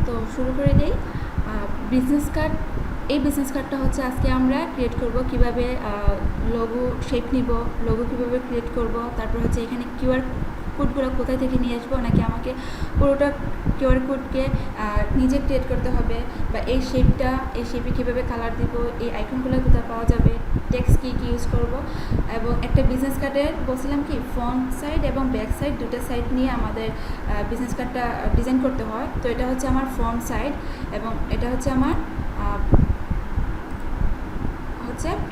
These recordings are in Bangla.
তো শুরু করে দেই। বিজনেস কার্ড, এই বিজনেস কার্ডটা হচ্ছে আজকে আমরা ক্রিয়েট করব। কিভাবে লোগো শেপ নিব, লোগো কীভাবে ক্রিয়েট করব, তারপর হচ্ছে এখানে কিউআর কোডগুলো কোথায় থেকে নিয়ে আসবো, নাকি আমাকে পুরোটা কিউআর কোডকে নিজে ক্রিয়েট করতে হবে, বা এই শেপে কীভাবে কালার দিব, এই আইকনগুলো কোথায় পাওয়া যাবে, টেক্সট কী ইউজ করব। এবং একটা বিজনেস কার্ডের বলছিলাম কি ফ্রন্ট সাইড এবং ব্যাক সাইড দুটো সাইড নিয়ে আমাদের বিজনেস কার্ডটা ডিজাইন করতে হয়। তো এটা হচ্ছে আমার ফ্রন্ট সাইড এবং এটা হচ্ছে আমার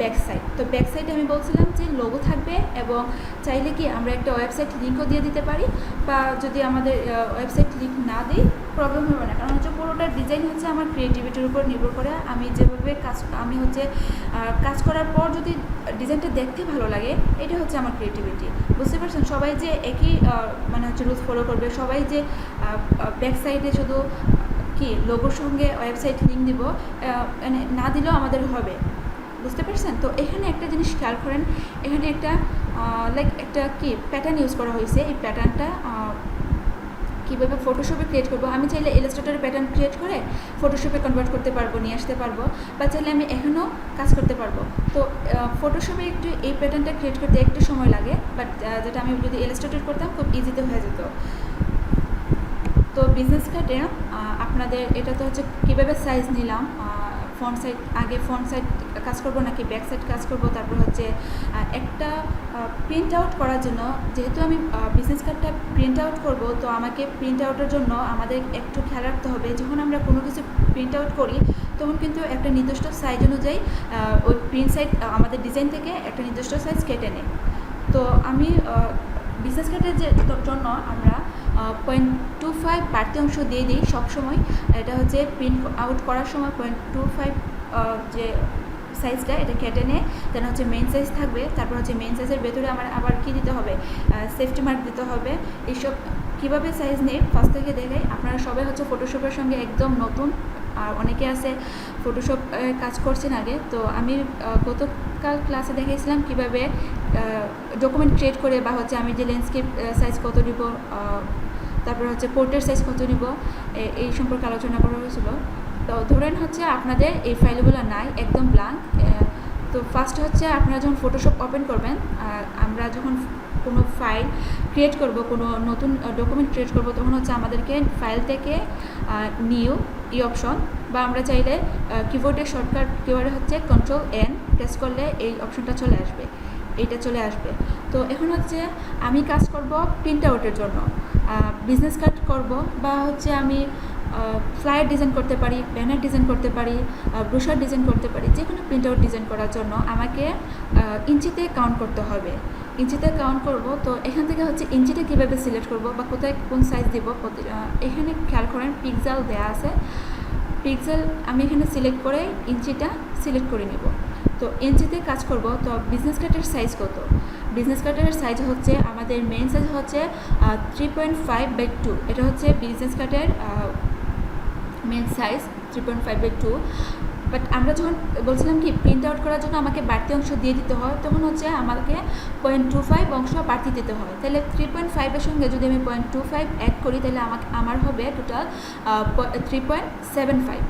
ব্যাক সাইড। তো ব্যাক সাইডে আমি বলছিলাম যে লোগো থাকবে, এবং চাইলে কি আমরা একটা ওয়েবসাইট লিঙ্কও দিয়ে দিতে পারি, বা যদি আমাদের ওয়েবসাইট লিঙ্ক না দিই প্রবলেম হবে না, কারণ হচ্ছে পুরোটার ডিজাইন হচ্ছে আমার ক্রিয়েটিভিটির উপর নির্ভর করে। আমি যেভাবে কাজ করার পর যদি ডিজাইনটা দেখতে ভালো লাগে, এটা হচ্ছে আমার ক্রিয়েটিভিটি। বুঝতে পারছেন? সবাই যে একই রুলস ফলো করবে, সবাই যে ব্যাক সাইডে শুধু কি লোগোর সঙ্গে ওয়েবসাইট লিঙ্ক দিব না দিলেও আমাদের হবে। বুঝতে পারছেন? তো এখানে একটা জিনিস খেয়াল করেন, এখানে একটা একটা প্যাটার্ন ইউজ করা হয়েছে। এই প্যাটার্নটা কীভাবে ফটোশপে ক্রিয়েট করবো, আমি চাইলে ইলাস্ট্রেটরে প্যাটার্ন ক্রিয়েট করে ফটোশপে কনভার্ট করতে পারবো, নিয়ে আসতে পারবো, বা চাইলে আমি এখনও কাজ করতে পারবো। তো ফটোশপে একটু এই প্যাটার্নটা ক্রিয়েট করতে একটু সময় লাগে, বাট যেটা আমি যদি ইলাস্ট্রেটর করতাম খুব ইজিতে হয়ে যেত। তো বিজনেস কার্ডে আপনাদের এটা তো হচ্ছে কীভাবে সাইজ নিলাম, ফ্রন্ট সাইড কাজ করব নাকি ব্যাক সাইড কাজ করব, তারপর হচ্ছে একটা প্রিন্ট আউট করার জন্য, যেহেতু আমি বিজনেস কার্ডটা প্রিন্ট আউট করব, তো আমাকে প্রিন্ট আউটের জন্য আমাদের একটু খেয়াল রাখতে হবে, যখন আমরা কোনো কিছু প্রিন্ট আউট করি তখন কিন্তু একটা নির্দিষ্ট সাইজ অনুযায়ী ওই প্রিন্ট সাইড আমাদের ডিজাইন থেকে একটা নির্দিষ্ট সাইজ কেটে নেয়। তো আমি বিজনেস কার্ডের জন্য আমরা 0.25 বাড়তি অংশ দিয়ে দিই সবসময়। এটা হচ্ছে প্রিন্ট আউট করার সময় 0.25 যে সাইজটা এটা কেটে নেয়, দেন হচ্ছে মেইন সাইজ থাকবে। তারপর হচ্ছে মেইন সাইজের ভেতরে আমার আবার কী দিতে হবে, সেফটি মার্ক দিতে হবে। এইসব কীভাবে সাইজ নেই ফার্স্ট থেকে দেখাই। আপনারা সবাই হচ্ছে ফটোশপের সঙ্গে একদম নতুন, আর অনেকে আছে ফটোশপ কাজ করছেন আগে। তো আমি গতকাল ক্লাসে দেখিয়েছিলাম কীভাবে ডকুমেন্ট ক্রিয়েট করে, বা হচ্ছে আমি যে ল্যান্ডস্কেপ সাইজ কত দিব, তারপর হচ্ছে পোর্ট্রেট সাইজ কত দিব, এই সম্পর্কে আলোচনা করা হয়েছিল। তো ধরেন হচ্ছে আপনাদের এই ফাইলগুলো নাই, একদম ব্ল্যাঙ্ক। তো ফার্স্ট হচ্ছে আপনারা যখন ফটোশপ ওপেন করবেন, আমরা যখন কোনো ফাইল ক্রিয়েট করব, কোনো নতুন ডকুমেন্ট ক্রিয়েট করব, তখন হচ্ছে আমাদেরকে ফাইল থেকে নিউ এই অপশন, বা আমরা চাইলে কিবোর্ডের শর্টকাট কিবোর্ডে হচ্ছে Ctrl+N প্রেস করলে এই অপশনটা চলে আসবে, এইটা চলে আসবে। তো এখন হচ্ছে আমি কাজ করব প্রিন্ট আউটের জন্য, বিজনেস কার্ড করব, বা হচ্ছে আমি ফ্লায়ার ডিজাইন করতে পারি, ব্যানার ডিজাইন করতে পারি, ব্রোশার ডিজাইন করতে পারি। যে কোনো প্রিন্ট আউট ডিজাইন করার জন্য আমাকে ইঞ্চিতে কাউন্ট করতে হবে, ইঞ্চিতে কাউন্ট করব। তো এখান থেকে হচ্ছে ইঞ্চিটা কীভাবে সিলেক্ট করব, বা কোথায় কোন সাইজ দিব, এখানে খেয়াল করেন পিক্সেল দেওয়া আছে। পিক্সেল আমি এখানে সিলেক্ট করে ইঞ্চিটা সিলেক্ট করে নিব। তো ইঞ্চিতে কাজ করব। তো বিজনেস কার্ডের সাইজ কত, বিজনেস কার্ডের সাইজ হচ্ছে আমাদের মেইন সাইজ হচ্ছে 3.5/2। এটা হচ্ছে বিজনেস কার্ডের মেন সাইজ 3.5/2। বাট আমরা যখন বলছিলাম কি প্রিন্ট আউট করার জন্য আমাকে বাড়তি অংশ দিয়ে দিতে হয়, তখন হচ্ছে আমাকে 0.25 অংশ বাড়তি দিতে হয়। তাহলে 3.5-এর সঙ্গে যদি আমি 0.25 অ্যাড করি, তাহলে আমার হবে টোটাল 3.75।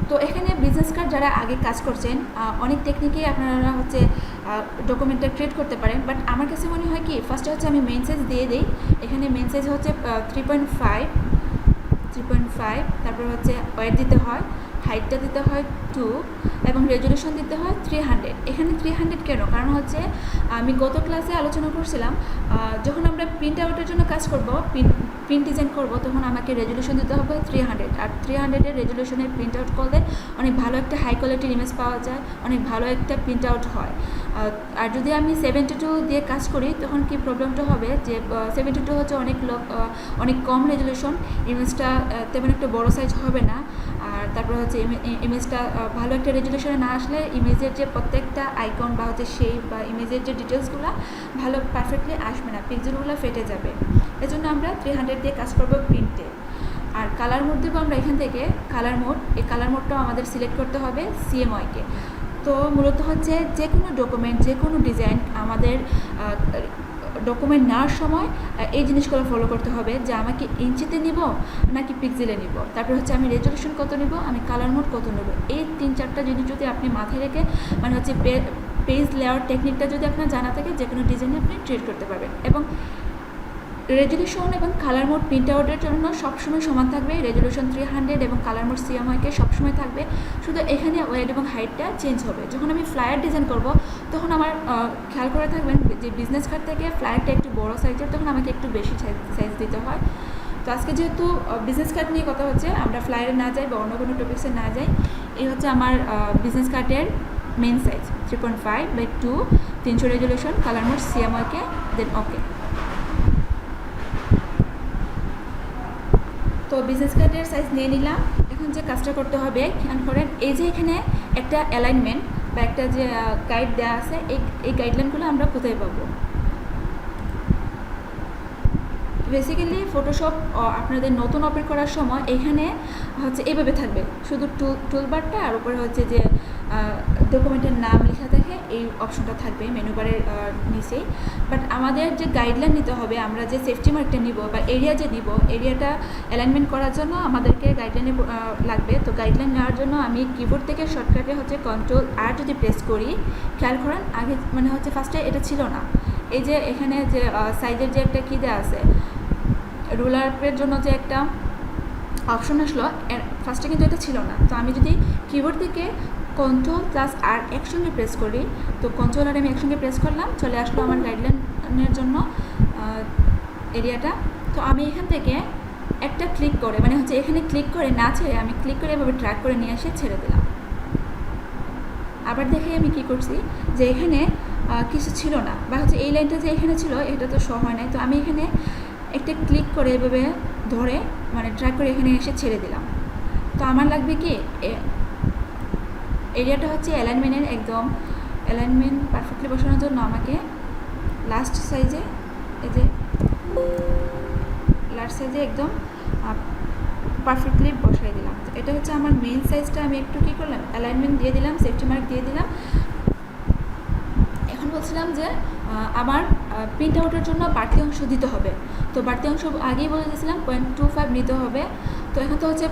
তো এখানে বিজনেস কার্ড যারা আগে কাজ করছেন, অনেক টেকনিকে আপনারা হচ্ছে ডকুমেন্টটা ক্রিয়েট করতে পারেন। বাট আমার কাছে মনে হয় কি ফার্স্টে হচ্ছে আমি মেইন সাইজ দিয়ে দিই। এখানে মেইন সাইজ হচ্ছে 3.5, তারপর হচ্ছে ওয়েট দিতে হয়, হাইটটা দিতে হয় 2, এবং রেজুলেশন দিতে হয় 300। এখানে 300 কেন? কারণ হচ্ছে আমি গত ক্লাসে আলোচনা করছিলাম, যখন আমরা প্রিন্ট আউটের জন্য কাজ করব, প্রিন্ট ডিজাইন করব, তখন আমাকে রেজুলেশন দিতে হবে 300। আর 300-এর রেজুলেশনের প্রিন্ট আউট করলে অনেক ভালো একটা হাই কোয়ালিটির ইমেজ পাওয়া যায়, অনেক ভালো একটা প্রিন্ট আউট হয়। আর যদি আমি 72 দিয়ে কাজ করি, তখন কি প্রবলেমটা হবে যে 72 হচ্ছে অনেক কম রেজুলেশন, ইমেজটা তেমন একটা বড় সাইজ হবে না। আর তারপর হচ্ছে ইমেজটা ভালো একটা রেজুলেশনে না আসলে ইমেজের যে প্রত্যেকটা আইকন বা হচ্ছে শেপ বা ইমেজের যে ডিটেলসগুলো ভালো পারফেক্টলি আসবে না, পিক্সেলগুলো ফেটে যাবে। এজন্য আমরা 300 দিয়ে কাজ করব প্রিন্টে। আর কালার মোড দেবো আমরা এখান থেকে কালার মোড। এই কালার মোডটাও আমাদের সিলেক্ট করতে হবে CMYK। তো মূলত হচ্ছে যে কোনো ডকুমেন্ট, যে কোনো ডিজাইন আমাদের ডকুমেন্ট নেওয়ার সময় এই জিনিসগুলো ফলো করতে হবে যে আমাকে ইঞ্চিতে নিব নাকি পিক্সেলে নিব, তারপর হচ্ছে আমি রেজলিউশন কত নিব, আমি কালার মোড কত নেব। এই 3-4টা জিনিস যদি আপনি মাথায় রেখে মানে হচ্ছে পেজ লেআউট টেকনিকটা যদি আপনার জানা থাকে যে কোনো ডিজাইনে আপনি ট্রেড করতে পারবেন। এবং রেজলিউশন এবং কালার মোড প্রিন্ট আউটের জন্য সবসময় সমান থাকবে, রেজলিউশন 300 এবং কালার মোড CMYK সবসময় থাকবে, শুধু এখানে ওয়েড এবং হাইটটা চেঞ্জ হবে। যখন আমি ফ্লায়ার ডিজাইন করব তখন আমার খেয়াল করে থাকবেন যে বিজনেস কার্ড থেকে ফ্লায়ারটা একটু বড় সাইজের, তখন আমাকে একটু বেশি সাইজ দিতে হয়। তো আজকে যেহেতু বিজনেস কার্ড নিয়ে কথা হচ্ছে, আমরা ফ্লায়ারে না যাই বা অন্য কোনো টপিক্সে না যাই। এই হচ্ছে আমার বিজনেস কার্ডের main size 3.5/2, 300 resolution, colour mode CMYK, then okay. তো বিজনেস কার্ডের সাইজ নিয়ে নিলাম। এখন যে কাজটা করতে হবে খেয়াল করেন, এই যে এখানে একটা অ্যালাইনমেন্ট বা একটা যে গাইড দেওয়া আছে, এই গাইডলাইনগুলো আমরা কোথায় পাবো? বেসিক্যালি ফটোশপ আপনাদের নতুন ওপেন করার সময় এখানে হচ্ছে এইভাবে থাকবে, শুধু টুলবারটা আর উপরে হচ্ছে যে ডকুমেন্টের নাম লেখা থাকে এই অপশনটা থাকবে মেনু বারের নিচেই। বাট আমাদের যে গাইডলাইন নিতে হবে, আমরা যে সেফটি মার্কটা নিব বা এরিয়া যে নিব, এরিয়াটা অ্যালাইনমেন্ট করার জন্য আমাদেরকে গাইডলাইনে লাগবে। তো গাইডলাইন নেওয়ার জন্য আমি কিবোর্ড থেকে শর্টকাটে হচ্ছে Ctrl+R যদি প্রেস করি, খেয়াল করেন আগে মানে হচ্ছে ফার্স্টে এটা ছিল না। এই যে এখানে যে সাইজের যে একটা কী দেওয়া আছে, রুলারের জন্য যে একটা অপশন আসলো, ফার্স্টে কিন্তু এটা ছিল না। তো আমি যদি কিবোর্ড থেকে Ctrl+R একসঙ্গে প্রেস করি, তো Ctrl+R আমি একসঙ্গে প্রেস করলাম, চলে আসলো আমার গাইডলাইনের জন্য এরিয়াটা। তো আমি এখান থেকে একটা ক্লিক করে মানে হচ্ছে এখানে ক্লিক করে না ছেড়ে আমি ক্লিক করে এভাবে ট্র্যাক করে নিয়ে এসে ছেড়ে দিলাম। আবার দেখে আমি কি করছি যে এখানে কিছু ছিল না, বা হচ্ছে এই লাইনটা যে এখানে ছিল এটা তো শো হয় নাই। তো আমি এখানে একটা ক্লিক করে এভাবে ধরে মানে ট্র্যাক করে এখানে এসে ছেড়ে দিলাম। তো আমার লাগবে কি এরিয়াটা হচ্ছে অ্যালাইনমেন্টের একদম অ্যালাইনমেন্ট পারফেক্টলি বসানোর জন্য আমাকে লাস্ট সাইজে একদম পারফেক্টলি বসাই দিলাম। তো এটা হচ্ছে আমার মেইন সাইজটা। আমি একটু কী করলাম, অ্যালাইনমেন্ট দিয়ে দিলাম, সেফটি মার্ক দিয়ে দিলাম। এখন বলছিলাম যে আমার প্রিন্ট আউটের জন্য বাড়তি অংশ দিতে হবে। তো বাড়তি অংশ আগেই বলে দিয়েছিলাম 0.25 নিতে হবে। তো এখন তো হচ্ছে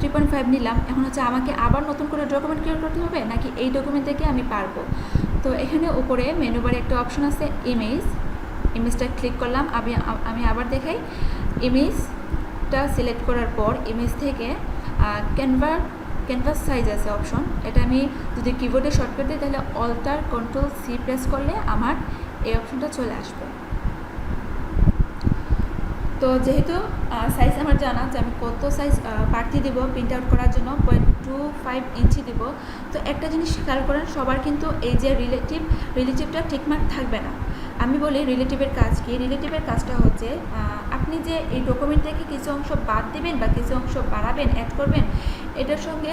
3.5 নিলাম। এখন হচ্ছে আমাকে আবার নতুন করে ডকুমেন্ট ক্রিয়েট করতে হবে নাকি এই ডকুমেন্ট থেকে আমি পারবো? তো এখানে উপরে মেনু বারে একটা অপশন আছে ইমেজটা ক্লিক করলাম। আমি আবার দেখাই, ইমেজটা সিলেক্ট করার পর ইমেজ থেকে ক্যানভাস সাইজ আছে অপশন, এটা আমি যদি কিবোর্ডে শর্টকাট দিই তাহলে Ctrl+C প্রেস করলে আমার এই অপশনটা চলে আসবে। তো যেহেতু সাইজ আমার জানা যে আমি কত সাইজ বাড়তি দেবো প্রিন্ট আউট করার জন্য, 0.25 ইঞ্চি দেব। তো একটা জিনিস খেয়াল করেন, সবার কিন্তু এই যে রিলেটিভটা ঠিকঠাক থাকবে না। আমি বলি রিলেটিভের কাজ কি। রিলেটিভের কাজটা হচ্ছে আপনি যে এই ডকুমেন্ট থেকে কিছু অংশ বাদ দিবেন বা কিছু অংশ বাড়াবেন, অ্যাড করবেন, এটার সঙ্গে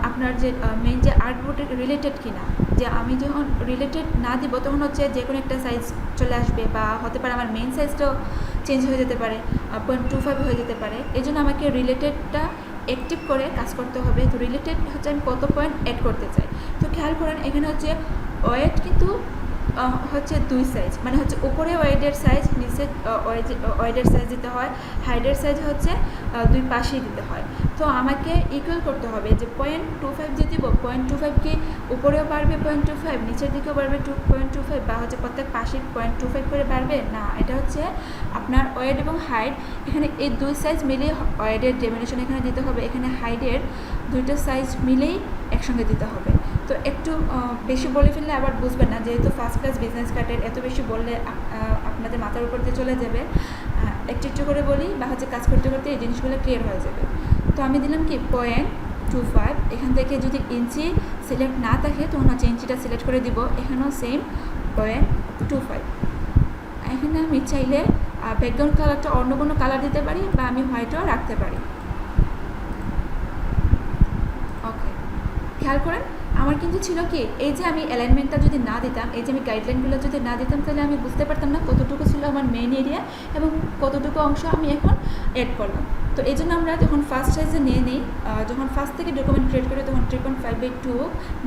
আপনার যে মেইন যে আর্টবোর্ড রিলেটেড কিনা। যে আমি যখন রিলেটেড না দিব তখন হচ্ছে যে কোনো একটা সাইজ চলে আসবে, বা হতে পারে আমার মেইন সাইজটাও চেঞ্জ হয়ে যেতে পারে, 0.25 হয়ে যেতে পারে। এই জন্য আমাকে রিলেটেডটা অ্যাক্টিভ করে কাজ করতে হবে। তো রিলেটেড হচ্ছে আমি কত পয়েন্ট অ্যাড করতে চাই। তো খেয়াল করেন এখানে হচ্ছে ওয়েট কিন্তু হচ্ছে 2 সাইজ, মানে হচ্ছে উপরে ওয়েডের সাইজ, নিচে ওয়েডের সাইজ দিতে হয়, হাইডের সাইজ হচ্ছে 2 পাশেই দিতে হয়। তো আমাকে ইকুয়াল করতে হবে যে 0.25 যে দিব, 0.25 কি উপরেও বাড়বে 0.25, নিচের দিকেও বাড়বে 2.25, বা হচ্ছে প্রত্যেক পাশে 0.25 করে বাড়বে না। এটা হচ্ছে আপনার ওয়েড এবং হাইট, এখানে এই 2 সাইজ মিলিয়ে ওয়েডের ডেমিনেশন এখানে দিতে হবে, এখানে হাইটের 2টা সাইজ মিলেই একসঙ্গে দিতে হবে। তো একটু বেশি বলে ফেললে আবার বুঝবেন না, যেহেতু ফার্স্ট ক্লাস বিজনেস কার্ডের এত বেশি বললে আপনাদের মাথার উপর দিয়ে চলে যাবে। একটু একটু করে বলি বা হচ্ছে কাজ করতে করতে এই জিনিসগুলো ক্লিয়ার হয়ে যাবে। তো আমি দিলাম কি 0.25, এখান থেকে যদি ইঞ্চি সিলেক্ট না থাকে তখন হচ্ছে ইঞ্চিটা সিলেক্ট করে দিব, এখানেও সেম 0.25। এখানে আমি চাইলে ব্যাকগ্রাউন্ড কালারটা অন্য কোনো কালার দিতে পারি বা আমি হোয়াইটও রাখতে পারি। ওকে, খেয়াল করেন আমার কিন্তু ছিল কি, এই যে আমি অ্যালাইনমেন্টটা যদি না দিতাম, এই যে আমি গাইডলাইনগুলো যদি না দিতাম, তাহলে আমি বুঝতে পারতাম না কতটুকু ছিল আমার মেইন এরিয়া এবং কতটুকু অংশ আমি এখন অ্যাড করলাম। তো এই জন্য আমরা যখন ফার্স্ট সাইজে নিয়ে নিই, যখন ফার্স্ট থেকে ডকুমেন্ট ক্রিয়েট করি তখন 3.5/2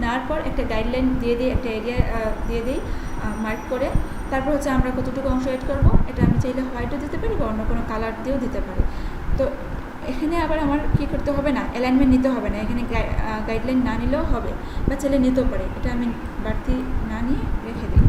নেওয়ার পর একটা গাইডলাইন দিয়ে দিই, একটা এরিয়া দিয়ে দিই মার্ক করে। তারপর হচ্ছে আমরা কতটুকু অংশ এড করবো, এটা আমি চাইলে হোয়াইটও দিতে পারি বা অন্য কোনো কালার দিয়েও দিতে পারি। তো এখানে আবার আমার কী করতে হবে না, অ্যালাইনমেন্ট নিতে হবে না, এখানে গাইডলাইন না নিলেও হবে বা চাইলে নিতেও পারে, এটা আমি বাড়তি না নিয়ে রেখে দিই।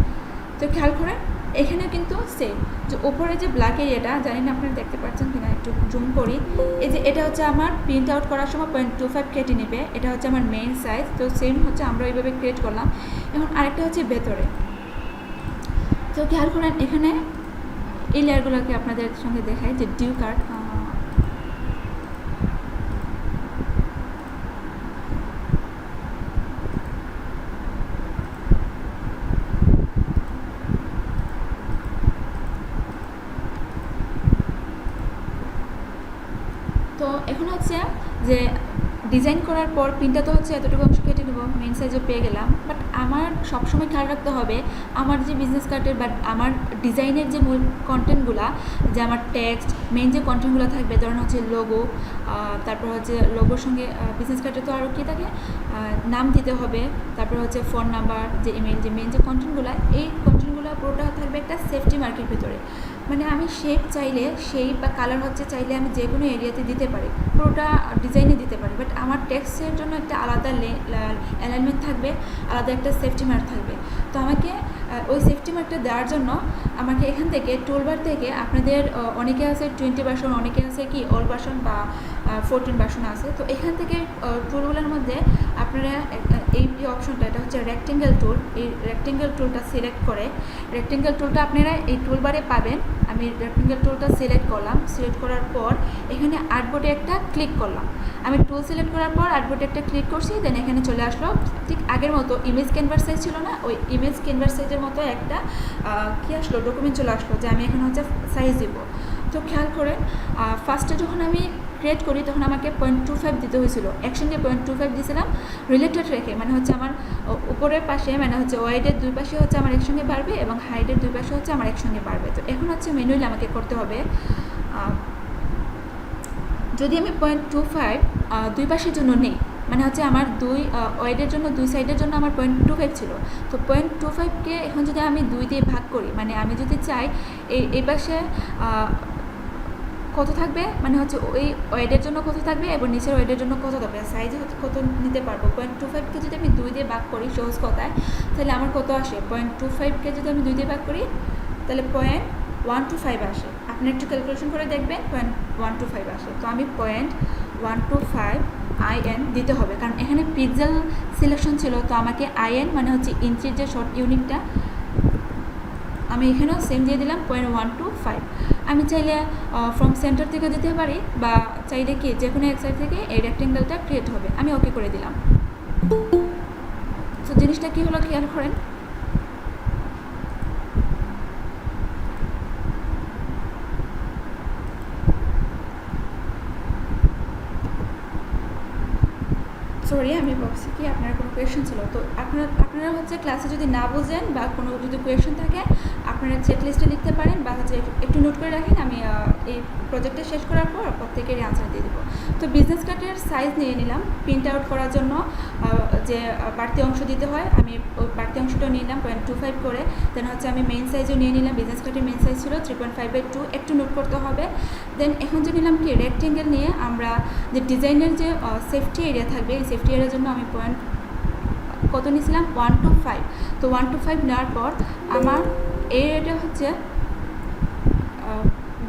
তো খেয়াল করেন এখানে কিন্তু সেম যে ওপরে যে ব্ল্যাক এরিয়াটা, জানি না আপনারা দেখতে পাচ্ছেন কিনা, একটু জুম করি, এই যে এটা হচ্ছে আমার প্রিন্ট আউট করার সময় 0.25 কেটে নেবে, এটা হচ্ছে আমার মেইন সাইজ। তো সেম হচ্ছে আমরা এইভাবে ক্রিয়েট করলাম। এখন আরেকটা হচ্ছে ভেতরে, তো খেয়াল করেন এখানে এই লেয়ারগুলোকে আপনাদের সঙ্গে দেখাই যে ডিউ কার্ড, তো এখন হচ্ছে যে ডিজাইন করার পর প্রিন্টটা তো হচ্ছে এতটুকু অংশ কেটে নেবো, মেন সাইজও পেয়ে গেলাম। বাট আমার সবসময় খেয়াল রাখতে হবে আমার যে বিজনেস কার্ডের বা আমার ডিজাইনের যে মূল কন্টেন্টগুলো, যে আমার টেক্সট মেন যে কন্টেন্টগুলো থাকবে, ধরুন হচ্ছে লোগো, তারপর হচ্ছে লোগোর সঙ্গে বিজনেস কার্ডে তো আরও কী থাকে, নাম দিতে হবে, তারপর হচ্ছে ফোন নাম্বার, যে ইমেল, যে মেন যে কন্টেন্টগুলো, এই কন্টেন্টগুলো পুরোটা থাকবে একটা সেফটি মার্কের ভিতরে। মানে আমি শেপ চাইলে, শেপ বা কালার হচ্ছে চাইলে আমি যে কোনো এরিয়াতে দিতে পারি, পুরোটা ডিজাইনে দিতে পারি। বাট আমার টেক্সটের জন্য একটা আলাদা অ্যালাইনমেন্ট থাকবে, আলাদা একটা সেফটি মার্ক থাকবে। তো আমাকে ওই সেফটি মার্কটা দেওয়ার জন্য আমাকে এখান থেকে টুলবার থেকে, আপনাদের অনেকে আছে 20 ভার্সন, অনেকে আছে কি অল ভার্সন বা 14 ভার্সন আছে। তো এখান থেকে টুলগুলোর মধ্যে আপনারা এই অপশনটা, এটা হচ্ছে রেক্টেঙ্গেল টুল, এই রেক্টেঙ্গেল টুলটা সিলেক্ট করে, রেক্টেঙ্গেল টুলটা আপনারা এই টুলবারে পাবেন। আমি রেক্টেঙ্গেল টুলটা সিলেক্ট করলাম, সিলেক্ট করার পর এখানে আর্টবোর্ডে একটা ক্লিক করলাম। আমি টুল সিলেক্ট করার পর আর্টবোর্ডে একটা ক্লিক করছি, দেন এখানে চলে আসলো ঠিক আগের মতো ইমেজ ক্যানভাস সাইজ ছিল না, ওই ইমেজ ক্যানভাস সাইজের মতো একটা কী আসলো, ডকুমেন্ট চলে আসলো, যে আমি এখানে হচ্ছে সাইজ দিব। তো খেয়াল করে ফার্স্টে যখন আমি ক্রিয়েট করি তখন আমাকে 0.25 দিতে হয়েছিল, একসঙ্গে 0.25 দিয়েছিলাম রিলেটেড রেখে, মানে হচ্ছে আমার উপরের পাশে, মানে হচ্ছে ওয়াইডের দুই পাশে হচ্ছে আমার একসঙ্গে বাড়বে এবং হাইটের দুই পাশে হচ্ছে আমার একসঙ্গে বাড়বে। তো এখন হচ্ছে ম্যানুয়ালি আমাকে করতে হবে, যদি আমি 0.25 দুই পাশের জন্য নেই, মানে হচ্ছে আমার দুই ওয়াইডের জন্য, দুই সাইডের জন্য আমার 0.25 ছিল। তো 0.25কে এখন যদি আমি 2 দিয়ে ভাগ করি, মানে আমি যদি চাই এই পাশে কত থাকবে, মানে হচ্ছে ওই ওয়েডের জন্য কত থাকবে এবং নিচের ওয়েডের জন্য কত থাকবে, সাইজ কত নিতে পারবো। 0.25কে যদি আমি 2 দিয়ে ভাগ করি সহজ কথায়, তাহলে আমার কত আসে, 0.25কে যদি আমি 2 দিয়ে ভাগ করি তাহলে 0.125 আসে। আপনি একটু ক্যালকুলেশন করে দেখবেন 0.125 আসে। তো আমি 0.125 IN দিতে হবে, কারণ এখানে পিক্সেল সিলেকশন ছিল। তো আমাকে IN মানে হচ্ছে ইঞ্চির যে শর্ট ইউনিটটা, আমি এখানেও সেম দিয়ে দিলাম 0.125। আমি চাইলে ফ্রম সেন্টার থেকে দিতে পারি বা চাইলে কি যে কোনো এক সাইড থেকে এই রেক্টেঙ্গেলটা ক্রিয়েট হবে। আমি ওকে করে দিলাম। তো জিনিসটা কী হলো খেয়াল করেন, সরি আমি বলছি কি আপনার কোনো কোয়েশ্চেন ছিল। তো আপনারা হচ্ছে ক্লাসে যদি না বোঝেন বা কোনো যদি কোয়েশ্চেন থাকে আপনারা চেক লিস্টে লিখতে পারেন বা হচ্ছে একটু নোট করে রাখেন, আমি এই প্রজেক্টটা শেষ করার পর প্রত্যেকেরই আনসার দিয়ে দেবো। তো বিজনেস কার্ডের সাইজ নিয়ে নিলাম প্রিন্ট আউট করার জন্য, যে বাড়তি অংশ দিতে হয় আমি ওই বাড়তি অংশটাও নিয়ে নিলাম 0.25 করে। দেন হচ্ছে আমি মেইন সাইজও নিয়ে নিলাম, বিজনেস কার্ডের মেইন সাইজ ছিল 3.5/2, একটু নোট করতে হবে। দেন এখন যে নিলাম কি রেক্টেঙ্গেল নিয়ে আমরা যে ডিজাইনের যে সেফটি এরিয়া থাকবে, এই সেফটি এরিয়ার জন্য আমি কত নিয়েছিলাম 125। তো 125 নেওয়ার পর আমার এই এরিয়াটা হচ্ছে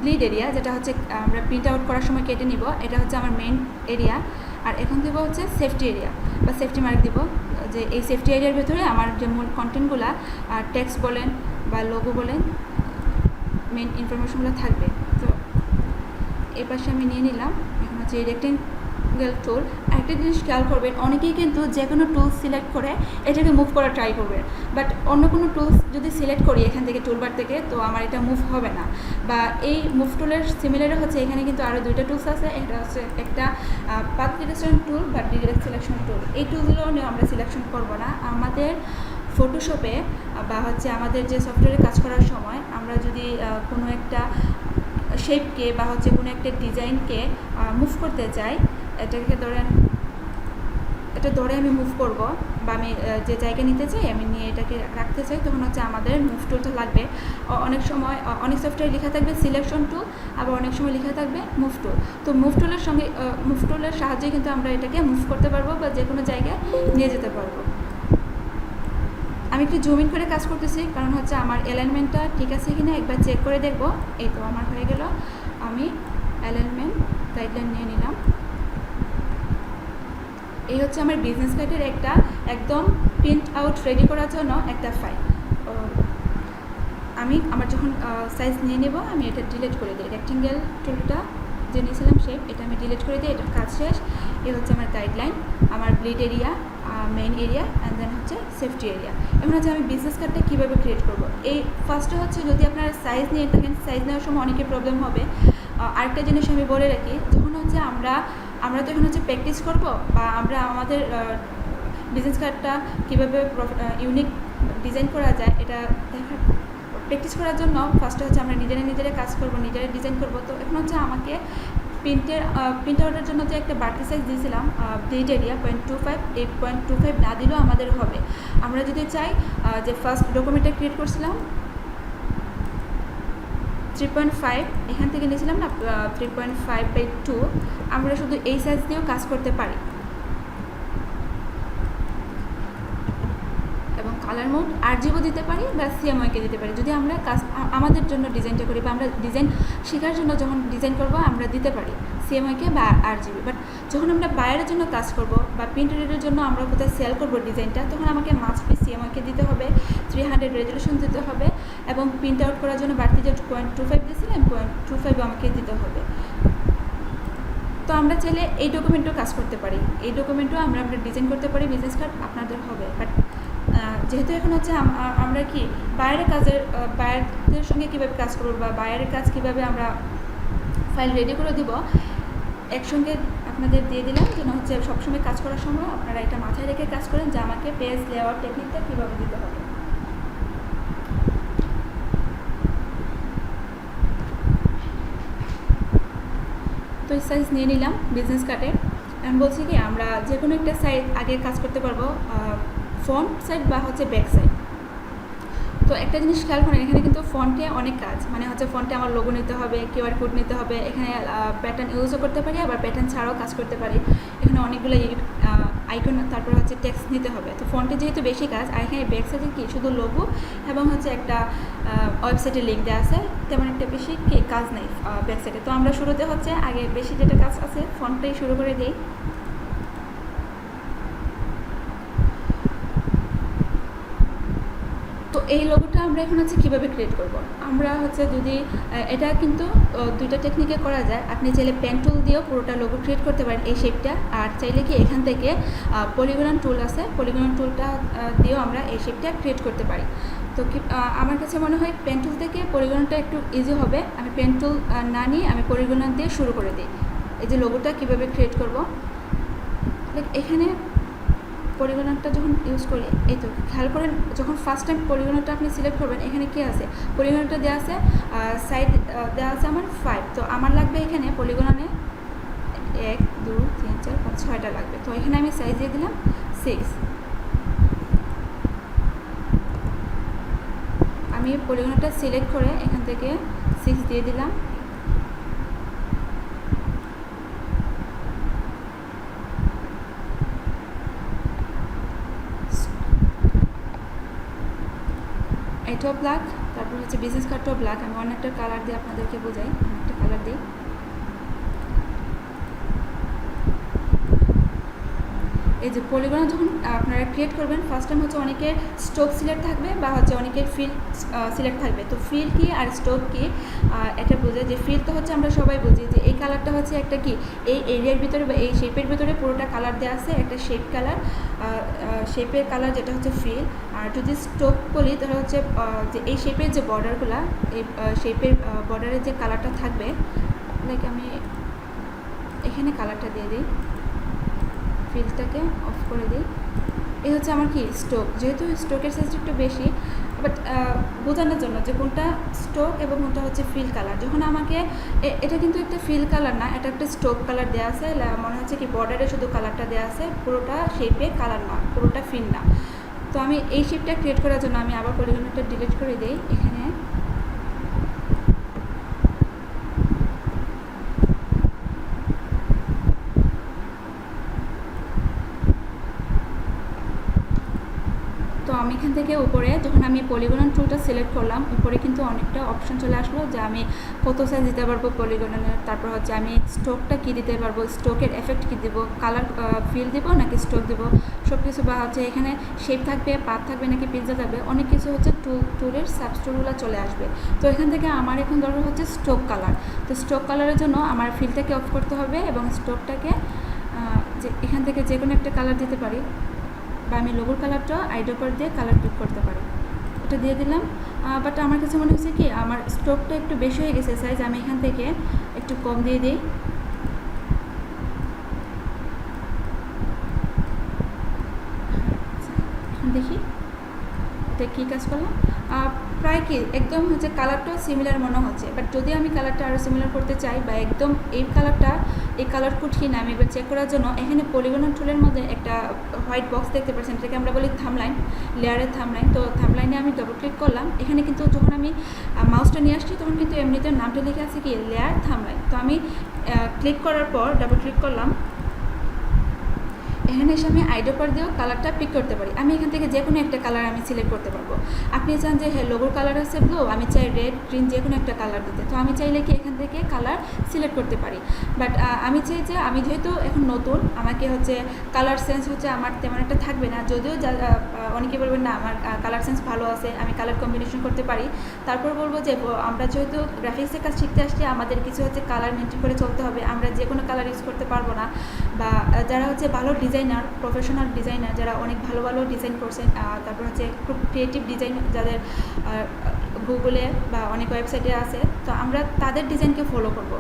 ব্লিড এরিয়া, যেটা হচ্ছে আমরা প্রিন্ট আউট করার সময় কেটে নিব, এটা হচ্ছে আমার মেইন এরিয়া। আর এখন দেব হচ্ছে সেফটি এরিয়া বা সেফটি মার্ক দিব, যে এই সেফটি এরিয়ার ভেতরে আমার যে মূল কন্টেন্টগুলো টেক্সট বলেন বা লোগো বলেন, মেইন ইনফরমেশনগুলো থাকবে। তো এই পাশে আমি নিয়ে নিলাম। এখন হচ্ছে এই রেক্টেঙ্গেল টুল, একটা জিনিস খেয়াল করবেন, অনেকেই কিন্তু যে কোনো টুলস সিলেক্ট করে এটাকে মুভ করা ট্রাই করবেন, বাট অন্য কোনো টুলস যদি সিলেক্ট করি এখান থেকে টুলবার থেকে, তো আমার এটা মুভ হবে না। বা এই মুভ টুলের সিমিলার হচ্ছে এখানে কিন্তু আরও দুইটা টুলস আছে, এটা হচ্ছে একটা পাথ ডিরেকশন টুল বা ডিরেক্ট সিলেকশন টুল। এই টুলগুলো নিয়ে আমরা সিলেকশন করব না। আমাদের ফটোশপে বা হচ্ছে আমাদের যে সফটওয়্যারে কাজ করার সময় আমরা যদি কোনো একটা শেপকে বা হচ্ছে কোনো একটা ডিজাইনকে মুভ করতে চাই, এটাকে ধরেন এটা ধরে আমি মুভ করব বা আমি যে জায়গায় নিতে চাই আমি নিয়ে এটাকে রাখতে চাই, তখন হচ্ছে আমাদের মুভ টুলটা লাগবে। অনেক সময় অনেক সফটওয়্যারে লেখা থাকবে সিলেকশন টুল, আবার অনেক সময় লেখা থাকবে মুভ টুল। তো মুভ টুলের সাহায্যে কিন্তু আমরা এটাকে মুভ করতে পারবো বা যে কোনো জায়গায় নিয়ে যেতে পারবো। আমি একটু জুম ইন করে কাজ করতেছি, কারণ হচ্ছে আমার অ্যালাইনমেন্টটা ঠিক আছে কিনা একবার চেক করে দেখব। এই তো আমার হয়ে গেল। আমি অ্যালাইনমেন্ট গাইডলাইন নিয়ে নিলাম। এই হচ্ছে আমার বিজনেস কার্ডের একটা একদম প্রিন্ট আউট রেডি করার জন্য একটা ফাইল। আমি আমার যখন সাইজ নিয়ে নেব আমি এটা ডিলিট করে দিই। রেক্টেঙ্গেল টুলটা যে নিয়েছিলাম শেপ, এটা আমি ডিলিট করে দিই। এটার কাজ শেষ। এই হচ্ছে আমার গাইডলাইন, আমার bleed area, main area and then হচ্ছে সেফটি এরিয়া। এমন হচ্ছে আমি বিজনেস কার্ডটা কীভাবে ক্রিয়েট করব। এই ফার্স্টে হচ্ছে যদি আপনারা সাইজ নিয়ে থাকেন, সাইজ নেওয়ার সময় অনেকের প্রবলেম হবে। আরেকটা জিনিস আমি বলে রাখি, যখন হচ্ছে আমরা তো এখন হচ্ছে প্র্যাকটিস করব বা আমরা আমাদের বিজনেস কার্ডটা কীভাবে ইউনিক ডিজাইন করা যায় এটা দেখার প্র্যাকটিস করার জন্য ফার্স্টে হচ্ছে আমরা নিজেরা কাজ করব, নিজেরা ডিজাইন করব। তো এখন হচ্ছে আমাকে প্রিন্ট আউটের জন্য যে একটা বাড়তি সাইজ দিয়েছিলাম ব্লিড এরিয়া 0.25, এই 0.25 না দিলেও আমাদের হবে। আমরা যদি চাই যে ফার্স্ট ডকুমেন্টটা ক্রিয়েট করছিলাম 3.5, এখান থেকে নিয়েছিলাম না 3.5/2, আমরা শুধু এই সাইজ দিয়েও কাজ করতে পারি। এবং কালার মোড RGB দিতে পারি বা CMYK দিতে পারি। যদি আমরা কাজ আমাদের জন্য ডিজাইনটা করি বা আমরা ডিজাইন শেখার জন্য যখন ডিজাইন করব আমরা দিতে পারি CMYK বা RGB। বাট যখন আমরা বায়ারের জন্য কাজ করব বা প্রিন্টারের জন্য আমরা কোথায় সেল করব ডিজাইনটা, তখন আমাকে মাস্ট বি CMYK দিতে হবে, 300 রেজলিউশন দিতে হবে এবং প্রিন্ট আউট করার জন্য বাড়তি যে 0.25 দিয়েছিলাম 0.25 আমাকে দিতে হবে। তো আমরা চাইলে এই ডকুমেন্টও কাজ করতে পারি, এই ডকুমেন্টও আমরা ডিজাইন করতে পারি বিজনেস কার্ড আপনাদের হবে। বাট যেহেতু এখন হচ্ছে আমরা কি বায়ারদের সঙ্গে কীভাবে কাজ করবো বা বায়ারের কাজ কীভাবে আমরা ফাইল রেডি করে দিব একসঙ্গে আপনাদের দিয়ে দিলাম, যেন হচ্ছে সবসময় কাজ করার সময় আপনারা এটা মাথায় রেখে কাজ করেন যে আমাকে পেজ লেআউট টেকনিকটা কীভাবে দিতে হবে। তো এই সাইজ নিয়ে নিলাম বিজনেস কার্ডের। আমি বলছি কি আমরা যে কোনো একটা সাইড আগে কাজ করতে পারবো, ফ্রন্ট সাইড বা হচ্ছে ব্যাক সাইড। তো একটা জিনিস খেয়াল করেন, এখানে কিন্তু ফন্টে অনেক কাজ, মানে হচ্ছে ফন্টে আমার লোগো নিতে হবে, কিউআর কোড নিতে হবে, এখানে প্যাটার্ন ইউজও করতে পারি আবার প্যাটার্ন ছাড়াও কাজ করতে পারি। এখানে অনেকগুলো আইকন, তারপর হচ্ছে টেক্সট নিতে হবে। তো ফন্টে যেহেতু বেশি কাজ, আর এখানে ব্যাক সাইডে কি শুধু লোগো এবং হচ্ছে একটা ওয়েবসাইটের লিঙ্ক দেওয়া আছে, তেমন একটা বেশি কাজ নেই ব্যাক সাইডে। তো আমরা শুরুতে হচ্ছে আগে বেশি যেটা কাজ আছে ফন্টটাই শুরু করে দিই। তো এই লোগোটা আমরা এখন হচ্ছে কীভাবে ক্রিয়েট করব। আমরা হচ্ছে যদি এটা কিন্তু দুইটা টেকনিকে করা যায়। আপনি চাইলে পেন টুল দিয়েও পুরোটা লোগো ক্রিয়েট করতে পারেন এই শেপটা, আর চাইলে কি এখান থেকে পলিগন টুল আছে, পলিগন টুলটা দিয়েও আমরা এই শেপটা ক্রিয়েট করতে পারি। তো আমার কাছে মনে হয় পেন টুল থেকে পলিগনটা একটু ইজি হবে। আমি পেন টুল না নিয়ে আমি পলিগন দিয়ে শুরু করে দিই। এই যে লোগোটা কীভাবে ক্রিয়েট করব, এখানে পলিগনটা যখন ইউজ করি, এই তো খেয়াল করেন যখন ফার্স্ট টাইম পলিগনটা আপনি সিলেক্ট করবেন, এখানে কী আছে পলিগনটা দেওয়া আছে, সাইড দেওয়া আছে আমার 5। তো আমার লাগবে এখানে পলিগনে 1 2 3 4 5 6টা লাগবে। তো এখানে আমি সাইজ দিয়ে দিলাম 6। আমি পলিগনটা সিলেক্ট করে এখান থেকে 6 দিয়ে দিলাম। এটাও ব্ল্যাক, তারপর হচ্ছে বিজনেস কার্ডটাও ব্ল্যাক। আমি অনেকটা কালার দিয়ে আপনাদেরকে বোঝাই, অনেকটা কালার দিই। এই যে পলিগন যখন আপনারা ক্রিয়েট করবেন ফার্স্ট টাইম হচ্ছে অনেকের স্ট্রোক সিলেক্ট থাকবে বা হচ্ছে অনেকের ফিল সিলেক্ট থাকবে। তো ফিল কি আর স্ট্রোক কি এটা বোঝে। যে ফিল তো হচ্ছে আমরা সবাই বুঝি যে এই কালারটা হচ্ছে একটা কি এই এরিয়ার ভিতরে বা এই শেপের ভিতরে পুরোটা কালার দেওয়া আছে, একটা শেপ কালার, শেপের কালার যেটা হচ্ছে ফিল। আর যদি স্ট্রোক বলি তাহলে হচ্ছে যে এই শেপের যে বর্ডারগুলো, এই শেপের বর্ডারের যে কালারটা থাকবে, লাইক আমি এখানে কালারটা দিয়ে দিই, ফিলটাকে অফ করে দিই। এই হচ্ছে আমার কি স্ট্রোক। যেহেতু স্ট্রোকের সাইজটা একটু বেশি, বাট বোঝানোর জন্য যে কোনটা স্টোক এবং কোনটা হচ্ছে ফিল কালার। যখন আমাকে এটা কিন্তু একটা ফিল কালার না, এটা একটা স্টোক কালার দেওয়া আছে, মনে হচ্ছে কি বর্ডারে শুধু কালারটা দেওয়া আছে, পুরোটা শেপে কালার না, পুরোটা ফিল না। তো আমি এই শেপটা ক্রিয়েট করার জন্য আমি আবার পলিগনটা ডিলিট করে দিই। এখানে তো আমি এখান থেকে উপরে যখন আমি পলিগন টুলটা সিলেক্ট করলাম, উপরে কিন্তু অনেকটা অপশন চলে আসলো যে আমি কত সাইজ দিতে পারবো পলিগনের, তারপর হচ্ছে আমি স্টোকটা কী দিতে পারবো, স্টোকের এফেক্ট কী দেবো, কালার ফিল দেবো নাকি স্টোক দেবো, সব কিছু, বা হচ্ছে এখানে শেপ থাকবে, পাত থাকবে নাকি পিৎজা থাকবে, অনেক কিছু হচ্ছে টুলের সাবস্টোরগুলো চলে আসবে। তো এখান থেকে আমার এখন দরকার হচ্ছে স্টোক কালার। তো স্টোক কালারের জন্য আমার ফিলটাকে অফ করতে হবে এবং স্টোকটাকে যে এখান থেকে যে কোনো একটা কালার দিতে পারি, বা আমি লোগোর কালারটা আইড্রপার দিয়ে কালার পিক করতে পারি, এটা দিয়ে দিলাম। বাট আমার কাছে মনে হচ্ছে কি আমার স্টোকটা একটু বেশি হয়ে গেছে সাইজ, আমি এখান থেকে একটু কম দিয়ে দিই। এখন দেখি এটা কী কাজ করলাম, প্রায় কি একদম হচ্ছে কালারটাও সিমিলার মনে হচ্ছে। বাট যদি আমি কালারটা আরও সিমিলার করতে চাই বা একদম এই কালারটা এই কালার কুঠি না, আমি এবার চেক করার জন্য এখানে পলিগন টুলের মধ্যে একটা হোয়াইট বক্স দেখতে পাচ্ছেন, এটাকে আমরা বলি থামলাইন, লেয়ারের থামলাইন। তো থামলাইনে আমি ডবল ক্লিক করলাম, এখানে কিন্তু যখন আমি মাউসটা নিয়ে আসছি তখন কিন্তু এমনিতে নামটা লিখে আছে কি লেয়ার থামলাইন। তো আমি ক্লিক করার পর ডাবল ক্লিক করলাম, এখানে এসে আমি আইড্রপার দিয়েও কালারটা পিক করতে পারি। আমি এখান থেকে যে কোনো একটা কালার আমি সিলেক্ট করতে পারবো। আপনি চান যে হ্যাঁ লোগোর কালার আছে ব্লু, আমি চাই রেড গ্রিন যে কোনো একটা কালার দিতে, তো আমি চাইলে কি এখান থেকে কালার সিলেক্ট করতে পারি। বাট আমি চাই যে আমি যেহেতু এখন নতুন, আমাকে হচ্ছে কালার সেন্স হচ্ছে আমার তেমন একটা থাকবে না, যদিও অনেকে বলবেন না আমার কালার সেন্স ভালো আছে, আমি কালার কম্বিনেশন করতে পারি। তারপর বলবো যে আমরা যেহেতু গ্রাফিক্সের কাজ শিখতে আসছি, আমাদের কিছু হচ্ছে কালার মেনটেন করে চলতে হবে, আমরা যে কোনো কালার ইউজ করতে পারবো না। বা যারা হচ্ছে ভালো ডিজাইনার, প্রফেশনাল ডিজাইনার, যারা অনেক ভালো ভালো ডিজাইন করছেন, তারপর হচ্ছে খুব ক্রিয়েটিভ ডিজাইন যাদের গুগলে বা অনেক ওয়েবসাইটে আছে, তো আমরা তাদের ডিজাইনকে ফলো করব।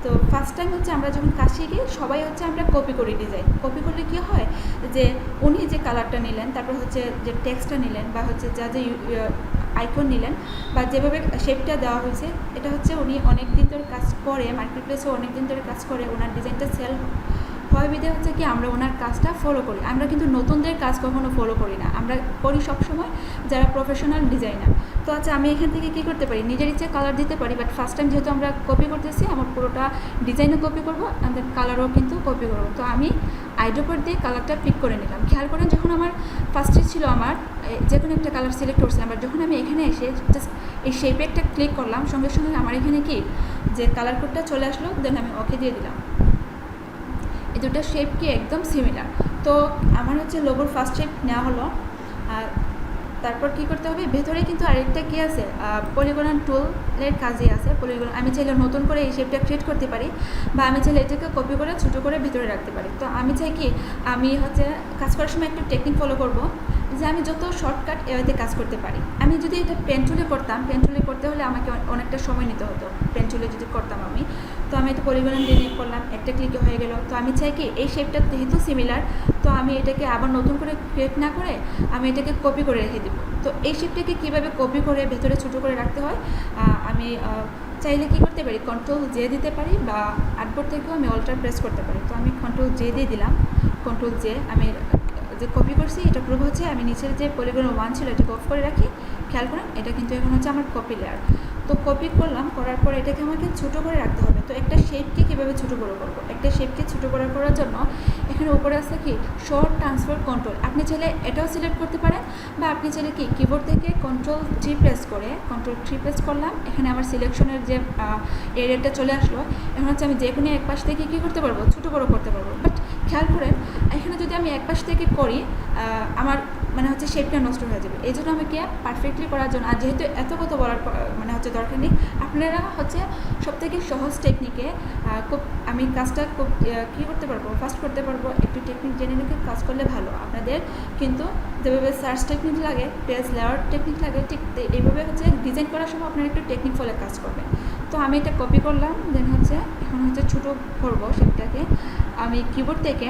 তো ফার্স্ট টাইম হচ্ছে আমরা যখন কাজ শিখি সবাই হচ্ছে আমরা কপি করি ডিজাইন। কপি করলে কী হয় যে উনি যে কালারটা নিলেন, তারপর হচ্ছে যে টেক্সটটা নিলেন, বা হচ্ছে যা যে আইকন নিলেন, বা যেভাবে শেপটা দেওয়া হয়েছে, এটা হচ্ছে উনি অনেক দিন ধরে কাজ করে, মার্কেট প্লেসে অনেক দিন ধরে কাজ করে, ওনার ডিজাইনটা সেল হয় বিধে হচ্ছে কি আমরা ওনার কাজটা ফলো করি। আমরা কিন্তু নতুনদের কাজ কখনো ফলো করি না, আমরা করি সবসময় যারা প্রফেশনাল ডিজাইনার। তো আচ্ছা আমি এখান থেকে কী করতে পারি, নিজের ইচ্ছে কালার দিতে পারি। বাট ফার্স্ট টাইম যেহেতু আমরা কপি করতেছি, আমার পুরোটা ডিজাইনও কপি করবো, আমাদের কালারও কিন্তু কপি করবো। তো আমি আইড্রপার দিয়ে কালারটা পিক করে নিলাম। খেয়াল করেন যখন আমার ফার্স্টে ছিল আমার যে কোনো একটা কালার সিলেক্ট করছিলাম, বাট যখন আমি এখানে এসে জাস্ট এই শেপে একটা ক্লিক করলাম, সঙ্গে সঙ্গে আমার এখানে কি যে কালার কোডটা চলে আসলো, দেন আমি ওকে দিয়ে দিলাম। এই দুটো শেপ কি একদম সিমিলার। তো আমার হচ্ছে লোগোর ফার্স্ট শেপ নেওয়া হলো। আর তারপর কি করতে হবে, ভেতরে কিন্তু আরেকটা কি আছে, পলিগন টুলের কাজে আছে পলিগন। আমি চাইলে নতুন করে এই শেপটা ক্রিয়েট করতে পারি, বা আমি চাইলে এটাকে কপি করে ছোটো করে ভেতরে রাখতে পারি। তো আমি চাই কি আমি হচ্ছে কাজ করার সময় একটু টেকনিক ফলো করব, যে আমি যত শর্টকাট এতে কাজ করতে পারি। আমি যদি এটা পেন টুলে করতাম, পেন টুলে করতে হলে আমাকে অনেকটা সময় নিতে হতো, পেন টুলে যদি করতাম আমি। তো আমি এটা পলিগন ডিলিট করলাম, একটা ক্লিকে হয়ে গেল। তো আমি চাই কি এই শেপটা যেহেতু সিমিলার, তো আমি এটাকে আবার নতুন করে ক্রিয়েট না করে আমি এটাকে কপি করে রেখে দেবো। তো এই শেপটাকে কীভাবে কপি করে ভেতরে ছোটো করে রাখতে হয়, আমি চাইলে কী করতে পারি, কন্ট্রোল জে দিতে পারি, বা আর্টবোর্ড থেকেও আমি অল্টার প্রেস করতে পারি। তো আমি কন্ট্রোল জে দিয়ে দিলাম, কন্ট্রোল জে। আমি যে কপি করছি এটা প্রুভ হচ্ছে, আমি নিচের যে পলিগন 1 ছিল এটাকে অফ করে রাখি। খেয়াল করেন এটা কিন্তু এখন হচ্ছে আমার কপি লেয়ার। তো কপি করলাম, করার পর এটাকে আমাকে ছোটো করে রাখতে হবে। তো একটা শেপকে কীভাবে ছোটো বড়ো করবো, একটা শেপকে ছোটো বড়ো করার জন্য এখানে উপরে আছে কি শর্ট ট্রান্সফার কন্ট্রোল। আপনি চাইলে এটাও সিলেক্ট করতে পারেন, বা আপনি চাইলে কি কিবোর্ড থেকে কন্ট্রোল 3 প্রেস করে, কন্ট্রোল 3 প্রেস করলাম, এখানে আমার সিলেকশনের যে এরিয়াটা চলে আসলো। এখন হচ্ছে আমি যে কোনো এক পাশ থেকে কী করতে পারবো, ছোটো বড়ো করতে পারবো। বাট খেয়াল করেন এখানে যদি আমি এক পাশ থেকে করি, আমার মানে হচ্ছে শেপটা নষ্ট হয়ে যাবে। এই জন্য আমাকে পারফেক্টলি করার জন্য, আর যেহেতু এত কথা বলার মানে হচ্ছে দরকার নেই, আপনারা হচ্ছে সবথেকে সহজ টেকনিকে খুব আমি কাজটা খুব কী করতে পারবো, ফাস্ট করতে পারবো। একটু টেকনিক জেনে রেখে কাজ করলে ভালো। আপনাদের কিন্তু যেভাবে সার্চ টেকনিক লাগে, পেজ লেআউট টেকনিক লাগে, ঠিক এইভাবে হচ্ছে ডিজাইন করার সময় আপনারা একটু টেকনিক ফলে কাজ করবেন। তো আমি এটা কপি করলাম, দেন হচ্ছে এখন হচ্ছে ছোটো করবো শেপটাকে। আমি কিবোর্ড থেকে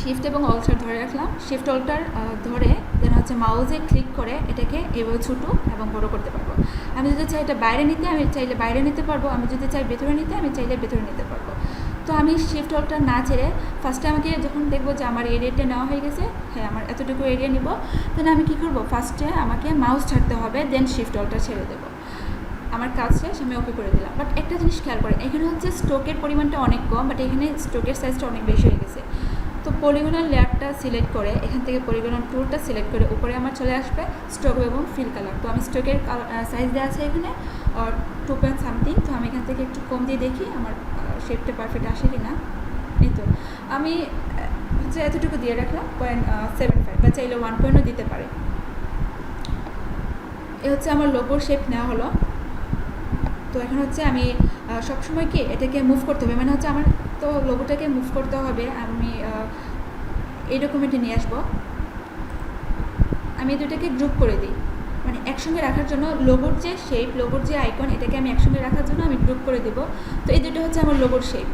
শিফট এবং অল্টার ধরে রাখলাম, শিফট অল্টার ধরে দেন হচ্ছে মাউজে ক্লিক করে এটাকে এভাবে ছোটো এবং বড় করতে পারবো। আমি যদি চাই এটা বাইরে নিতে, আমি চাইলে বাইরে নিতে পারবো, আমি যদি চাই ভেতরে নিতে, আমি চাইলে ভেতরে নিতে পারবো। তো আমি শিফট অল্টার না ছেড়ে ফার্স্টে আমাকে যখন দেখবো যে আমার এরিয়াটা নেওয়া হয়ে গেছে, হ্যাঁ আমার এতটুকু এরিয়া নিব, দেন আমি কী করবো, ফার্স্টে আমাকে মাউস ছাড়তে হবে, দেন শিফট অল্টার ছেড়ে দেবো। আমার কাজ শেষ, আমি ওকে করে দিলাম। বাট একটা জিনিস খেয়াল করেন, এখানে হচ্ছে স্ট্রোকের পরিমাণটা অনেক কম, বাট এখানে স্ট্রোকের সাইজটা অনেক বেশি হয়ে গেছে। তো পলিগনাল লেয়ারটা সিলেক্ট করে এখান থেকে পলিগনাল টুলটা সিলেক্ট করে উপরে আমার চলে আসবে স্ট্রোক এবং ফিল কালার। তো আমি স্ট্রোকের সাইজ দেওয়া আছে এখানে 2 তো আমি এখান থেকে একটু কম দিয়ে দেখি আমার শেপটা পারফেক্ট আসে কি না। এই তো আমি হচ্ছে এতটুকু দিয়ে রাখলাম 0.75 বা চাইলে 1 দিতে পারে। এ হচ্ছে আমার লোগোর শেপ নেওয়া হলো। তো এখন হচ্ছে আমি সবসময় কি এটাকে মুভ করতে হবে, মানে হচ্ছে আমার তো লোগোটাকে মুভ করতে হবে। আমি এই ডকুমেন্টে নিয়ে আসবো, আমি দুটাকে গ্রুপ করে দিই, মানে একসঙ্গে রাখার জন্য লোগোর যে শেপ, লোগোর যে আইকন, এটাকে আমি একসঙ্গে রাখার জন্য আমি গ্রুপ করে দেবো। তো এই দুটো হচ্ছে আমার লোগোর শেপ,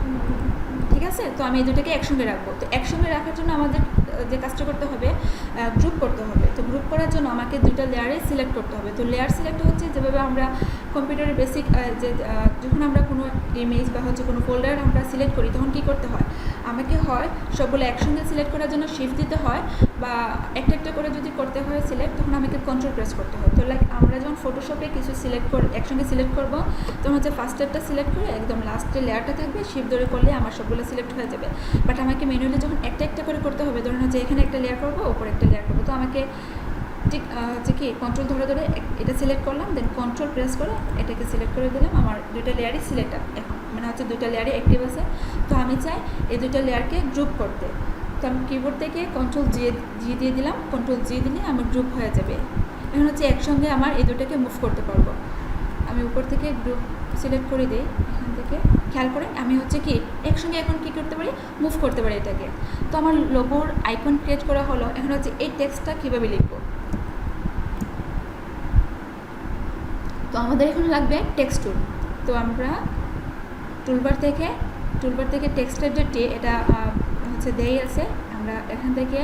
ঠিক আছে। তো আমি এই দুটোকে একসঙ্গে রাখবো। তো একসঙ্গে রাখার জন্য আমাদের যে কাজটা করতে হবে, গ্রুপ করতে হবে। তো গ্রুপ করার জন্য আমাকে দুটো লেয়ারে সিলেক্ট করতে হবে। তো লেয়ার সিলেক্ট হচ্ছে যেভাবে আমরা কম্পিউটারের বেসিক যে যখন আমরা কোনো ইমেজ বা হচ্ছে কোনো ফোল্ডার আমরা সিলেক্ট করি, তখন কী করতে হয়, আমাকে হয় সবগুলো একসঙ্গে সিলেক্ট করার জন্য শিফট দিতে হয়, বা একটা একটা করে যদি করতে হয় সিলেক্ট, তখন আমাকে কন্ট্রোল প্রেস করতে হয়। তো লাইক আমরা যখন ফটোশপে কিছু সিলেক্ট করে একসঙ্গে সিলেক্ট করবো, তখন হচ্ছে ফার্স্টেরটা সিলেক্ট করে একদম লাস্টে লেয়ারটা থাকবে, শিফট ধরে করলে আমার সবগুলো সিলেক্ট হয়ে যাবে। বাট আমাকে ম্যানুয়ালি যখন একটা একটা করে করতে হবে, ধরুন হচ্ছে এখানে একটা লেয়ার করবো, ওপরে একটা লেয়ার করবো, তো আমাকে ঠিক হচ্ছে কি কন্ট্রোল ধরে ধরে এটা সিলেক্ট করলাম, দেন কন্ট্রোল প্রেস করে এটাকে সিলেক্ট করে দিলাম। আমার দুইটা লেয়ারই সিলেক্ট এখন, মানে হচ্ছে দুইটা লেয়ারই অ্যাক্টিভ আছে। তো আমি চাই এই দুইটা লেয়ারকে গ্রুপ করতে, তো আমি কিবোর্ড থেকে কন্ট্রোল জি দিয়ে দিলাম। কন্ট্রোল জি দিলে আমার গ্রুপ হয়ে যাবে। এখন হচ্ছে একসঙ্গে আমার এই দুটাকে মুভ করতে পারবো। আমি উপর থেকে গ্রুপ সিলেক্ট করে দিই, এখান থেকে খেয়াল করে আমি হচ্ছে কি একসঙ্গে এখন কী করতে পারি, মুভ করতে পারি এটাকে। তো আমার লোগোর আইকন ক্রিয়েট করা হলো। এখন হচ্ছে এই টেক্সটটা কীভাবে লিখবো, তো আমাদের এখন লাগবে টেক্সট টুল। তো আমরা টুলবার থেকে টেক্সটের যে এটা হচ্ছে দেই আছে, আমরা এখান থেকে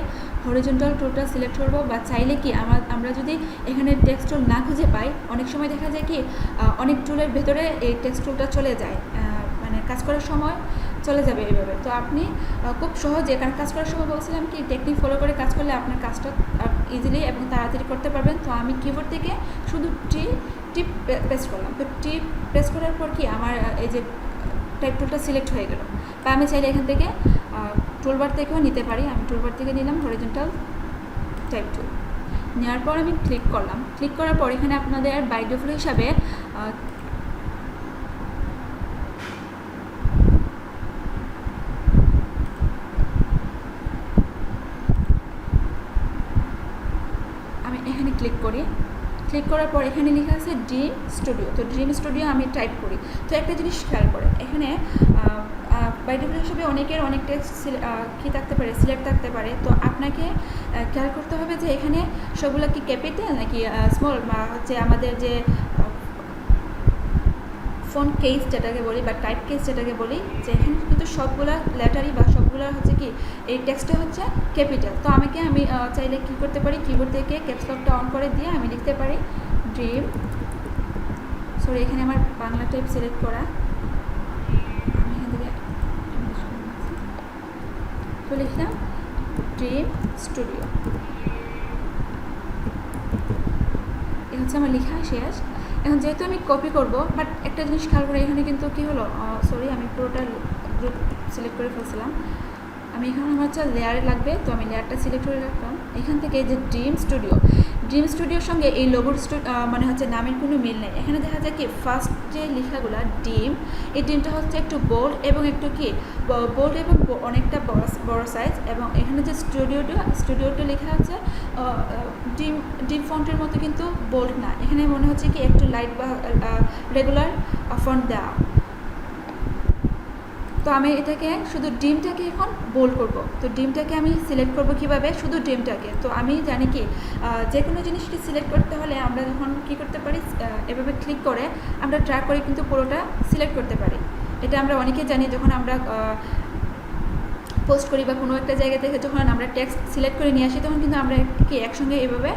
হরিজন্টাল টুলটা সিলেক্ট করব। বা চাইলে কি আমরা যদি এখানে টেক্সট টুল না খুঁজে পাই, অনেক সময় দেখা যায় কি অনেক টুলের ভেতরে এই টেক্সট টুলটা চলে যায়, মানে কাজ করার সময় চলে যাবে এইভাবে। তো আপনি খুব সহজে, কারণ কাজ করার সময় বলছিলাম কি টেকনিক ফলো করে কাজ করলে আপনার কাজটা ইজিলি এবং তাড়াতাড়ি করতে পারবেন। তো আমি কিবোর্ড থেকে শুধু টিপ প্রেস করলাম। তো টিপ প্রেস করার পর কি আমার এই যে টাইপ টুলটা সিলেক্ট হয়ে গেল। বা আমি চাইলে এখান থেকে টুলবার থেকেও নিতে পারি। আমি টুলবার থেকে নিলাম হরিজন্টাল টাইপ টুল, নেওয়ার পর আমি ক্লিক করলাম। ক্লিক করার পর এখানে আপনাদের বাই ডিফল্ট হিসাবে আমি এখানে ক্লিক করি। ক্লিক করার পর এখানে লেখা আছে ড্রিম স্টুডিও। তো ড্রিম স্টুডিও আমি টাইপ করি। তো একটা জিনিস খেয়াল করে, এখানে বাই ডিফল্ট হিসেবে অনেকের অনেক টেক্সট কী থাকতে পারে, সিলেক্ট থাকতে পারে। তো আপনাকে খেয়াল করতে হবে যে এখানে সবগুলো কি ক্যাপিটাল নাকি স্মল, বা হচ্ছে আমাদের যে ফন্ট কেস যেটাকে বলি বা টাইপ কেস যেটাকে বলি, যে এখানে কিন্তু সবগুলা লেটারই বা সবগুলা হচ্ছে কি এই টেক্সটে হচ্ছে ক্যাপিটাল। তো আমি চাইলে কী করতে পারি, কিবোর্ড থেকে ক্যাপস লকটা অন করে দিয়ে আমি লিখতে পারি ড্রিম, সরি এখানে আমার বাংলা টাইপ সিলেক্ট করা, আমি এখান থেকে তো লিখলাম ড্রিম স্টুডিও। এ হচ্ছে আমার লেখা শেষ। এখন যেহেতু আমি কপি করব, বাট একটা জিনিস খেয়াল করে, এখানে কিন্তু কী হলো, সরি আমি পুরোটা গ্রুপ সিলেক্ট করে ফেলছিলাম। আমি এখানে আমার হচ্ছে লেয়ারে লাগবে, তো আমি লেয়ারটা সিলেক্ট করে রাখলাম। এখান থেকে যে ড্রিম স্টুডিওর সঙ্গে এই লোগোর মানে হচ্ছে নামের কোনো মিল নেই। এখানে দেখা যায় কি ফার্স্ট যে লেখাগুলো ডিম, এই ডিমটা হচ্ছে একটু বোল্ড এবং একটু কি বোল্ড এবং অনেকটা বড় সাইজ, এবং এখানে যে স্টুডিওটা লেখা আছে ডিম ফন্টের মতো কিন্তু বোল্ড না, এখানে মনে হচ্ছে কি একটু লাইট বা রেগুলার ফন্ট দেওয়া। তো আমি এটাকে শুধু ডিমটাকে এখন বোল্ড করব। তো ডিমটাকে আমি সিলেক্ট করব কিভাবে, শুধু ডিমটাকে। তো আমি জানি কি যে কোনো জিনিসকে সিলেক্ট করতে হলে আমরা যখন কী করতে পারি, এভাবে ক্লিক করে আমরা ড্র্যাগ করে কিন্তু পুরোটা সিলেক্ট করতে পারি। এটা আমরা অনেকেই জানি, যখন আমরা পোস্ট করি বা কোনো একটা জায়গা থেকে যখন আমরা টেক্সট সিলেক্ট করে নিয়ে আসি, তখন কিন্তু আমরা কি একসঙ্গে এভাবে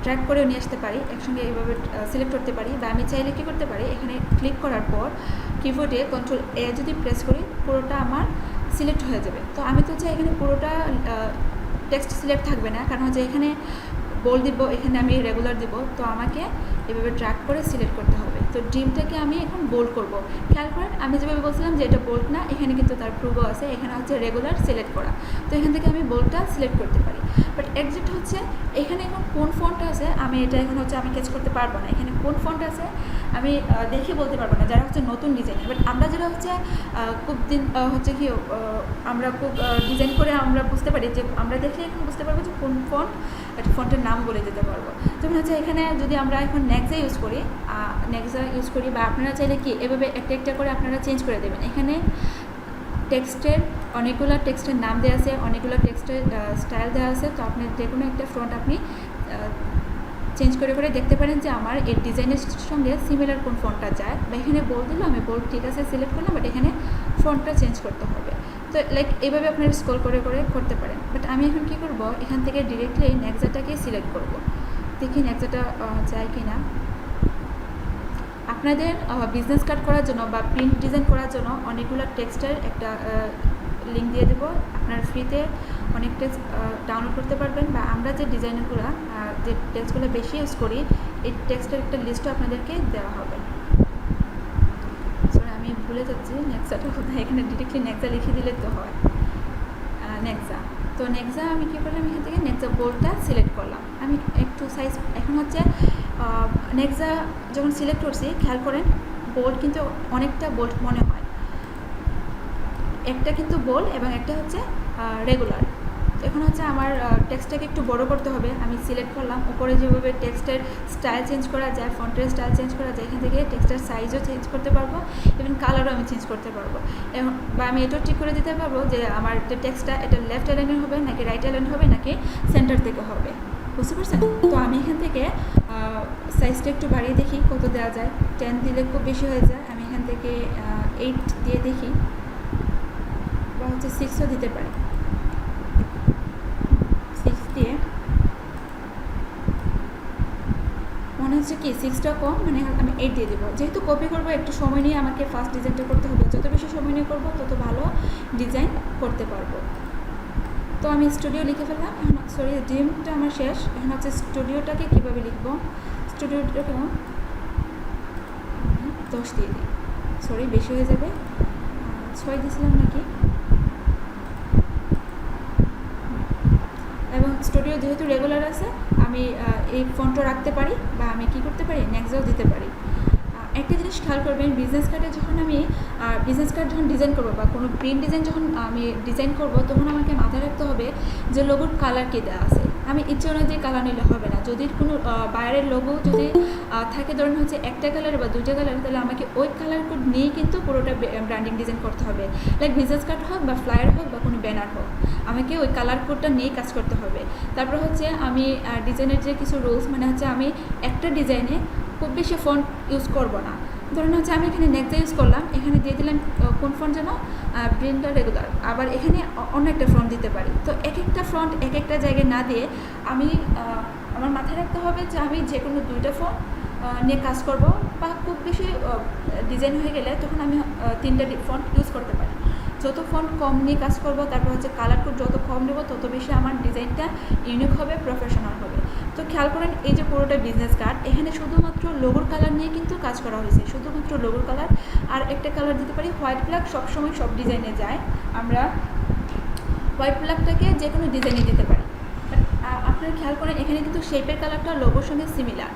ট্র্যাক করেও নিয়ে আসতে পারি, একসঙ্গে এভাবে সিলেক্ট করতে পারি। বা আমি চাইলে কী করতে পারি, এখানে ক্লিক করার পর কিবোর্ডে Ctrl+A যদি প্রেস করি, পুরোটা আমার সিলেক্ট হয়ে যাবে। তো আমি তো চাই এখানে পুরোটা টেক্সট সিলেক্ট থাকবে না, কারণ হচ্ছে এখানে বোল্ড দিব, এখানে আমি রেগুলার দিব, তো আমাকে এভাবে ট্র্যাক করে সিলেক্ট করতে হবে। তো ডিমটাকে আমি এখন বোল্ড করব। খেয়াল করেন আমি যেভাবে বলছিলাম যে এটা বোল্ড না, এখানে কিন্তু তার প্রুফও আছে, এখানে হচ্ছে রেগুলার সিলেক্ট করা। তো এখান থেকে আমি বোল্ডটা সিলেক্ট করতে পারি। বাট একজ্যাক্ট হচ্ছে এখানে এখন কোন ফন্ট আছে আমি এটা এখন হচ্ছে আমি ক্যাচ করতে পারবো না। এখানে কোন ফন্ট আছে আমি দেখে বলতে পারবো না, যারা হচ্ছে নতুন ডিজাইনার। বাট আমরা যেটা হচ্ছে খুব দিন হচ্ছে কি আমরা খুব ডিজাইন করে আমরা বুঝতে পারি, যে আমরা দেখলে এখন বুঝতে পারবো যে কোন ফন্ট, একটা ফন্টের নাম বলে দিতে পারবো। যেমন হচ্ছে এখানে যদি আমরা এখন নেক্সা ইউজ করি, বা আপনারা চাইলে কি এভাবে একটা একটা করে আপনারা চেঞ্জ করে দেবেন। এখানে টেক্সটের অনেকগুলো টেক্সটের নাম দেওয়া আছে, অনেকগুলো টেক্সটের স্টাইল দেওয়া আছে। তো আপনি যে কোনো একটা ফন্ট আপনি চেঞ্জ করে করে দেখতে পারেন যে আমার এই ডিজাইনের সঙ্গে সিমিলার কোন ফন্টটা যায়। বা এখানে বোল্ড দিল, আমি বোল্ড ঠিক আছে সিলেক্ট করলাম, বাট এখানে ফন্টটা চেঞ্জ করতে হবে। তো লাইক এইভাবে আপনারা স্ক্রল করে করে করতে পারেন। বাট আমি এখন কী করব, এখান থেকে ডিরেক্টলি নেক্সাটাকে সিলেক্ট করব। দেখি নেক্সাটা যায় কি না। আপনাদের বিজনেস কার্ড করার জন্য বা প্রিন্ট ডিজাইন করার জন্য অনেকগুলো টেক্সটের একটা লিঙ্ক দিয়ে দেবো। আপনার ফ্রিতে অনেক টেক্সট ডাউনলোড করতে পারবেন, বা আমরা যে ডিজাইনগুলো যে টেক্সটগুলো বেশি ইউজ করি, এই টেক্সটের একটা লিস্টও আপনাদেরকে দেওয়া হবে। সরি আমি ভুলে যাচ্ছি নেক্সাটা কোথায়, এখানে ডিরেক্টলি নেক্সা লিখে দিলে তো হয়। নেক্সা, তো নেক্সা আমি কী করলাম, এখান থেকে নেক্সা বোল্ডটা সিলেক্ট করলাম। আমি একটু সাইজ এখন হচ্ছে নেক্সা যখন সিলেক্ট করছি, খেয়াল করেন বোল্ড কিন্তু অনেকটা বোল্ড মনে হয়, একটা কিন্তু বোল্ড এবং একটা হচ্ছে রেগুলার। এখন হচ্ছে আমার টেক্সটটাকে একটু বড় করতে হবে। আমি সিলেক্ট করলাম, উপরে যেভাবে টেক্সটের স্টাইল চেঞ্জ করা যায়, ফন্টের স্টাইল চেঞ্জ করা যায়, এখান থেকে টেক্সটের সাইজও চেঞ্জ করতে পারবো, এবং কালারও আমি চেঞ্জ করতে পারবো। এবং বা আমি এটাও ঠিক করে দিতে পারবো যে আমার যে টেক্সটটা এটা লেফট অ্যালাইনের হবে নাকি রাইট অ্যালাইন হবে নাকি সেন্টার থেকে হবে, বুঝতে পারছেন? তো আমি এখান থেকে সাইজটা একটু বাড়িয়ে দেখি কত দেওয়া যায়। 10 দিলে খুব বেশি হয়ে যায়, আমি এখান থেকে 8 দিয়ে দেখি, বা হচ্ছে 6ও দিতে পারি। 6 দিয়ে মনে হচ্ছে কি 6টা কম, মানে আমি 8 দিয়ে দেবো। যেহেতু কপি করবো, একটু সময় নিয়ে আমাকে ফার্স্ট ডিজাইনটা করতে হবে। যত বেশি সময় নিয়ে করবো তত ভালো ডিজাইন করতে পারবো। তো আমি স্টুডিও লিখে ফেললাম। এখন সরি ডিমটা আমার শেষ। এখন হচ্ছে স্টুডিওটাকে কীভাবে লিখবো, স্টুডিওটাকে 10 দিয়ে দিই। সরি বেশি হয়ে যাবে, 6 দিয়েছিলাম নাকি। এবং স্টুডিও যেহেতু রেগুলার আছে, আমি এই ফন্টও রাখতে পারি, বা আমি কি করতে পারি নেক্সাও দিতে পারি। একটা জিনিস খেয়াল করবেন, বিজনেস কার্ডে যখন আমি বিজনেস কার্ড যখন ডিজাইন করবো বা কোনো প্রিন্ট ডিজাইন যখন আমি ডিজাইন করব, তখন আমাকে মাথায় রাখতে হবে যে লোগোর কালার কী দেওয়া আছে। আমি ইচ্ছে অনুযায়ী কালার নিলে হবে না। যদি কোনো বাইরের লোগো যদি থাকে, ধরুন হচ্ছে একটা কালার বা দুইটা কালার, তাহলে আমাকে ওই কালার কোড নিয়েই কিন্তু পুরোটা ব্র্যান্ডিং ডিজাইন করতে হবে। লাইক বিজনেস কার্ড হোক বা ফ্লায়ার হোক বা কোনো ব্যানার হোক, আমাকে ওই কালার কোডটা নিয়েই কাজ করতে হবে। তারপর হচ্ছে আমি ডিজাইনের যে কিছু রুলস, মানে হচ্ছে আমি একটা ডিজাইনে খুব বেশি ফন্ট ইউজ করবো না। ধরুন হচ্ছে আমি এখানে নেক্সা ইউজ করলাম, এখানে দিয়ে দিলাম কোন ফন্ট যেন প্রিন্টার রেগুলার, আবার এখানে অন্য একটা ফন্ট দিতে পারি। তো এক একটা ফন্ট এক একটা জায়গায় না দিয়ে আমি আমার মাথায় রাখতে হবে যে আমি যে কোনো 2টা ফন্ট নিয়ে কাজ করব, বা খুব বেশি ডিজাইন হয়ে গেলে তখন আমি 3টা ফন্ট ইউজ করতে পারি। যত ফন্ট কম নিয়ে কাজ করব, তারপর হচ্ছে কালার কোড যত কম নেব, তত বেশি আমার ডিজাইনটা ইউনিক হবে, প্রফেশনাল হবে। তো খেয়াল করেন এই যে পুরোটা বিজনেস কার্ড, এখানে শুধুমাত্র লোগোর কালার নিয়ে কিন্তু কাজ করা হয়েছে, শুধুমাত্র লোগোর কালার। আর একটা কালার দিতে পারি হোয়াইট ব্ল্যাক, সবসময় সব ডিজাইনে যায়, আমরা হোয়াইট ব্ল্যাকটাকে যে কোনো ডিজাইনে দিতে পারি। আপনারা খেয়াল করেন এখানে কিন্তু শেপের কালারটা লোগোর সঙ্গে সিমিলার।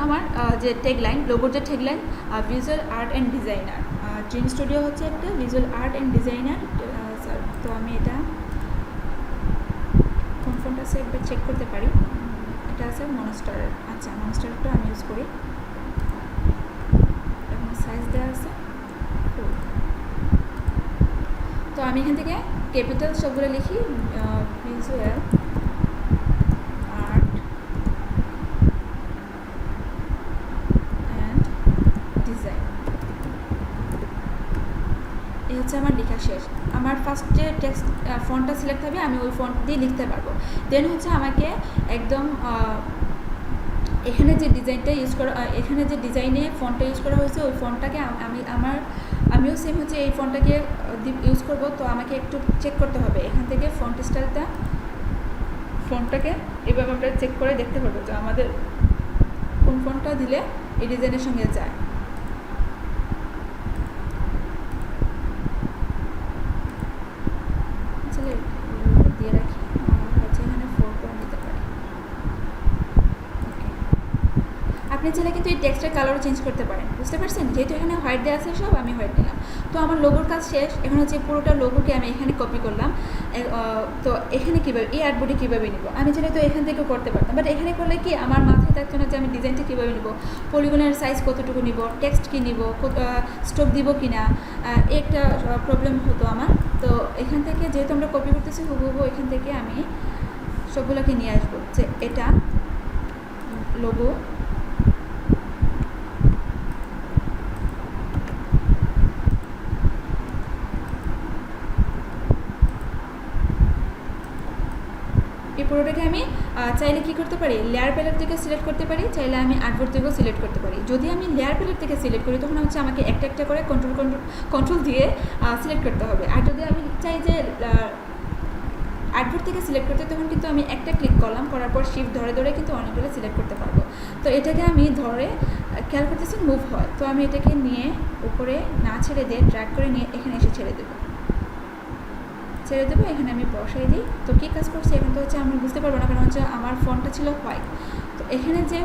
আমার যে ট্যাগলাইন, লোগোর যে tagline, visual art and designer, dream studio হচ্ছে একটা visual art and designer. Sir তো আমি এটা কোন ফন্ট আছে একবার চেক করতে পারি। এটা আছে মনস্টারের। আচ্ছা মনস্টারটা আমি ইউজ করি, এবং সাইজ দেওয়া আছে 4। তো আমি এখান থেকে ক্যাপিটাল সবগুলো লিখি, ভিজুয়াল আর্ট অ্যান্ড ডিজাইন। এই হচ্ছে আমার লেখা শেষ। আমার ফার্স্টে টেক্সট ফন্টটা সিলেক্ট হবে, আমি ওই ফন্ট দিয়ে লিখতে পারবো। দেন হচ্ছে আমাকে একদম এখানে যে ডিজাইনটা ইউজ করা, এখানে যে ডিজাইনে ফন্টটা ইউজ করা হয়েছে ওই ফন্টটাকে আমিও সেম হচ্ছে এই ফন্টটাকে ইউজ করব। তো আমাকে একটু চেক করতে হবে এখান থেকে ফন্ট স্টাইলটা, ফন্টটাকে এভাবে আমরা চেক করে দেখতে পারবো যে আমাদের কোন ফন্টটা দিলে এই ডিজাইনের সঙ্গে যায়। দিয়ে রাখি, হচ্ছে এখানে 4 করে নিতে পারি। ওকে, আপনি চাইলে কিন্তু এই টেক্সটের কালারও চেঞ্জ করতে পারেন, বুঝতে পারছেন? যেহেতু এখানে হোয়াইট দেওয়া আছে সব, আমি হোয়াইট নিলাম। তো আমার লোগোর কাজ শেষ। এখন হচ্ছে পুরোটা লোগোকে আমি এখানে কপি করলাম। তো এখানে কীভাবে এই আর্টবোর্ডে কীভাবে নিব, আমি চাইলে তো এখান থেকেও করতে পারতাম, বাট এখানে করলে কি আমার মাথায় থাকছে না যে আমি ডিজাইনটা কীভাবে নিব, পলিগনের সাইজ কতটুকু নিব, টেক্সট কী নিব, স্ট্রোক দিব কি না, একটা প্রবলেম হতো আমার। তো এখান থেকে যেহেতু আমরা কপি করতেছি হুবহু, এখান থেকে আমি সবগুলোকে নিয়ে আসবো যে এটা লোগো, এই পুরোটাকে আমি চাইলে কী করতে পারি, লেয়ার প্যালেট থেকে সিলেক্ট করতে পারি, চাইলে আমি আর্টবোর্ড থেকেও সিলেক্ট করতে পারি। যদি আমি লেয়ার প্যালেট থেকে সিলেক্ট করি তখন হচ্ছে আমাকে একটা একটা করে কন্ট্রোল দিয়ে সিলেক্ট করতে হবে। আর যদি আমি চাই যে আর্টবোর্ড থেকে সিলেক্ট করতে, তখন কিন্তু আমি একটা ক্লিক করলাম, করার পর শিফট ধরে ধরে কিন্তু অনেকগুলো সিলেক্ট করতে পারবো। তো এটাকে আমি ধরে খেয়াল করতেছি মুভ হয়, তো আমি এটাকে নিয়ে উপরে না ছেড়ে দিয়ে ড্র্যাগ করে নিয়ে এখানে এসে ছেড়ে দেবো। এখানে আমি বসাই দিই। তো কী কাজ করছি এখন তো হচ্ছে আমি বুঝতে পারবো না, কারণ হচ্ছে আমার ফন্টটা ছিল হোয়াইট। তো এখানে যে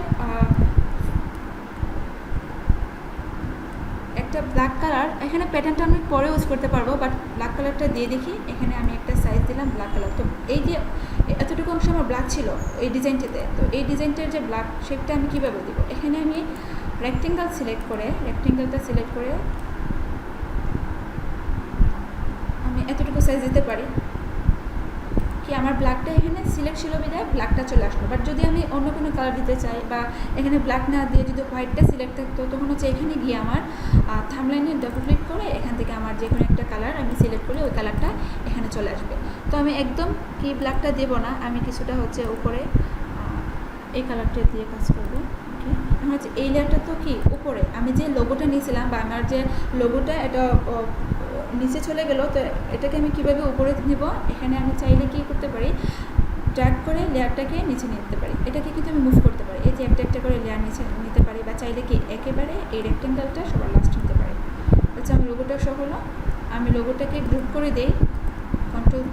একটা ব্ল্যাক কালার, এখানে প্যাটার্নটা আমি পরে ইউজ করতে পারবো, বাট ব্ল্যাক কালারটা দিয়ে দেখি। এখানে আমি একটা সাইজ দিলাম ব্ল্যাক কালার। তো এই যে এতটুকু অংশ আমার ব্ল্যাক ছিল এই ডিজাইনটাতে, তো এই ডিজাইনটার যে ব্ল্যাক শেপটা আমি কীভাবে দিব, এখানে আমি রেক্টেঙ্গেলটা সিলেক্ট করে আমি এতটুকু সাইজ দিতে পারি। কি আমার ব্ল্যাকটা এখানে সিলেক্ট ছিল বিধায় ব্ল্যাকটা চলে আসলো, বাট যদি আমি অন্য কোনো কালার দিতে চাই বা এখানে ব্ল্যাক না দিয়ে যদি হোয়াইটটা সিলেক্ট থাকতো, তখন হচ্ছে এখানে গিয়ে আমার থাম্বলাইনে ডাবল ক্লিক করে এখান থেকে আমার যে কোনো একটা কালার আমি সিলেক্ট করে ওই কালারটা এখানে চলে আসবে। তো আমি একদম কি ব্ল্যাকটা দেবো না, আমি কিছুটা হচ্ছে উপরে এই কালারটা দিয়ে কাজ করবো। ওকে, এখন হচ্ছে এই লেয়ারটা তো কি উপরে আমি যে লোগোটা নিয়েছিলাম বা আমার যে লোগোটা এটা নিচে চলে গেল, তো এটাকে আমি কীভাবে উপরে নিব, এখানে আমি চাইলে কী করতে পারি, ড্র্যাগ করে লেয়ারটাকে নিচে নিতে পারি। এটাকে কিন্তু আমি মুভ করতে পারি, এই যে একটা একটা করে লেয়ার নিচে নিতে পারি, বা চাইলে কি একেবারে এই রেক্টেঙ্গেলটা সবার লাস্ট নিতে পারি। আচ্ছা, আমার লোগোটা সহ হলো, আমি লোগোটাকে গ্রুপ করে দিই, কন্ট্রোল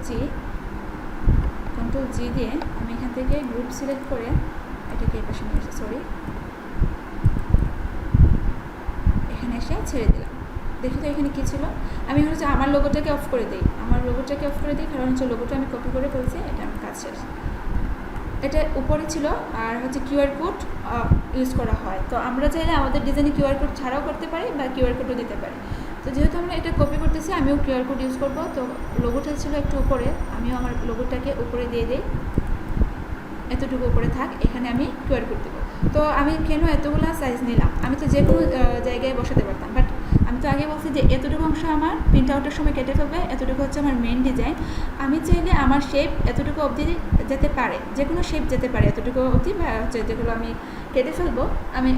জি দিয়ে আমি এখান থেকে গ্রুপ সিলেক্ট করে এটাকে এই পাশে নিয়ে এসে এখানে এসে ছেড়ে দিলাম। দেখি তো এখানে কী ছিল, আমি হচ্ছে আমার লোগোটাকে অফ করে দিই, কারণ হচ্ছে লোগোটা আমি কপি করে ফেলছি, এটা আমার কাজ শেষ। এটা উপরে ছিল, আর হচ্ছে কিউআর কোড ইউজ করা হয়। তো আমরা চাইলে আমাদের ডিজাইনে কিউআর কোড ছাড়াও করতে পারি বা কিউআর কোডও দিতে পারি। তো যেহেতু আমরা এটা কপি করতেছি, আমিও কিউআর কোড ইউজ করবো। তো লোগোটা ছিল একটু উপরে, আমিও আমার লোগোটাকে উপরে দিয়ে দিই, এতটুকু উপরে থাক, এখানে আমি কিউআর কোড দেবো। তো আমি কেন এতগুলো সাইজ নিলাম, আমি তো যে কোনো জায়গায় বসাতে পারতাম, বাট আমি তো আগে বলছি যে এতটুকু অংশ আমার প্রিন্ট আউটের সময় কেটে ফেলবে, এতটুকু হচ্ছে আমার মেন ডিজাইন। আমি চাইলে আমার শেপ এতটুকু অবধি যেতে পারে, যে কোনো শেপ যেতে পারে এতটুকু অবধি, বা হচ্ছে যেগুলো আমি কেটে ফেলবো আমি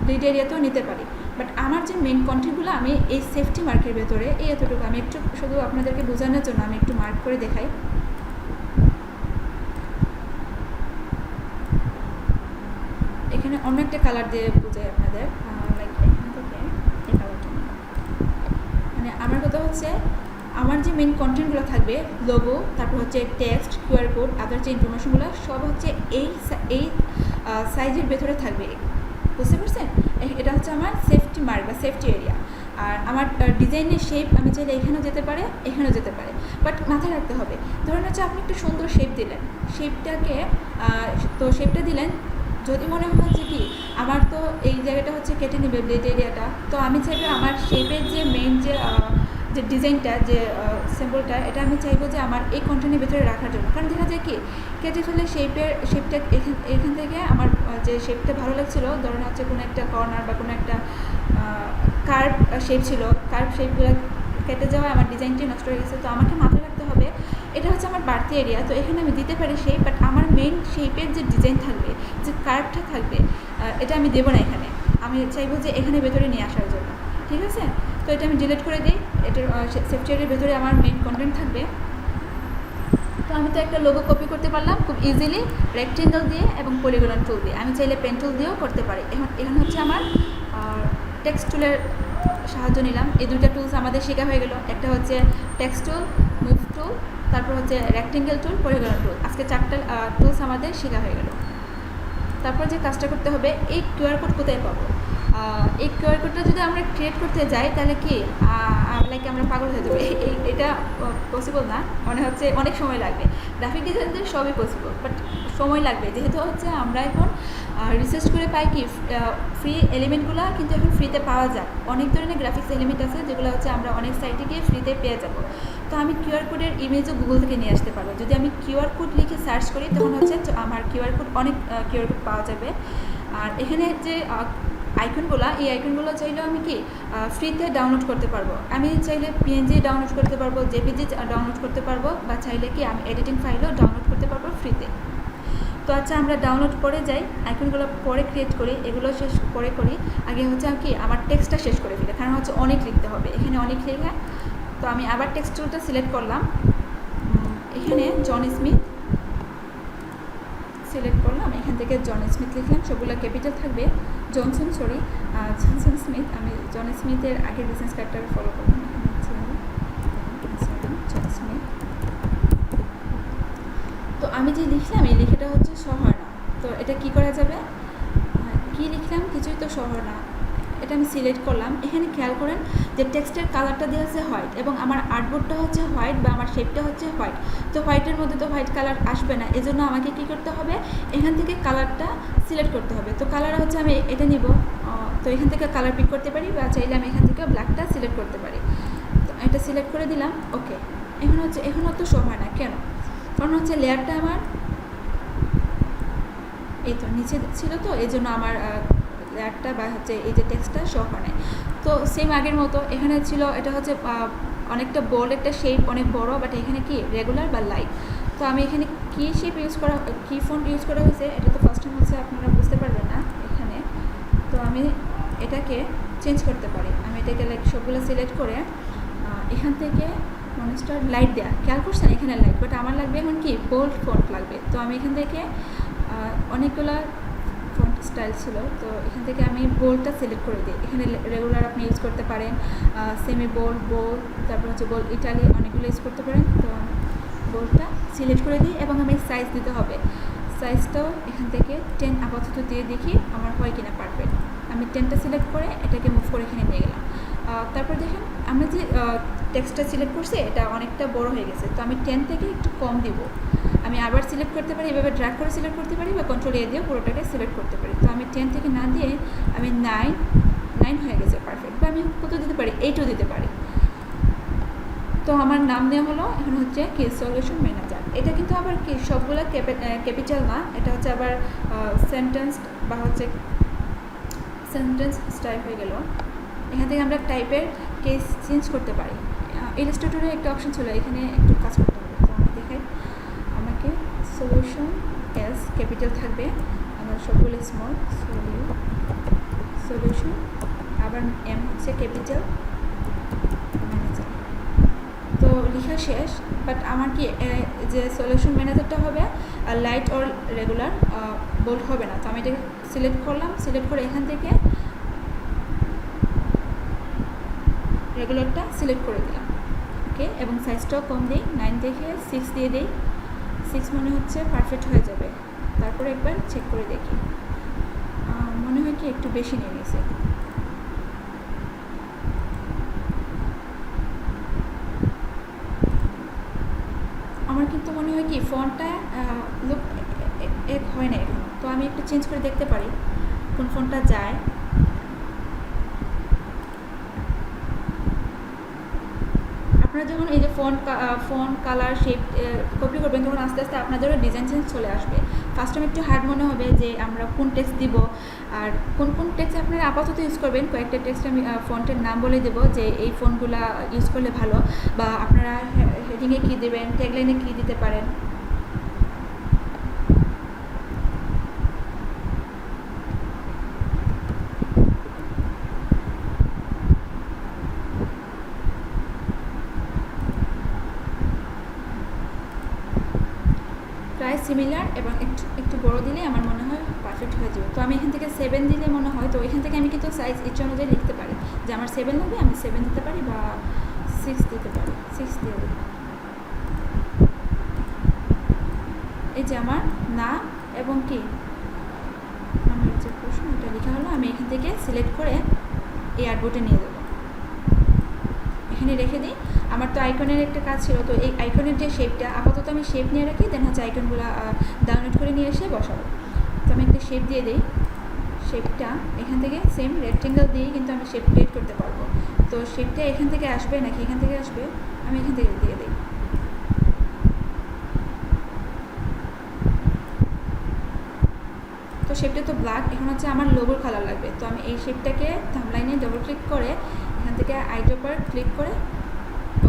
গ্রিড এরিয়াতেও নিতে পারি। বাট আমার যে মেন কন্টেন্টগুলো আমি এই সেফটি মার্কের ভেতরে এই এতটুকু আমি একটু শুধু আপনাদেরকে বোঝানোর জন্য আমি একটু মার্ক করে দেখাই। এখানে অন্য একটা কালার দিয়ে বোঝাই আপনাদের, লাইক এখান থেকে এই কালারটা, মানে আমার কথা হচ্ছে আমার যে মেন কন্টেন্টগুলো থাকবে, লোগো, তারপর হচ্ছে টেক্সট, কিউআর কোড, আদার যে ইনফরমেশনগুলো সব হচ্ছে এই সাইজের ভেতরে থাকবে, বুঝতে পারছেন? এটা হচ্ছে আমার সেফটি মার্ক বা সেফটি এরিয়া। আর আমার ডিজাইনের শেপ আমি চাইলে এখানেও যেতে পারে, এখানেও যেতে পারে, বাট মাথায় রাখতে হবে, ধরুন হচ্ছে আপনি একটা সুন্দর শেপ দিলেন, শেপটা দিলেন, যদি মনে হয় যে কি আমার তো এই জায়গাটা হচ্ছে কেটে নেবে ব্লেড এরিয়াটা, তো আমি চাইবো আমার শেপের যে মেইন যে ডিজাইনটা যে সিম্বলটা, এটা আমি চাইবো যে আমার এই কন্টেন্টের ভিতরে রাখার জন্য। কারণ দেখা যায় কি কেটে ফেলে শেপটা এখান থেকে আমার যে শেপটা ভালো লাগছিলো, ধরুন হচ্ছে কোনো একটা কর্নার বা কোনো একটা কার্ভ শেপ ছিল, কার্ভ শেপগুলো কেটে যাওয়া আমার ডিজাইনটি নষ্ট হয়ে গেছে। তো আমাকে মাথায় রাখতে হবে এটা হচ্ছে আমার বাড়তি এরিয়া, তো এখানে আমি দিতে পারি শেপ, বাট আমার মেইন শেপের যে ডিজাইন থাকবে, যে কার্ভটা থাকবে, এটা আমি দেবো না এখানে। আমি চাইবো যে এখানে ভেতরে নিয়ে আসার জন্য, ঠিক আছে? তো এটা আমি ডিলিট করে দিই। এটার সফটওয়্যারের ভেতরে আমার মেইন কন্টেন্ট থাকবে। তো আমি তো একটা লোগো কপি করতে পারলাম খুব ইজিলি রেক্টেঙ্গল দিয়ে এবং পলিগন টুল দিয়ে। আমি চাইলে পেন টুল দিয়েও করতে পারি। এখানে হচ্ছে আমার টেক্সট টুলের সাহায্য নিলাম। এই দুইটা টুলস আমাদের শেখা হয়ে গেল। একটা হচ্ছে টেক্সট টুল, মুভ টুল, তারপর হচ্ছে রেক্টেঙ্গল টুল, পলিগন টুল। আজকে 4টা টুলস আমাদের শেখা হয়ে গেল। তারপর যে কাজটা করতে হবে, এই কিউআর কোড কোথায় পাবো? এই কিউআর কোডটা যদি আমরা ক্রিয়েট করতে যাই তাহলে কি লাইক আমরা পাগল হয়ে যাবো। এটা পসিবল না, মনে হচ্ছে অনেক সময় লাগবে। গ্রাফিক ডিজাইনদের সবই পসিবল, বাট সময় লাগবে, যেহেতু হচ্ছে আমরা এখন রিসার্চ করে পাই কি ফ্রি এলিমেন্টগুলো কিন্তু এখন ফ্রিতে পাওয়া যায়। অনেক ধরনের গ্রাফিক্স এলিমেন্ট আছে যেগুলো হচ্ছে আমরা অনেক সাইটে গিয়ে ফ্রিতে পেয়ে যাব। তো আমি কিউআর কোডের ইমেজও গুগল থেকে নিয়ে আসতে পারবো। যদি আমি কিউআর কোড লিখে সার্চ করি তখন হচ্ছে আমার কিউআর কোড অনেক কিউআর কোড পাওয়া যাবে। আর এখানে যে আইকনগুলো, এই আইকনগুলো চাইলেও আমি কি ফ্রিতে ডাউনলোড করতে পারবো। আমি চাইলে পিএনজি ডাউনলোড করতে পারবো, জেপিজি ডাউনলোড করতে পারবো, বা চাইলে কি আমি এডিটিং ফাইলও ডাউনলোড করতে পারবো ফ্রিতে। তো আচ্ছা, আমরা ডাউনলোড করে যাই, আইকনগুলো পরে ক্রিয়েট করি, এগুলো শেষ পরে করি। আগে হচ্ছে কি আমার টেক্সটটা শেষ করে ফেলি, কারণ হচ্ছে অনেক লিখতে হবে, এখানে অনেক লেখা। তো আমি আবার টেক্সট টুলটা সিলেক্ট করলাম, এখানে জন স্মিথ সিলেক্ট করলাম, এখান থেকে জন স্মিথ লিখলাম, সবগুলো ক্যাপিটাল থাকবে। Johnson Smith. আমি জন স্মিথের আগের বিজনেস কার্ডটা ফলো করলাম, জন স্মিথ। তো আমি যে লিখলাম এই লেখাটা হচ্ছে শহর না, তো এটা কি করা যাবে? কি লিখলাম, কিছুই তো শহর না। এটা আমি সিলেক্ট করলাম। এখানে খেয়াল করেন যে টেক্সটের কালারটা দেওয়া আছে হোয়াইট, এবং আমার আর্টবোর্ডটা হচ্ছে হোয়াইট বা আমার শেপটা হচ্ছে হোয়াইট। তো হোয়াইটের মধ্যে তো হোয়াইট কালার আসবে না, এজন্য আমাকে কি করতে হবে, এখান থেকে কালারটা সিলেক্ট করতে হবে। তো কালার হচ্ছে আমি এটা নিব, তো এখান থেকে কালার পিক করতে পারি, বা চাইলে আমি এখান থেকে ব্ল্যাকটা সিলেক্ট করতে পারি। তো এটা সিলেক্ট করে দিলাম, ওকে। এখনও তো শো হয় না, কেন? কারণ হচ্ছে লেয়ারটা আমার এই তো নিচে ছিল, তো এই জন্য আমার লেয়ারটা বা হচ্ছে এই যে টেক্সটটা শো হয় নাই। তো সেম আগের মতো এখানে ছিল, এটা হচ্ছে অনেকটা বোল্ড একটা শেপ, অনেক বড়, বাট এখানে কি রেগুলার বা লাইট। তো আমি এখানে কি শেপ ইউজ করা, কি ফন্ট ইউজ করা হয়েছে, এটা তো ফার্স্ট টাইম হচ্ছে, আপনারা বুঝতে পারবেন না এখানে। তো আমি এটাকে চেঞ্জ করতে পারি। আমি এটাকে লাইক সবগুলো সিলেক্ট করে এখান থেকে মনস্টার লাইট দেওয়া, খেয়াল করছেন এখানে লাইট, বাট আমার লাগবে এখন কি বোল্ড ফন্ট লাগবে। তো আমি এখান থেকে অনেকগুলো ফন্ট স্টাইল ছিল, তো এখান থেকে আমি বোল্ডটা সিলেক্ট করে দিই। এখানে রেগুলার আপনি ইউজ করতে পারেন, সেমি বোল্ড, বোল্ড, তারপর হচ্ছে বোল্ড ইটালি, অনেকগুলো ইউজ করতে পারেন। তো বোল্ডটা সিলেক্ট করে দিই, এবং আমি সাইজ দিতে হবে। সাইজটাও এখান থেকে 10 আপাতত দিয়ে দেখি আমার হয় কিনা পারফেক্ট। আমি 10টা সিলেক্ট করে এটাকে মুভ করে এখানে নিয়ে গেলাম। তারপর দেখেন আমরা যে টেক্সটটা সিলেক্ট করছি এটা অনেকটা বড় হয়ে গেছে, তো আমি 10 থেকে একটু কম দিব। আমি আবার সিলেক্ট করতে পারি, এভাবে ড্র্যাগ করে সিলেক্ট করতে পারি, বা কন্ট্রোল এ দিয়ে পুরোটাকে সিলেক্ট করতে পারি। তো আমি 10 থেকে না দিয়ে আমি 9 হয়ে গেছে পারফেক্ট। বা আমি কত দিতে পারি, 8ও দিতে পারি। তো আমার নাম দেওয়া হলো এখন হচ্ছে কি সলিউশন ম্যানেজার। এটা কিন্তু আবার কি সবগুলো ক্যাপিটাল না, এটা হচ্ছে আবার সেন্টেন্স বা হচ্ছে সেন্টেন্স টাইপ হয়ে গেল। এখান থেকে আমরা টাইপের কেস চেঞ্জ করতে পারি। ইলাস্ট্রেটরে একটা অপশন ছিল, এখানে একটু কাজ করতে হবে। তো আমি দেখাই, আমাকে সলিউশন এস ক্যাপিটাল থাকবে, আমার সবগুলো স্মল, সলিউশন, আবার এম হচ্ছে ক্যাপিটাল, ম্যানেজার। তো লেখা শেষ, বাট আমার কি যে সলিউশন ম্যানেজারটা হবে লাইট অর রেগুলার, বোল্ড হবে না। তো আমি এটাকে সিলেক্ট করলাম, সিলেক্ট করে এখান থেকে রেগুলারটা সিলেক্ট করে দিলাম, ওকে। এবং সাইজটাও কম দিই, 9 থেকে 6 দিয়ে দিই। 6 মনে হচ্ছে পারফেক্ট হয়ে যাবে। তারপরে একবার চেক করে দেখি, মনে হয় কি একটু বেশি নিয়ে নিয়েছে। আমার কিন্তু মনে হয় কি ফন্টটা লুক এক হয় না এখনো। তো আমি একটু চেঞ্জ করে দেখতে পারি, কোন ফোনটা যায়। আপনারা যখন এই যে ফোন কালার শেপ কপি করবেন তখন আস্তে আস্তে আপনাদেরও ডিজাইন চেঞ্জ চলে আসবে। ফার্স্ট টাইম একটু হার্ড মনে হবে যে আমরা কোন টেক্সট দিব, আর কোন কোন টেক্সট আপনারা আপাতত ইউজ করবেন। কয়েকটা টেক্সট আমি ফন্টের নাম বলে দেবো যে এই ফোনগুলো ইউজ করলে ভালো, বা আপনারা হেডিংয়ে কী দেবেন, ট্যাগলাইনে কী দিতে পারেন। প্রায় সিমিলার এবং একটু একটু বড়ো দিলে আমার মনে হয় পারফেক্ট হয়ে যাবে। তো আমি এখান থেকে 7 দিলে মনে হয়, তো এখান থেকে আমি কিন্তু সাইজ ইচ্ছা অনুযায়ী লিখতে পারি যে আমার 7 লাগবে, আমি 7 দিতে পারি বা 6 দিতে পারি, 6 দিয়ে দিই। এই যে আমার নাম এবং কি আমার যে প্রশ্ন এটা লেখা হলো, আমি এখান থেকে সিলেক্ট করে এই আর্টবোর্ডে নিয়ে দেবো, এখানে রেখে দিই। আমার তো আইকনের একটা কাজ ছিল, তো এই আইকনের যে শেপটা আপাতত আমি শেপ নিয়ে রাখি, দেন হচ্ছে আইকনগুলো ডাউনলোড করে নিয়ে এসে বসাবো। তো আমি একটা শেপ দিয়ে দিই, শেপটা এখান থেকে সেম রেক্টেঙ্গেল দিয়ে কিন্তু আমি শেপ ক্রিয়েট করতে পারবো। তো শেপটা এখান থেকে আসবে নাকি এখান থেকে আসবে, আমি এখান থেকে দিয়ে দিই। তো শেপটা তো ব্ল্যাক, এখন হচ্ছে আমার লোগোর কালার লাগবে। তো আমি এই শেপটাকে থাম্বলাইনে ডবল ক্লিক করে এখান থেকে আইড্রপার ক্লিক করে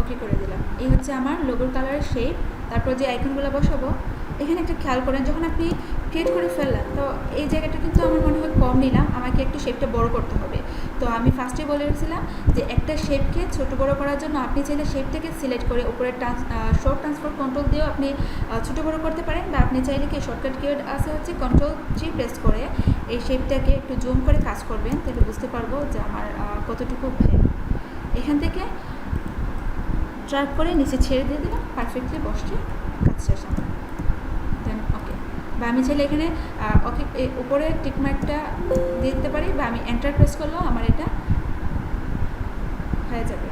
ওকে করে দিলাম। এই হচ্ছে আমার লোগোর কালারের শেপ। তারপর যে আইকনগুলো বসাবো, এখানে একটা খেয়াল করেন যখন আপনি ক্রিয়েট করে ফেললেন, তো এই জায়গাটা কিন্তু আমার মনে হয় কম নিলাম, আমাকে একটু শেপটা বড় করতে হবে। তো আমি ফার্স্টেই বলে রেখেছিলাম যে একটা শেপকে ছোটো বড়ো করার জন্য আপনি চাইলে শেপটাকে সিলেক্ট করে উপরে শর্ট ট্রান্সফার কন্ট্রোল দিয়েও আপনি ছোটো বড়ো করতে পারেন, বা আপনি চাইলে কি শর্টকাট কিওয়ার্ড আছে হচ্ছে Ctrl+G প্রেস করে এই শেপটাকে একটু জুম করে কাজ করবেন, তাহলে বুঝতে পারবো যে আমার কতটুকু ভাই। এখান থেকে ড্র্যাগ করে নিচে ছেড়ে দিয়ে দিলাম, পারফেক্টলি বসছে, কাজ শেষ আমার। দেন ওকে, বা আমি চাইলে এখানে ওকে উপরে টিকমার্কটা দিয়ে দিতে পারি, বা আমি এন্টার প্রেস করলেও আমার এটা হয়ে যাবে।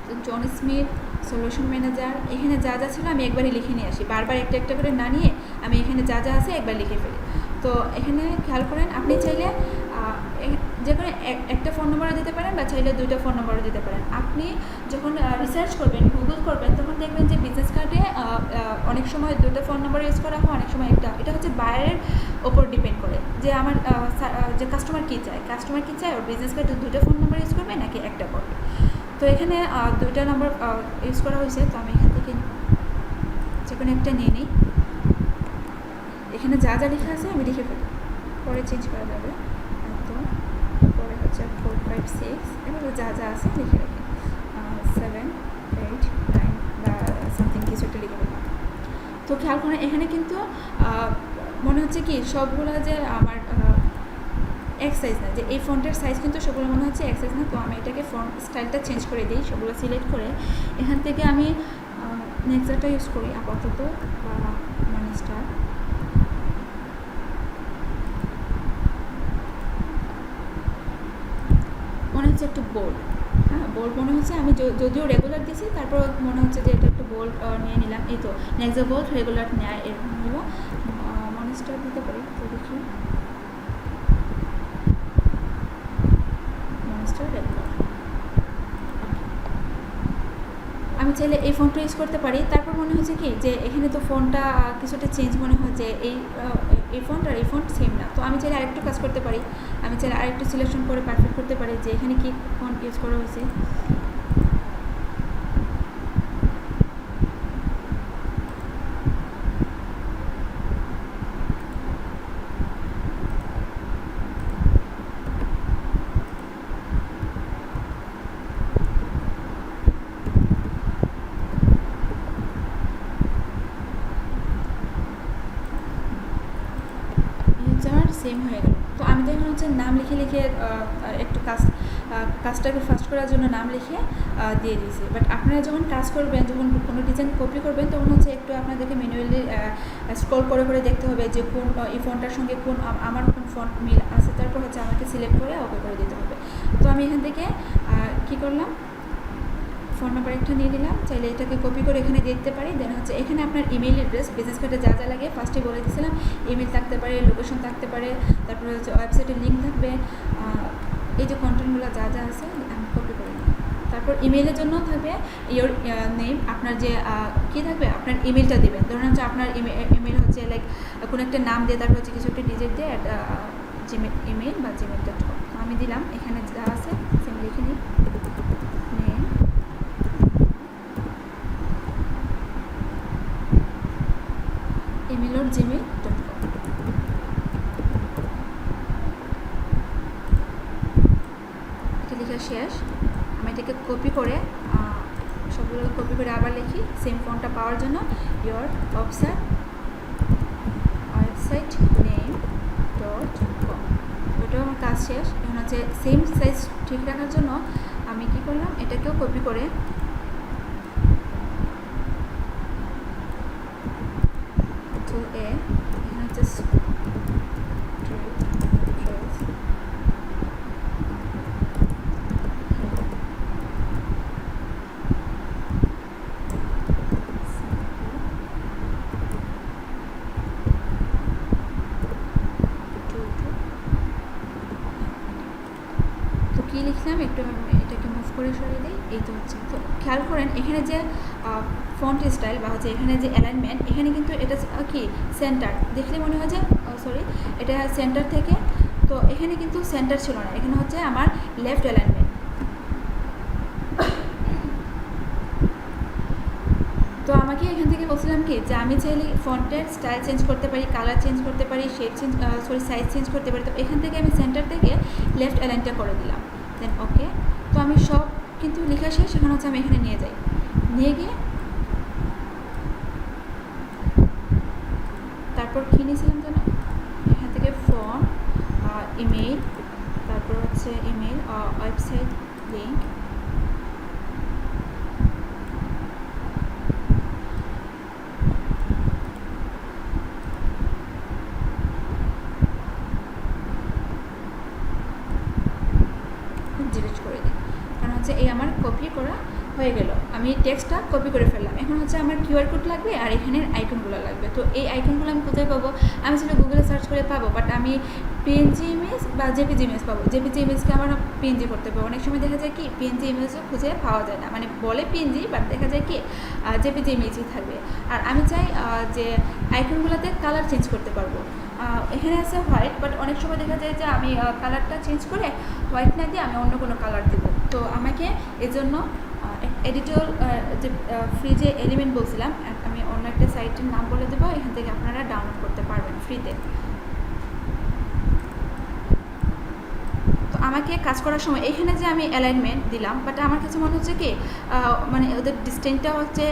তো জন স্মিথ সলিউশন ম্যানেজার, এখানে যা যা ছিল আমি একবারই লিখে নিয়ে আসি, বারবার একটা একটা করে না নিয়ে আমি এখানে যা যা আছে একবার লিখে ফেলি। তো এখানে খেয়াল করেন আপনি চাইলে যে কোনো একটা ফোন নম্বরও দিতে পারেন, বা চাইলে 2টা ফোন নম্বরও দিতে পারেন। আপনি যখন রিসার্চ করবেন, গুগল করবেন, তখন দেখবেন যে বিজনেস কার্ডে অনেক সময় 2টা ফোন নম্বর ইউজ করা হয়, অনেক সময় একটা। এটা হচ্ছে বায়ারের ওপর ডিপেন্ড করে যে আমার যে কাস্টমার কী চায় ওর বিজনেস কার্ডে 2টা ফোন নম্বর ইউজ করবে নাকি একটা করবে। তো এখানে 2টা নম্বর ইউজ করা হয়েছে, তো আমি এখান থেকে যে কোনো একটা নিয়ে নিই। এখানে যা যা লেখা আছে আমি লিখে ফেলি, পরে চেঞ্জ করা যাবে। তো পরে হচ্ছে 4, 5, 6 এভাবে যা যা আছে লিখে রাখি, 7, 8, 9 বা সামথিং কিছু একটা লিখে ফেলি। তো খেয়াল করেন এখানে কিন্তু মনে হচ্ছে কি সবগুলো যে আমার এক সাইজ না, যে এই ফন্টের সাইজ কিন্তু সবগুলো মনে হচ্ছে এক সাইজ না। তো আমি এটাকে ফন্ট স্টাইলটা চেঞ্জ করে দিই, সবগুলো সিলেক্ট করে এখান থেকে আমি নেক্সারটা ইউজ করি আপাতত, বা মনিস্টার। মনে হচ্ছে একটু বোল্ড, হ্যাঁ বোল্ড মনে হচ্ছে। আমি যদিও রেগুলার দিয়েছি, তারপর মনে হচ্ছে যে এটা একটু বোল্ড নিয়ে নিলাম। এই তো নেক্সা বোল্ড রেগুলার নেয় এরকম হলো। মনিস্টার দিতে পারি, তো দেখি মনিস্টার রেগুলার। আমি চাইলে এই ফোনটা ইউজ করতে পারি। তারপর মনে হচ্ছে কি যে এখানে তো ফোনটা কিছুটা চেঞ্জ মনে হয়, যে এই ফোনটা আর এই ফোন সেম না। তো আমি চাইলে আরেকটু কাজ করতে পারি, আমি চাইলে আরেকটু সিলেকশন করে পারফেক্ট করতে পারি যে এখানে কি ফোন ইউজ করা হয়েছে। সেম হয়ে গেল। তো আমি তো এখন হচ্ছে নাম লিখে লিখে একটু কাজটাকে ফাস্ট করার জন্য নাম লিখে দিয়ে দিয়েছি। বাট আপনারা যখন কাজ করবেন, যখন কোনো ডিজাইন কপি করবেন, তখন হচ্ছে একটু আপনাদেরকে ম্যানুয়ালি স্ক্রল করে করে দেখতে হবে যে কোন এই ফোনটার সঙ্গে কোন আমার কোন ফন্ট মিল আছে, তারপর হচ্ছে আমাকে সিলেক্ট করে ওকে করে দিতে হবে। তো আমি এখান থেকে কী করলাম, ফোন নাম্বার একটা নিয়ে নিলাম, চাইলে এটাকে কপি করে এখানে দিয়ে দিতে পারি। দেন হচ্ছে এখানে আপনার ইমেল অ্যাড্রেস, বিজনেস কার্ডে যা যা লাগে ফার্স্টে বলে দিয়েছিলাম, ইমেল থাকতে পারে, লোকেশন থাকতে পারে, তারপরে হচ্ছে ওয়েবসাইটের লিঙ্ক থাকবে, এই যে কন্টেন্টগুলো যা যা আছে আমি কপি করে নিই। তারপর ইমেলের জন্য থাকবে ইয়োর নেম, আপনার যে কী থাকবে আপনার ইমেলটা দেবেন। ধরুন হচ্ছে আপনার ইমেল হচ্ছে লাইক কোনো একটা নাম দিয়ে তারপর হচ্ছে কিছু একটা ডিজিট দিয়ে জিমেল ইমেল বা gmail.com আমি দিলাম। এখানে যা আছে সেম লিখে নিই, নেম ইমেল ওর gmail.com। এটা লেখা শেষ। আমি এটাকে কপি করে সবগুলো কপি করে আবার লিখি সেম ফন্টটা পাওয়ার জন্য, ইয়োর ওয়েবসাইট name.com। ওটাও আমার কাজ শেষ। এখন হচ্ছে সেম সাইজ ঠিক রাখার জন্য আমি কি করলাম, এটাকেও কপি করে এখানে হচ্ছে কী লিখলাম একটু এটাকে মুভ করে সরিয়ে দিই। এই তো হচ্ছে, তো খেয়াল করেন এখানে যে ফন্ট স্টাইল বা হচ্ছে এখানে যে অ্যালাইনমেন্ট, এখানে কিন্তু এটা কি সেন্টার, দেখলে মনে হয় যে সরি এটা সেন্টার থেকে, তো এখানে কিন্তু সেন্টার ছিল না, এখানে হচ্ছে আমার লেফট অ্যালাইনমেন্ট। তো আমাকে এখান থেকে বলছিলাম কি যে আমি চাইলে ফন্টের স্টাইল চেঞ্জ করতে পারি, কালার চেঞ্জ করতে পারি, শেপ চেঞ্জ সাইজ চেঞ্জ করতে পারি। তো এখান থেকে আমি সেন্টার থেকে লেফট অ্যালাইনটা করে দিলাম, দেন ওকে। তো আমি সব কিন্তু লেখা শেষ, সেখানে হচ্ছে আমি এখানে নিয়ে যাই, নিয়ে গিয়ে তারপর কী নিয়েছিলাম যেন এখান থেকে ফন্ট, ইমেল, তারপর হচ্ছে ইমেল, ওয়েবসাইট লিঙ্ক, ডিলিট করে দিই। কারণ হচ্ছে এই আমার কপি করা হয়ে গেল, আমি টেক্সটটা কপি করে ফেললাম। এখন হচ্ছে আমার কিউআর কোড লাগবে আর এখানের আইকনগুলো লাগবে। তো এই আইকনগুলো আমি কোথায় পাবো, আমি সেটা গুগলে সার্চ করে পাবো, বাট আমি পিএনজি ইমেজ বা জেপিজি ইমেজ পাবো। জেপিজি ইমেজকে আমার পিএনজি করতে পারবো। অনেক সময় দেখা যায় কি পিএনজি ইমেজও খুঁজে পাওয়া যায় না, মানে বলে পিএনজি বাট দেখা যায় কি জেপিজি ইমেজই থাকবে। আর আমি চাই যে আইকনগুলোতে কালার চেঞ্জ করতে পারবো। এখানে আছে হোয়াইট, বাট অনেক সময় দেখা যায় যে আমি কালারটা চেঞ্জ করে হোয়াইট না দিয়ে আমি অন্য কোনো কালার দেবো। তো আমাকে এজন্য এডিটর যে ফ্রি যে এলিমেন্ট বলছিলাম, আমি অন্য একটা সাইটের নাম বলে দেবো, এখান থেকে আপনারা ডাউনলোড করতে পারবেন ফ্রিতে। তো আমাকে কাজ করার সময় এখানে যে আমি অ্যালাইনমেন্ট দিলাম, বাট আমার কাছে মনে হচ্ছে কি মানে ওদের ডিস্টেন্সটা হচ্ছে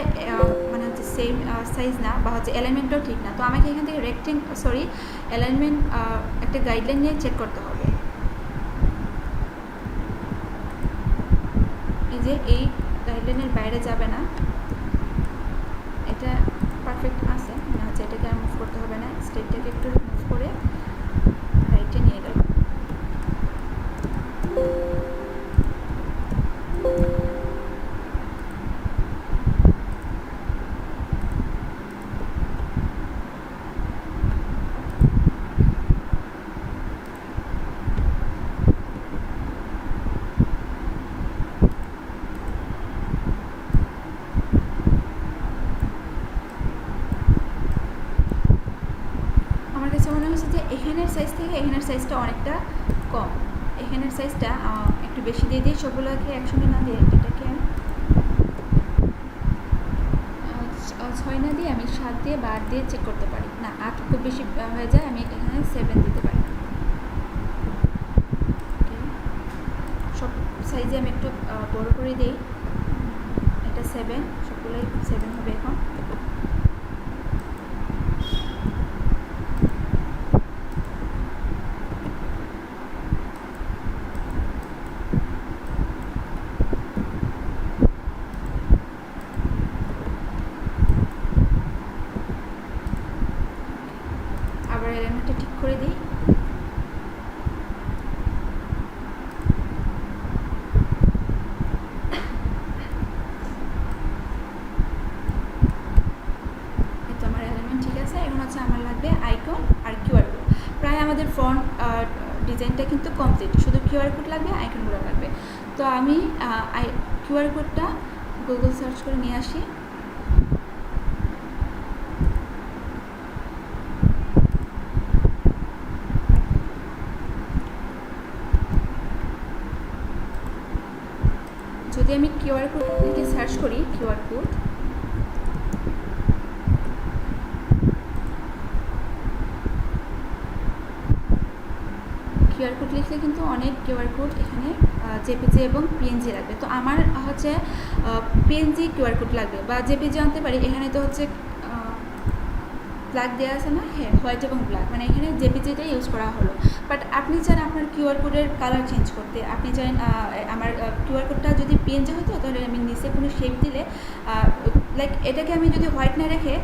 মানে হচ্ছে সেম সাইজ না, বা হচ্ছে অ্যালাইনমেন্টটাও ঠিক না। তো আমাকে এখান থেকে অ্যালাইনমেন্ট একটা গাইডলাইন নিয়ে চেক করতে হবে। এই যে এই গাইডলাইনের বাইরে যাবে না, এটা পারফেক্ট আছে না, হচ্ছে এটাকে আর মুভ করতে হবে না, স্টেপটাকে একটু মুভ করে রাইটে নিয়ে গেল। আমার কাছে মনে হচ্ছে যে এখানের সাইজ থেকে এখানের সাইজটা অনেকটা কম, এখানের সাইজটা একটু বেশি দিয়ে দিই, সবগুলোকে একসঙ্গে না দিয়ে এটাকে 6 না দিয়ে আমি 7 দিয়ে বা 8 দিয়ে চেক করতে পারি। না 8 খুব বেশি হয়ে যায়, আমি এখানে 7 দিতে পারি। সব সাইজে আমি একটু বড় করে দিই, এটা 7, সবগুলোই 7 হবে এখন। আবার এলিমেন্টটা ঠিক করে দিই। আমাদের ফ্রন্ট ডিজাইনটা কিন্তু কমপ্লিট, শুধু কিউআর কোড লাগবে, আইকনগুলো লাগবে। তো আমি কিউআর কোডটা গুগল সার্চ করে নিয়ে আসি। যদি আমি কিউআর কোড লিখে সার্চ করি, কিউআর কোড লিখলে কিন্তু অনেক কিউআর কোড এখানে জেপিজি এবং পিএনজি লাগবে। তো আমার হচ্ছে পিএনজি কিউআর কোড লাগবে, বা জেপিজি আনতে পারি। এখানে তো হচ্ছে ব্ল্যাক দেওয়া আছে না, হ্যাঁ, হোয়াইট এবং ব্ল্যাক, মানে এখানে জেপিজিটা ইউজ করা হলো। বাট আপনি চান আপনার কিউআর কোডের কালার চেঞ্জ করতে, আপনি চান আমার কিউআর কোডটা যদি পিএনজি হতো তাহলে আমি নিচে কোনো শেপ দিলে লাইক এটাকে আমি যদি হোয়াইট না রেখে,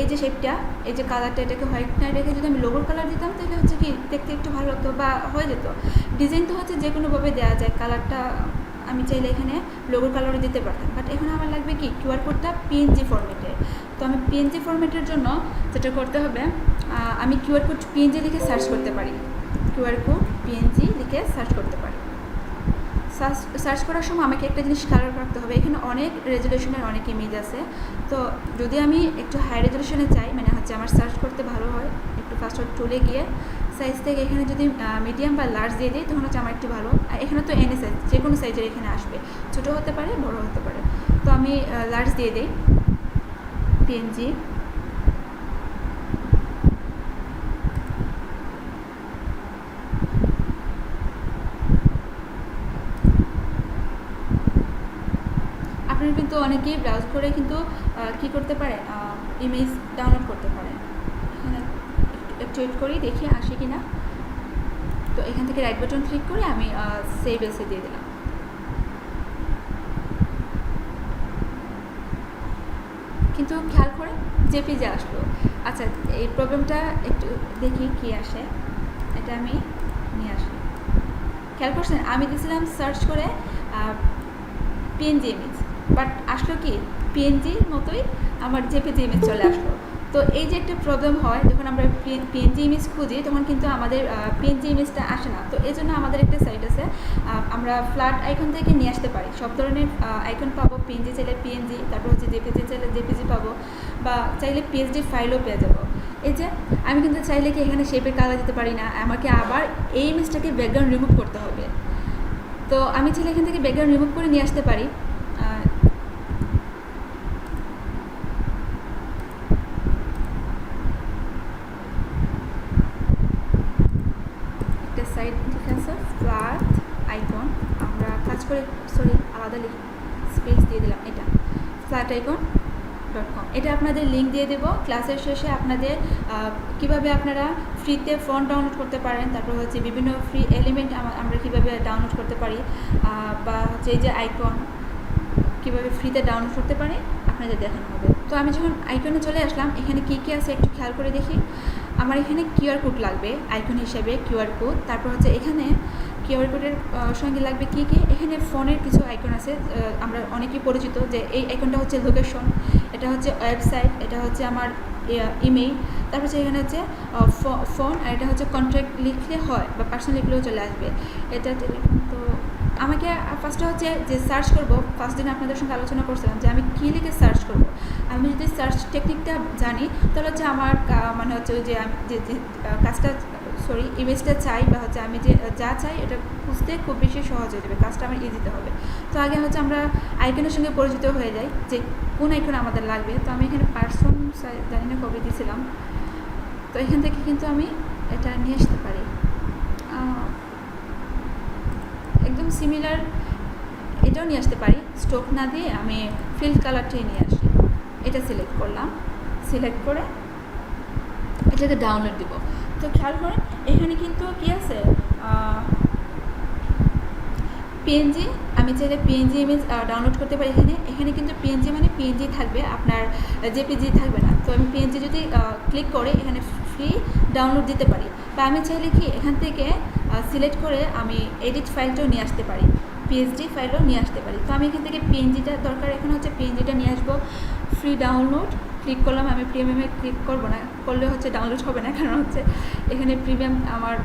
এই যে শেপটা, এই যে কালারটা, এটাকে হোয়াইট না রেখে যদি আমি লোগোর কালার দিতাম তাহলে হচ্ছে কি দেখতে একটু ভালো হতো বা হয়ে যেত। ডিজাইন তো হচ্ছে যে কোনোভাবে দেওয়া যায়, কালারটা আমি চাইলে এখানে লোগোর কালারও দিতে পারতাম। বাট এখানে আমার লাগবে কি কিউআর কোডটা পিএনজি ফরম্যাটে। তো আমি পিএনজি ফরম্যাটের জন্য যেটা করতে হবে, আমি কিউআর কোড পিএনজি লিখে সার্চ করতে পারি, কিউআর কোড পিএনজি লিখে সার্চ করতে পারি। সার্চ করার সময় আমাকে একটা জিনিস খেয়াল রাখতে হবে, এখানে অনেক রেজলিউশনের অনেক ইমেজ আছে। তো যদি আমি একটু হাই রেজলিউশনে চাই, মানে হচ্ছে আমার সার্চ করতে ভালো হয়, একটু ফার্স্ট টুলে গিয়ে সাইজ থেকে এখানে যদি মিডিয়াম বা লার্জ দিয়ে দিই তখন হচ্ছে আমার একটু ভালো। আর এখানে তো এনি সাইজ, যে কোনো সাইজের এখানে আসবে, ছোটো হতে পারে, বড় হতে পারে। তো আমি লার্জ দিয়ে দিই, পিএনজি। আপনারা কিন্তু অনেকেই ব্রাউজ করে কিন্তু কি করতে পারে, ইমেজ ডাউনলোড করতে পারে। এখানে একটু ওয়েট করি, দেখি আসে কি না। তো এখান থেকে রাইট বাটন ক্লিক করে আমি সেভ এসে দিয়ে দিলাম। কিন্তু খেয়াল করে জেপিজি আসলো। আচ্ছা, এই প্রবলেমটা একটু দেখি কি আসে, এটা আমি নিয়ে আসি। খেয়াল করছেন, আমি দিয়েছিলাম সার্চ করে পিএনজি ইমেজ, বাট আসলো কি পিএনজির মতোই আমার জেপিজি ইমেজ চলে আসলো। তো এই যে একটা প্রবলেম হয় যখন আমরা পিএনজি ইমেজ খুঁজি, তখন কিন্তু আমাদের পিএনজি ইমেজটা আসে না। তো এই জন্য আমাদের একটা সাইট আছে, আমরা ফ্ল্যাট আইকন থেকে নিয়ে আসতে পারি, সব ধরনের আইকন পাবো। পিএনজি চাইলে পিএনজি, তারপর হচ্ছে জেপিজি চাইলে জেপিজি পাবো, বা চাইলে পিএইচডি ফাইলও পেয়ে যাবো। এই যে আমি কিন্তু চাইলে কি এখানে শেপের কালার দিতে পারি না, আমাকে আবার এই ইমেজটাকে ব্যাকগ্রাউন্ড রিমুভ করতে হবে। তো আমি চাইলে এখান থেকে ব্যাকগ্রাউন্ড রিমুভ করে নিয়ে আসতে পারি। একটা সাইড ঠিক আছে, ফ্ল্যাট আইকন, আমরা কাজ করে আলাদা স্পেস দিয়ে দিলাম, এটা flaticon.com। এটা আপনাদের লিঙ্ক দিয়ে দেবো ক্লাসের শেষে, আপনাদের কিভাবে আপনারা ফ্রিতে ফন্ট ডাউনলোড করতে পারেন, তারপর হচ্ছে বিভিন্ন ফ্রি এলিমেন্ট আমরা কিভাবে ডাউনলোড করতে পারি, বা হচ্ছে এই যে আইকন কীভাবে ফ্রিতে ডাউনলোড করতে পারি আপনাদের দেখানো হবে। তো আমি যখন আইকনে চলে আসলাম, এখানে কী কী আছে একটু খেয়াল করে দেখি। আমার এখানে কিউআর কোড লাগবে আইকন হিসেবে, কিউআর কোড। তারপর হচ্ছে এখানে কিউআর কোডের সঙ্গে লাগবে কী কী, এখানে ফোনের কিছু আইকন আছে, আমরা অনেকেই পরিচিত যে এই আইকনটা হচ্ছে লোকেশন, এটা হচ্ছে ওয়েবসাইট, এটা হচ্ছে আমার ইমেইল, তারপর হচ্ছে এখানে হচ্ছে ফোন, আর এটা হচ্ছে কন্ট্যাক্ট লিখলে হয় বা পার্সোনাল লিখলেও চলে আসবে, এটা টেলিফোন। তো আমাকে ফার্স্টে হচ্ছে যে সার্চ করব, ফার্স্ট দিন আপনাদের সঙ্গে আলোচনা করছিলাম যে আমি কী লিখে সার্চ করব। আমি যদি সার্চ টেকনিকটা জানি তাহলে হচ্ছে আমার মানে হচ্ছে ওই যে আমি যে কাজটা ইমেজটা চাই, বা হচ্ছে আমি যে যা চাই এটা খুঁজতে খুব বেশি সহজ হয়ে যাবে, কাজটা আমার ইজিতে হবে। তো আগে হচ্ছে আমরা আইকনের সঙ্গে পরিচিত হয়ে যাই যে কোন আইকন আমাদের লাগবে। তো আমি এখানে পার্সন জানি না কবে দিয়েছিলাম, তো এখান থেকে কিন্তু আমি এটা নিয়ে আসতে পারি, একদম সিমিলার এটাও নিয়ে আসতে পারি। স্টোক না দিয়ে আমি ফিল্ড কালারটাই নিয়ে আসি, এটা সিলেক্ট করলাম, সিলেক্ট করে এটাকে ডাউনলোড দিব। তো খেয়াল করেন এখানে কিন্তু কি আছে, পিএনজি, আমি চাইলে পিএনজি ইমেজ ডাউনলোড করতে পারি। এখানে কিন্তু পিএনজি মানে পিএনজি থাকবে, আপনার জেপিজি থাকবে না। তো আমি পিএনজি যদি ক্লিক করে এখানে ফ্রি ডাউনলোড দিতে পারি, বা আমি চাইলে কি এখান থেকে সিলেক্ট করে আমি এডিট ফাইলটাও নিয়ে আসতে পারি, পিএইচডি ফাইলও নিয়ে আসতে পারি। তো আমি এখান থেকে পিএনজিটা দরকার, এখন হচ্ছে পিএনজিটা নিয়ে আসবো, ফ্রি ডাউনলোড ক্লিক করলাম, আমি প্রিমিয়ামে ক্লিক করবো না, করলে হচ্ছে ডাউনলোড হবে না, কারণ হচ্ছে এখানে প্রিমিয়াম আমার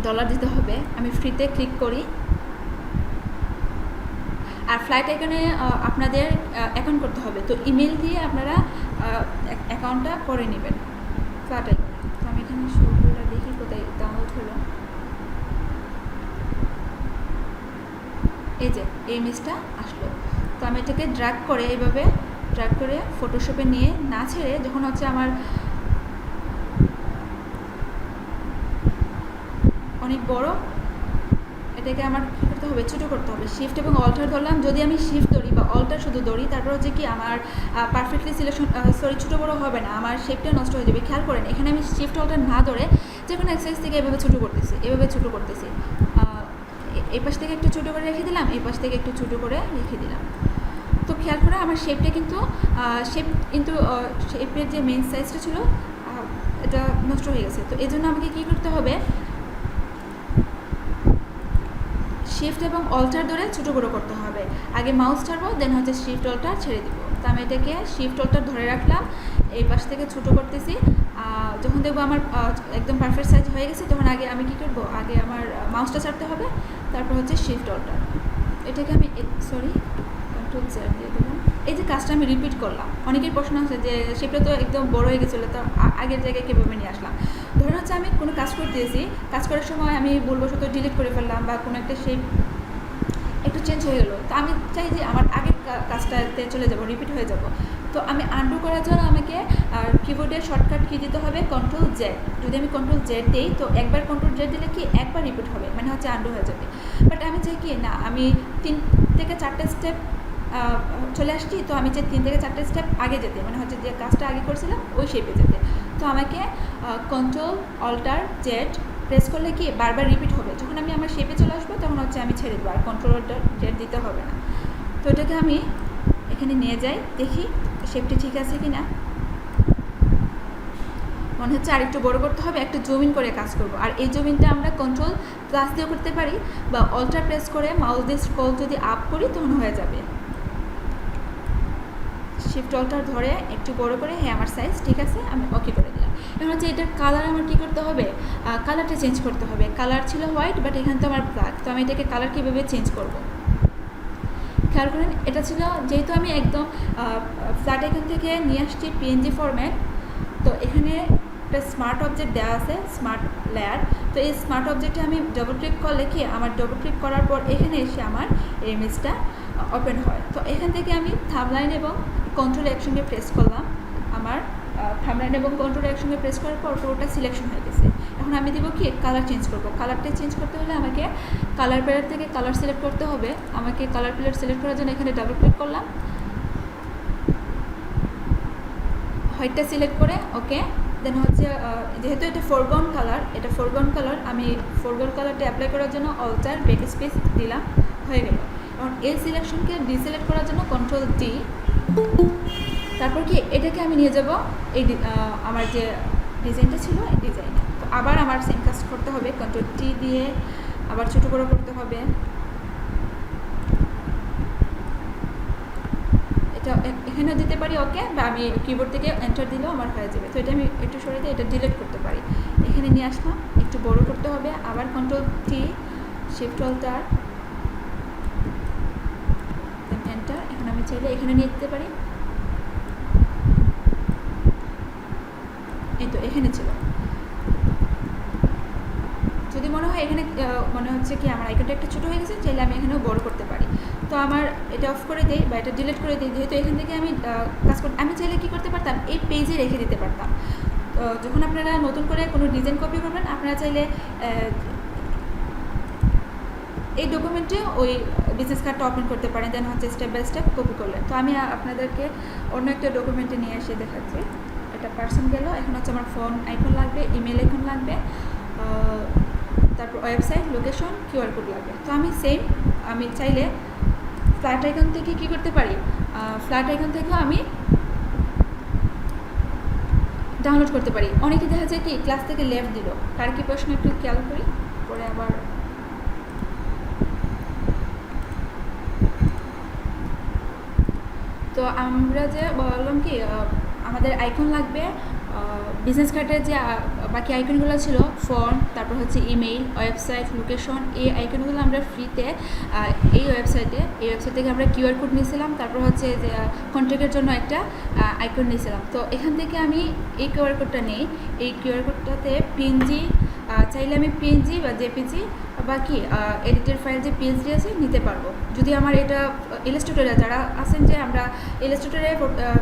ডলার দিতে হবে। আমি ফ্রিতে ক্লিক করি। আর ফ্লাইট আইকনে আপনাদের অ্যাকাউন্ট করতে হবে, তো ইমেল দিয়ে আপনারা অ্যাকাউন্টটা করে নেবেন ফ্লাইট আইকনে। তো আমি এখানে শোটা দেখি কোথায় ডাউনলোড হলো। এই যে এই ইমেজটা আসলো। তো আমি এটাকে ড্র্যাগ করে এইভাবে ড্র্যাগ করে ফটোশপে নিয়ে না ছেড়ে, যখন হচ্ছে আমার অনেক বড়, এটাকে আমার কী করতে হবে, ছোটো করতে হবে। শিফট এবং অল্টার ধরলাম। যদি আমি শিফট ধরি বা অল্টার শুধু ধরি, তারপর হচ্ছে কি আমার পারফেক্টলি সিলেকশন ছোটো বড়ো হবে না, আমার শেপটা নষ্ট হয়ে যাবে। খেয়াল করেন, এখানে আমি শিফট অল্টার না ধরে যে কোনো এক্সারসাইজ থেকে এভাবে ছোটো করতেছি, এভাবে ছোটো করতেছি। এই পাশ থেকে একটু ছোটো করে রেখে দিলাম, এই পাশ থেকে একটু ছোটো করে রেখে দিলাম। তো খেয়াল করে আমার শেপটা কিন্তু শেপের যে মেন সাইজটা ছিল এটা নষ্ট হয়ে গেছে। তো এই জন্য আমাকে কী করতে হবে, শিফট এবং অল্টার ধরে ছোটো বড়ো করতে হবে। আগে মাউস ছাড়বো, দেন হচ্ছে শিফট অল্টার ছেড়ে দিব। তো আমি এটাকে শিফট অল্টার ধরে রাখলাম, এই পাশ থেকে ছোটো করতেছি। যখন দেখবো আমার একদম পারফেক্ট সাইজ হয়ে গেছে, তখন আগে আমি কী করবো, আগে আমার মাউসটা ছাড়তে হবে, তারপর হচ্ছে শিফট অল্টার। এটাকে আমি কন্ট্রোল জেড দিয়ে দেবো। এই যে কাজটা আমি রিপিট করলাম। অনেকের প্রশ্ন আছে যে শেপটা তো একদম বড় হয়ে গেছিলো, তো আগের জায়গায় কীভাবে নিয়ে আসলাম। ধরুন হচ্ছে আমি কোনো কাজ করতেছি, কাজ করার সময় আমি ভুলবশত ডিলিট করে ফেললাম বা কোনো একটা শেপ একটু চেঞ্জ হয়ে গেলো, তো আমি চাই যে আমার আগের কাজটাতে চলে যাব, রিপিট হয়ে যাব। তো আমি আনডু করার জন্য আমাকে কিবোর্ডের শর্টকাট কী দিতে হবে, কন্ট্রোল জেড। যদি আমি কন্ট্রোল জেড দিই, তো একবার কন্ট্রোল জেড দিলে কি একবার রিপিট হবে, মানে হচ্ছে আনডু হয়ে যাবে। বাট আমি চাই কি না, আমি 3 থেকে 4টে স্টেপ চলে আসছি, তো আমি চাই 3 থেকে 4টে স্টেপ আগে যেতে, মানে হচ্ছে যে কাজটা আগে করছিলাম ওই শেপে যেতে। তো আমাকে কন্ট্রোল অল্টার জেড প্রেস করলে কি বারবার রিপিট হবে। যখন আমি আমার শেপে চলে আসবো, তখন হচ্ছে আমি ছেড়ে দেবো, আর কন্ট্রোল অল্টার জেড দিতে হবে না। তো এটাকে আমি এখানে নিয়ে যাই, দেখি শেপটি ঠিক আছে কি না। মনে হচ্ছে আর একটু বড় করতে হবে, একটু জুম ইন করে কাজ করব। আর এই জুম ইনটা আমরা কন্ট্রোল প্লাস দিয়েও করতে পারি, বা অল্টার প্রেস করে মাউস দিয়ে স্ক্রল যদি আপ করি, তখন হয়ে যাবে। শিফট অল্টার ধরে একটু বড় করে, হ্যাঁ আমার সাইজ ঠিক আছে, আমি ওকে করে দিলাম। এখন হচ্ছে এটার কালার আমার কী করতে হবে, কালারটা চেঞ্জ করতে হবে। কালার ছিল হোয়াইট, বাট এখানে তো আমার ব্ল্যাক, তো আমি এটাকে কালার কীভাবে চেঞ্জ করব। খেয়াল করেন, এটা ছিল যেহেতু আমি একদম ফ্ল্যাট আইকন থেকে নিয়ে আসছি পিএনজি ফরম্যাট, তো এখানে একটা স্মার্ট অবজেক্ট দেওয়া আছে, স্মার্ট লেয়ার। তো এই স্মার্ট অবজেক্টে আমি ডবল ক্লিক করলে কি, আমার ডবল ক্লিক করার পর এখানে এসে আমার এই ইমেজটা ওপেন হয়। তো এখান থেকে আমি থাম্বলাইন এবং কন্ট্রোল একসঙ্গে প্রেস করলাম। আমার থাম্বলাইন এবং কন্ট্রোল একসঙ্গে প্রেস করার পর পুরোটা সিলেকশন হয়ে গেছে। এখন আমি দেবো কি, কালার চেঞ্জ করব। কালারটা চেঞ্জ করতে হলে আমাকে কালার প্যালেট থেকে কালার সিলেক্ট করতে হবে। আমাকে কালার প্যালেট সিলেক্ট করার জন্য এখানে ডাবল ক্লিক করলাম, হোয়াইটটা সিলেক্ট করে ওকে। দেন হচ্ছে যেহেতু এটা ফোরগ্রাউন্ড কালার, এটা ফোরগ্রাউন্ড কালার, আমি ফোরগ্রাউন্ড কালারটা অ্যাপ্লাই করার জন্য অল্টার ব্যাক স্পেস দিলাম, হয়ে গেল। এখন এই সিলেকশনকে ডিসিলেক্ট করার জন্য কন্ট্রোল ডি। তারপর কি এটাকে আমি নিয়ে যাব এই আমার যে ডিজাইনটা ছিল এই ডিজাইনে। তো আবার আমার সেম কাজ করতে হবে, কন্ট্রোল টি দিয়ে আবার ছোটো বড়ো করতে হবে। এটা এখানেও দিতে পারি ওকে, বা আমি কিবোর্ড থেকে এন্টার দিলেও আমার হয়ে যাবে। তো এটা আমি একটু সরে দিয়ে এটা ডিলিট করতে পারি। এখানে নিয়ে আসলাম, একটু বড় করতে হবে, আবার control T, shift alt, enter. এখন আমি চাইলে এখানে নিয়ে দিতে পারি, এই তো এখানে ছিল। যদি মনে হয় এখানে মনে হচ্ছে কি আমার আইকনটা একটু ছোটো হয়ে গেছে, চাইলে আমি এখানেও বড় করতে পারি। তো আমার এটা অফ করে দিই বা এটা ডিলিট করে দিই, যেহেতু এখান থেকে আমি কাজ আমি চাইলে কী করতে পারতাম, এই পেজে রেখে দিতে পারতাম। তো যখন আপনারা নতুন করে কোনো ডিজাইন কপি করবেন, আপনারা চাইলে এই ডকুমেন্টে ওই বিজনেস কার্ডটা ওপেন করতে পারেন, দেন হচ্ছে স্টেপ বাই স্টেপ কপি করলেন। তো আমি আপনাদেরকে অন্য একটা ডকুমেন্টে নিয়ে এসে দেখাচ্ছি। এটা পার্সন গেল, এখন হচ্ছে আমার ফোন আইকন লাগবে, ইমেল আইকন লাগবে, তারপর ওয়েবসাইট, লোকেশন, কিউআর কোড লাগবে। তো আমি চাইলে ফ্ল্যাট আইকন থেকে কী করতে পারি, ফ্ল্যাট আইকন থেকেও আমি ডাউনলোড করতে পারি। অনেকে দেখা যায় কি ক্লাস থেকে লেফট দিল, কার কি প্রশ্ন একটু খেয়াল করি, পরে আবার তো তো আমরা যে বললাম কি আমাদের আইকন লাগবে, বিজনেস কার্ডের যে বাকি আইকনগুলো ছিল ফোন, তারপর হচ্ছে ইমেইল, ওয়েবসাইট, লোকেশন, এই আইকনগুলো আমরা ফ্রিতে এই ওয়েবসাইট থেকে আমরা কিউআর কোড নিয়েছিলাম, তারপর হচ্ছে যে কন্ট্যাক্টের জন্য একটা আইকন নিয়েছিলাম। তো এখান থেকে আমি এই কিউআর কোডটা নিই, এই কিউআর কোডটাতে পিএনজি চাইলে আমি পিএনজি বা জেপিজি বা কি এডিটের ফাইল যে পিএইচডি আছে নিতে পারবো। যদি আমার এটা ইলাস্ট্রেটরে যারা আছেন যে আমরা ইলাস্ট্রেটরে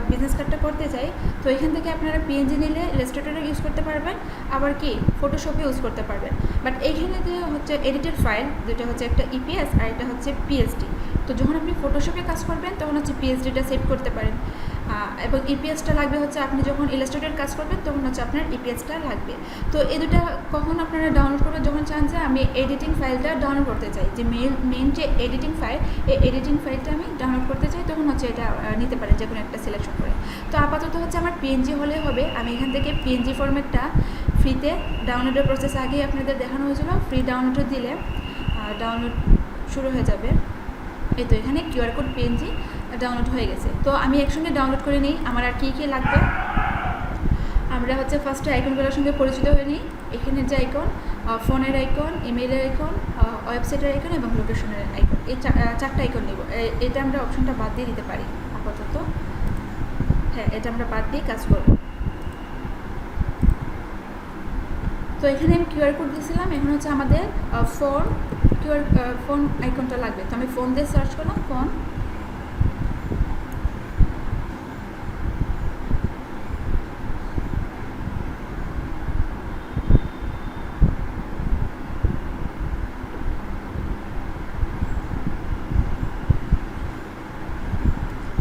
বিজনেস কার্ডটা করতে চাই, তো এখান থেকে আপনারা পিএনজি নিলে ইলাস্ট্রেটরে ইউজ করতে পারবেন, আবার কি ফটোশপে ইউজ করতে পারবেন। বাট এইখানে যে হচ্ছে এডিটের ফাইল, যেটা হচ্ছে একটা ইপিএস আর এটা হচ্ছে পিএইচডি। তো যখন আপনি ফটোশপে কাজ করবেন তখন হচ্ছে পিএইচডিটা সেভ করতে পারেন, এবং ইপিএসটা লাগবে হচ্ছে আপনি যখন ইলাস্ট্রেটর কাজ করবেন তখন হচ্ছে আপনার ইপিএসটা লাগবে। তো এই দুটা কখন আপনারা ডাউনলোড করবেন, যখন চান যে আমি এডিটিং ফাইলটা ডাউনলোড করতে চাই, যে মেইন যে এডিটিং ফাইল, এই এডিটিং ফাইলটা আমি ডাউনলোড করতে চাই, তখন হচ্ছে এটা নিতে পারেন যে কোনো একটা সিলেকশন করে। তো আপাতত হচ্ছে আমার পিএনজি হলে হবে, আমি এখান থেকে পিএনজি ফরম্যাটটা ফ্রিতে ডাউনলোডের প্রসেস আগেই আপনাদের দেখানো হয়েছিল, ফ্রি ডাউনলোড দিলে ডাউনলোড শুরু হয়ে যাবে। এই তো এখানে কিউআর কোড পিএনজি ডাউনলোড হয়ে গেছে। তো আমি একসঙ্গে ডাউনলোড করে নিই আমার আর কী কী লাগবে। আমরা হচ্ছে ফার্স্টে আইকনগুলোর সঙ্গে পরিচিত হয়ে নিই। এখানে যে আইকন, ফোনের আইকন, ইমেইলের আইকন, ওয়েবসাইটের আইকন এবং লোকেশনের আইকন, এই চারটা আইকন নিব। এটা আমরা অপশনটা বাদ দিয়ে দিতে পারি আপাতত, হ্যাঁ এটা আমরা বাদ দিয়ে কাজ করব। তো এখানে আমি কিউআর কোড দিয়েছিলাম, এখন হচ্ছে আমাদের ফোন আইকনটা লাগবে। তো আমি ফোন দিয়ে সার্চ করলাম, ফোন।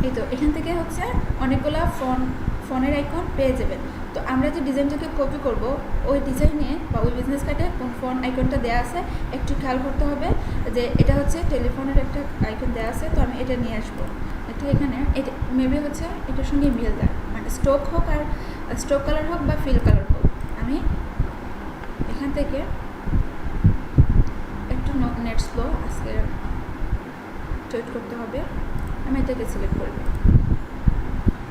এই তো এখান থেকে হচ্ছে অনেকগুলো ফোনের আইকন পেয়ে যাবেন। তো আমরা যে ডিজাইনটাকে কপি করব, ওই ডিজাইনে বা ওই বিজনেস কার্ডে কোন ফোন আইকনটা দেওয়া আছে একটু খেয়াল করতে হবে, যে এটা হচ্ছে টেলিফোনের একটা আইকন দেওয়া আছে। তো আমি এটা নিয়ে আসবো, এটা এখানে এটা মেবি হচ্ছে এটার সঙ্গে মিল দেয়, মানে স্ট্রোক হোক আর স্ট্রোক কালার হোক বা ফিল কালার হোক। আমি এখান থেকে একটু নেট স্লো আজকে ট্রেড করতে হবে, আমি এটাকে সিলেক্ট করব।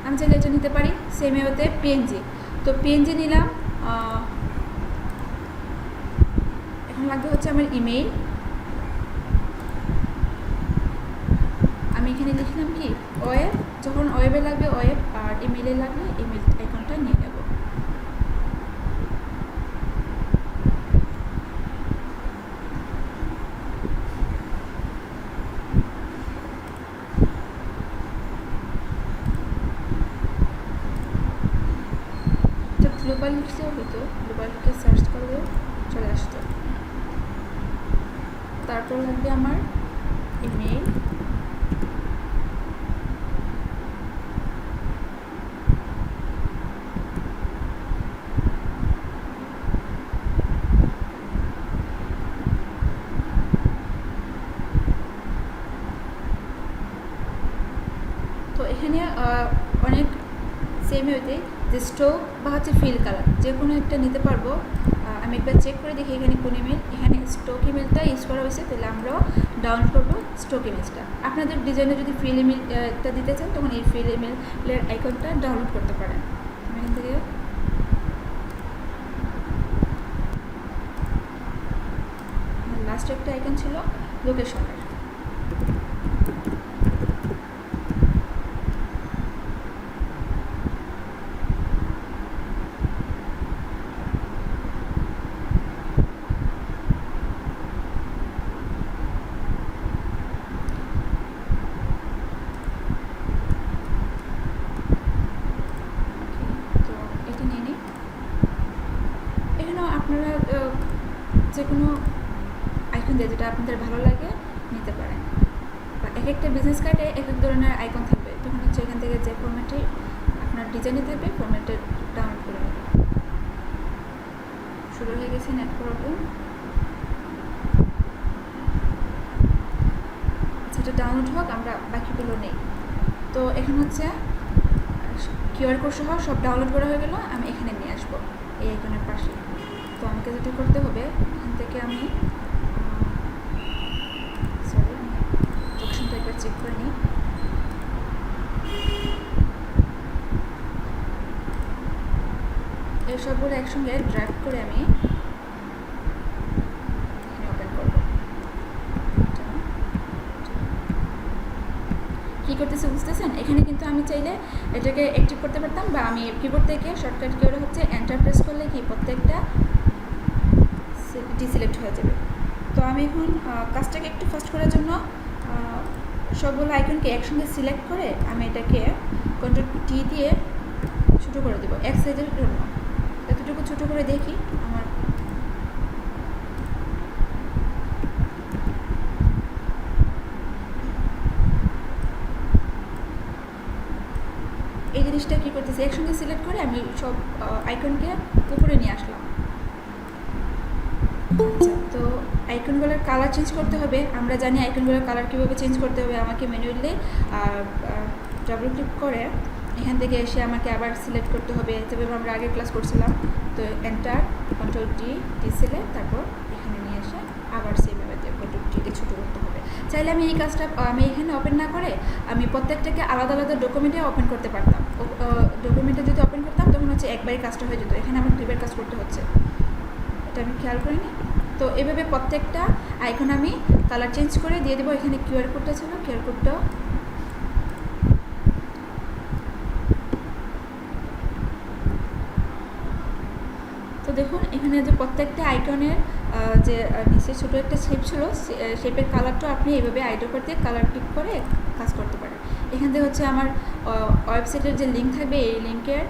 আমি চাইলে এটা নিতে পারি সেম ওয়েতে পিএনজি। তো পিএনজি নিলাম। এখন লাগবে হচ্ছে আমার ইমেইল। আমি এখানে লিখলাম কি ওয়েব, যখন ওয়েবে লাগবে ওয়েব, আর ইমেইলে লাগলে ইমেইল আইকনটা নিয়ে নেব। গ্লোবাল লিখলেও হতো, গ্লোবাল লিখে সার্চ করলেও চলে আসতো। তারপর লাগবে আমার ইমেইল, তো এখানে অনেক সেম ওয়েতে যে স্ট্রোক বা হচ্ছে ফিল কালার যে কোনো একটা নিতে পারবো। আমি একবার চেক করে দেখি এখানে কোন ইমেল, এখানে স্ট্রোক ইমেলটা ইউজ করা হয়েছে, তাহলে আমরাও ডাউনলোড করবো স্ট্রোক ইমেজটা। আপনাদের ডিজাইনে যদি ফিল ইমেলটা দিতে চান তখন এই ফিল ইমেলের আইকনটা ডাউনলোড করতে পারেন। এখান থেকে লাস্ট একটা আইকন ছিল লোকেশনের। আপনারা যে কোনো আইকন দিয়ে যেটা আপনাদের ভালো লাগে নিতে পারেন, বা এক একটা বিজনেস কার্ডে এক এক ধরনের আইকন থাকবে, তখন হচ্ছে এখান থেকে যে ফরম্যাটে আপনার ডিজাইনে থাকবে ফরম্যাটে ডাউনলোড করে নেবেন। শুরু হয়ে গেছে নেট প্রবলেম। সেটা ডাউনলোড হোক, আমরা বাকিগুলো নেই। তো এখন হচ্ছে কিউআর কোড সহ সব ডাউনলোড করা হয়ে গেল, আমি এখানে নিয়ে আসবো এই আইকনের পাশে। তো আমাকে যেটা করতে হবে, এখান থেকে আমি অপশনটা একবার চেক করে নিই। এই সবগুলো একসঙ্গে ড্র্যাগ করে আমি ওপেন করব। কী করতেছে বুঝতেছেন? এখানে কিন্তু আমি চাইলে এটাকে অ্যাক্টিভ করতে পারতাম, বা আমি কিবোর্ড থেকে শর্টকাট কিওয়ার্ড হচ্ছে এন্টার প্রেস করলে কি প্রত্যেকটা ডিসিলেক্ট হয়ে যাবে। তো আমি এখন কাজটাকে একটু ফাস্ট করার জন্য সবগুলো আইকনকে একসঙ্গে সিলেক্ট করে আমি এটাকে Ctrl+T দিয়ে ছোটো করে দেবো এক সাইজের জন্য। এতটুকু ছোটো করে দেখি আমার এই জিনিসটা কী করতেছি, একসঙ্গে সিলেক্ট করে আমি সব আইকনকে উপরে নিয়ে আসলাম। আচ্ছা, তো আইকনগুলোর কালার চেঞ্জ করতে হবে। আমরা জানি আইকনগুলোর কালার কীভাবে চেঞ্জ করতে হবে। আমাকে ম্যানুয়ালি ডাবল ক্লিক করে এখান থেকে এসে আমাকে আবার সিলেক্ট করতে হবে, যেভাবে আমরা আগে ক্লাস করছিলাম। তো এন্টার Ctrl+D সিলেক্ট, তারপর এখানে নিয়ে এসে আবার সেমভাবে Ctrl+T ছোটো করতে হবে। চাইলে আমি এই কাজটা আমি এখানে ওপেন না করে আমি প্রত্যেকটাকে আলাদা আলাদা ডকুমেন্টে ওপেন করতে পারতাম। ডকুমেন্টে যদি ওপেন করতাম তখন হচ্ছে একবারই কাজটা হয়ে যেত। এখানে আমার দুইবার কাজ করতে হচ্ছে, এটা আমি খেয়াল করিনি। তো এভাবে প্রত্যেকটা আইকন আমি কালার চেঞ্জ করে দিয়ে দেবো। এখানে কিউআর কোডটা ছিল, কিউআর কোডটাও তো দেখুন এখানে যে প্রত্যেকটা আইকনের যে নিচে ছোটো একটা শেপ ছিল, শেপের কালারটা আপনি এইভাবে আইড্রপার দিয়ে কালার টিক করে কাজ করতে পারেন। এখান থেকে হচ্ছে আমার ওয়েবসাইটের যে লিঙ্ক থাকবে, এই লিঙ্কের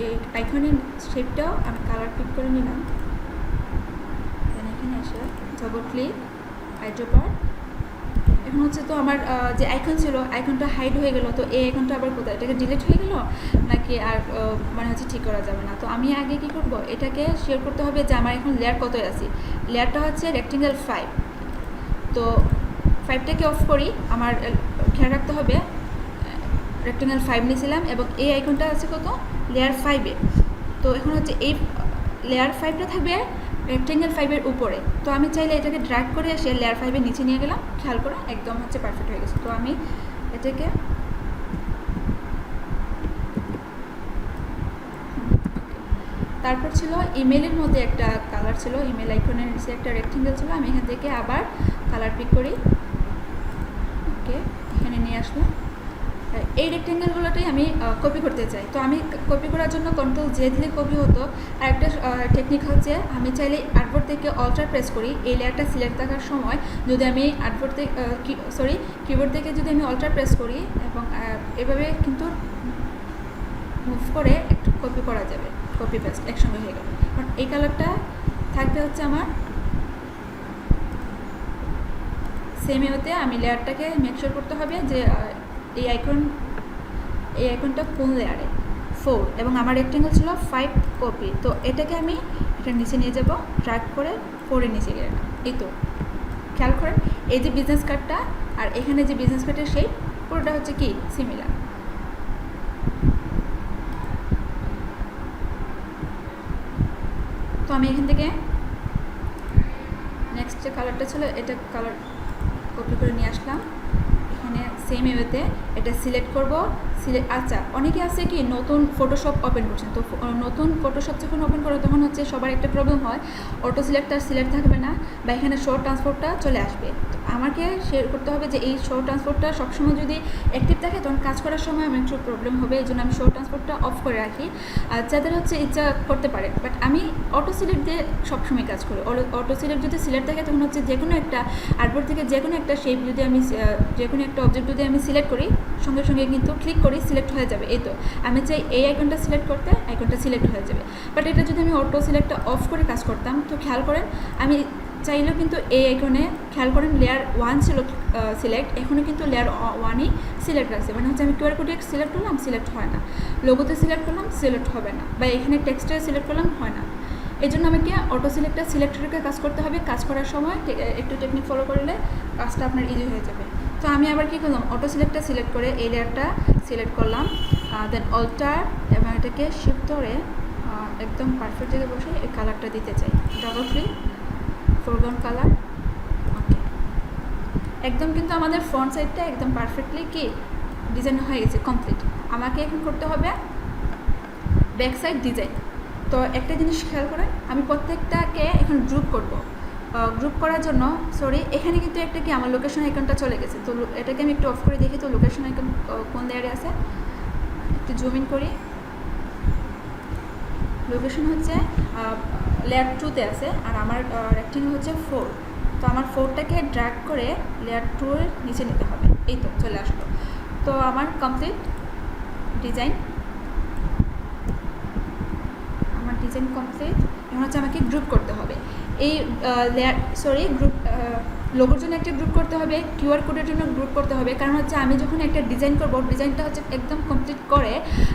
এই আইকনের শেপটাও আমি কালার টিক করে নিলাম। এখানে এসে ডাবল ক্লিক আইড্রপার। এখন হচ্ছে তো আমার যে আইকন ছিল, আইকনটা হাইড হয়ে গেল। তো এই আইকনটা আবার কোথায়, এটাকে ডিলিট হয়ে গেল নাকি আর মানে হচ্ছে ঠিক করা যাবে না? তো আমি আগে কি করব, এটাকে শেয়ার করতে হবে যে আমার এখন লেয়ার কতই আছে। লেয়ারটা হচ্ছে রেক্টেঙ্গেল 5। তো 5টাকে অফ করি। আমার খেয়াল রাখতে হবে রেক্টেঙ্গেল 5 নিয়েছিলাম এবং এই আইকনটা আছে কত, লেয়ার 5-এ। তো এখন হচ্ছে এই লেয়ার 5টা থাকবে রেক্টেঙ্গেল 5-এর উপরে। তো আমি চাইলে এটাকে ড্র্যাগ করে এসে লেয়ার 5-এর নিচে নিয়ে গেলাম। খেয়াল করে একদম হচ্ছে পারফেক্ট হয়ে গেছে। তো আমি এটাকে তারপর ছিল ইমেলের মধ্যে একটা কালার ছিল, ইমেল আইকনের নিচে একটা রেক্টেঙ্গেল ছিল। আমি এখান থেকে আবার কালার পিক করি, ওকে এখানে নিয়ে আসলাম। এই রেক্টেঙ্গেলগুলোটাই আমি কপি করতে চাই। তো আমি কপি করার জন্য Ctrl+J দিলে কপি হতো। আর একটা টেকনিক হচ্ছে, আমি চাইলে আর্টবোর্ড থেকে অল্টার প্রেস করি। এই লেয়ারটা সিলেক্ট থাকার সময় যদি আমি আর্টবোর্ড থেকে কিবোর্ড থেকে যদি আমি অল্টার প্রেস করি এবং এভাবে কিন্তু মুভ করে একটু কপি করা যাবে, কপি পেস্ট একসঙ্গে হয়ে গেল। কারণ এই কালারটা থাকবে হচ্ছে আমার সেম ওয়েতে। আমি লেয়ারটাকে মেকশোর করতে হবে যে এই আইকনটা কোন লেয়ারে, 4, এবং আমার রেক্টেঙ্গেল ছিল 5 কপি। তো এটাকে আমি এটার নিচে নিয়ে যাব, ড্র্যাগ করে 4-এর নিচে গেলাম। এই তো খেয়াল করেন এই যে বিজনেস কার্ডটা আর এখানে যে বিজনেস কার্ডের শেপ পুরোটা হচ্ছে কি সিমিলার। তো আমি এখান থেকে নেক্সট যে কালারটা ছিল এটা কালার কপি করে নিয়ে আসলাম। এখানে সেম ওয়েতে এটা সিলেক্ট করব। আচ্ছা, অনেকে আছে কি নতুন ফটোশপ ওপেন করছেন। তো নতুন ফটোশপ যখন ওপেন করে তখন হচ্ছে সবার একটা প্রবলেম হয়, অটো সিলেক্টটা সিলেক্ট থাকবে না বা এখানে শো ট্রান্সপোর্টটা চলে আসবে। তো আমাকে শেয়ার করতে হবে যে এই শো ট্রান্সপোর্টটা সবসময় যদি অ্যাক্টিভ থাকে তখন কাজ করার সময় আমার একটু প্রবলেম হবে। এই জন্য আমি শো ট্রান্সপোর্টটা অফ করে রাখি। আর যাদের হচ্ছে ইচ্ছা করতে পারে, বাট আমি অটো সিলেক্ট দিয়ে সবসময় কাজ করি। অটো সিলেক্ট যদি সিলেক্ট থাকে তখন হচ্ছে যে কোনো একটা আর্টবোর্ড থেকে যে কোনো একটা শেপ যদি আমি যে কোনো একটা অবজেক্ট যদি আমি সিলেক্ট করি, সঙ্গে সঙ্গে কিন্তু ক্লিক করি সিলেক্ট হয়ে যাবে। এই তো আমি চাই এই আইকনটা সিলেক্ট করতে, আইকনটা সিলেক্ট হয়ে যাবে। বাট এটা যদি আমি অটো সিলেক্টটা অফ করে কাজ করতাম, তো খেয়াল করেন আমি চাইলেও কিন্তু এই আইকনে খেয়াল করেন লেয়ার 1 ছিল সিলেক্ট, এখনও কিন্তু লেয়ার 1ই সিলেক্ট রাখছে। মানে হচ্ছে আমি কিউআর কোডে সিলেক্ট করলাম, সিলেক্ট হয় না। লোগোতে সিলেক্ট করলাম, সিলেক্ট হবে না। বা এখানে টেক্সটে সিলেক্ট করলাম, হয় না। এই জন্য আমাকে অটো সিলেক্টটা সিলেক্ট রেখে কাজ করতে হবে। কাজ করার সময় একটু টেকনিক ফলো করলে কাজটা আপনার ইজি হয়ে যাবে। তো আমি আবার কী করলাম, অটো সিলেক্টটা সিলেক্ট করে এই লেয়ারটা সিলেক্ট করলাম, দেন অল্টার এবং এটাকে শিফট ধরে একদম পারফেক্ট জায়গায় বসে এই কালারটা দিতে চাই। ডাবল ক্লিক, ফোরগ্রাউন্ড কালার, ওকে। একদম কিন্তু আমাদের ফ্রন্ট সাইডটা একদম পারফেক্টলি কি ডিজাইন হয়ে গেছে কমপ্লিট। আমাকে এখন করতে হবে ব্যাক সাইড ডিজাইন। তো একটা জিনিস খেয়াল করেন, আমি প্রত্যেকটাকে এখন গ্রুপ করব। গ্রুপ করার জন্য এখানে কিন্তু একটা কি আমার লোকেশন আইকনটা চলে গেছে। তো এটাকে আমি একটু অফ করে দেখি তো লোকেশন আইকন কোন লেয়ারে আছে। একটু জুম ইন করি। লোকেশন হচ্ছে লেয়ার 2-তে আছে, আর আমার রেক্টেঙ্গেল হচ্ছে 4। তো আমার 4টাকে ড্র্যাগ করে লেয়ার 2-এর নিচে নিতে হবে। এই তো চলে আসলো। তো আমার কমপ্লিট ডিজাইন, আমার ডিজাইন কমপ্লিট। এখন হচ্ছে আমাকে গ্রুপ করতে হবে। এই গ্রুপ লোগোর জন্য একটা গ্রুপ করতে হবে, কিউআর কোডের জন্য গ্রুপ করতে হবে। কারণ হচ্ছে আমি যখন একটা ডিজাইন করব, ডিজাইনটা হচ্ছে একদম কমপ্লিট করে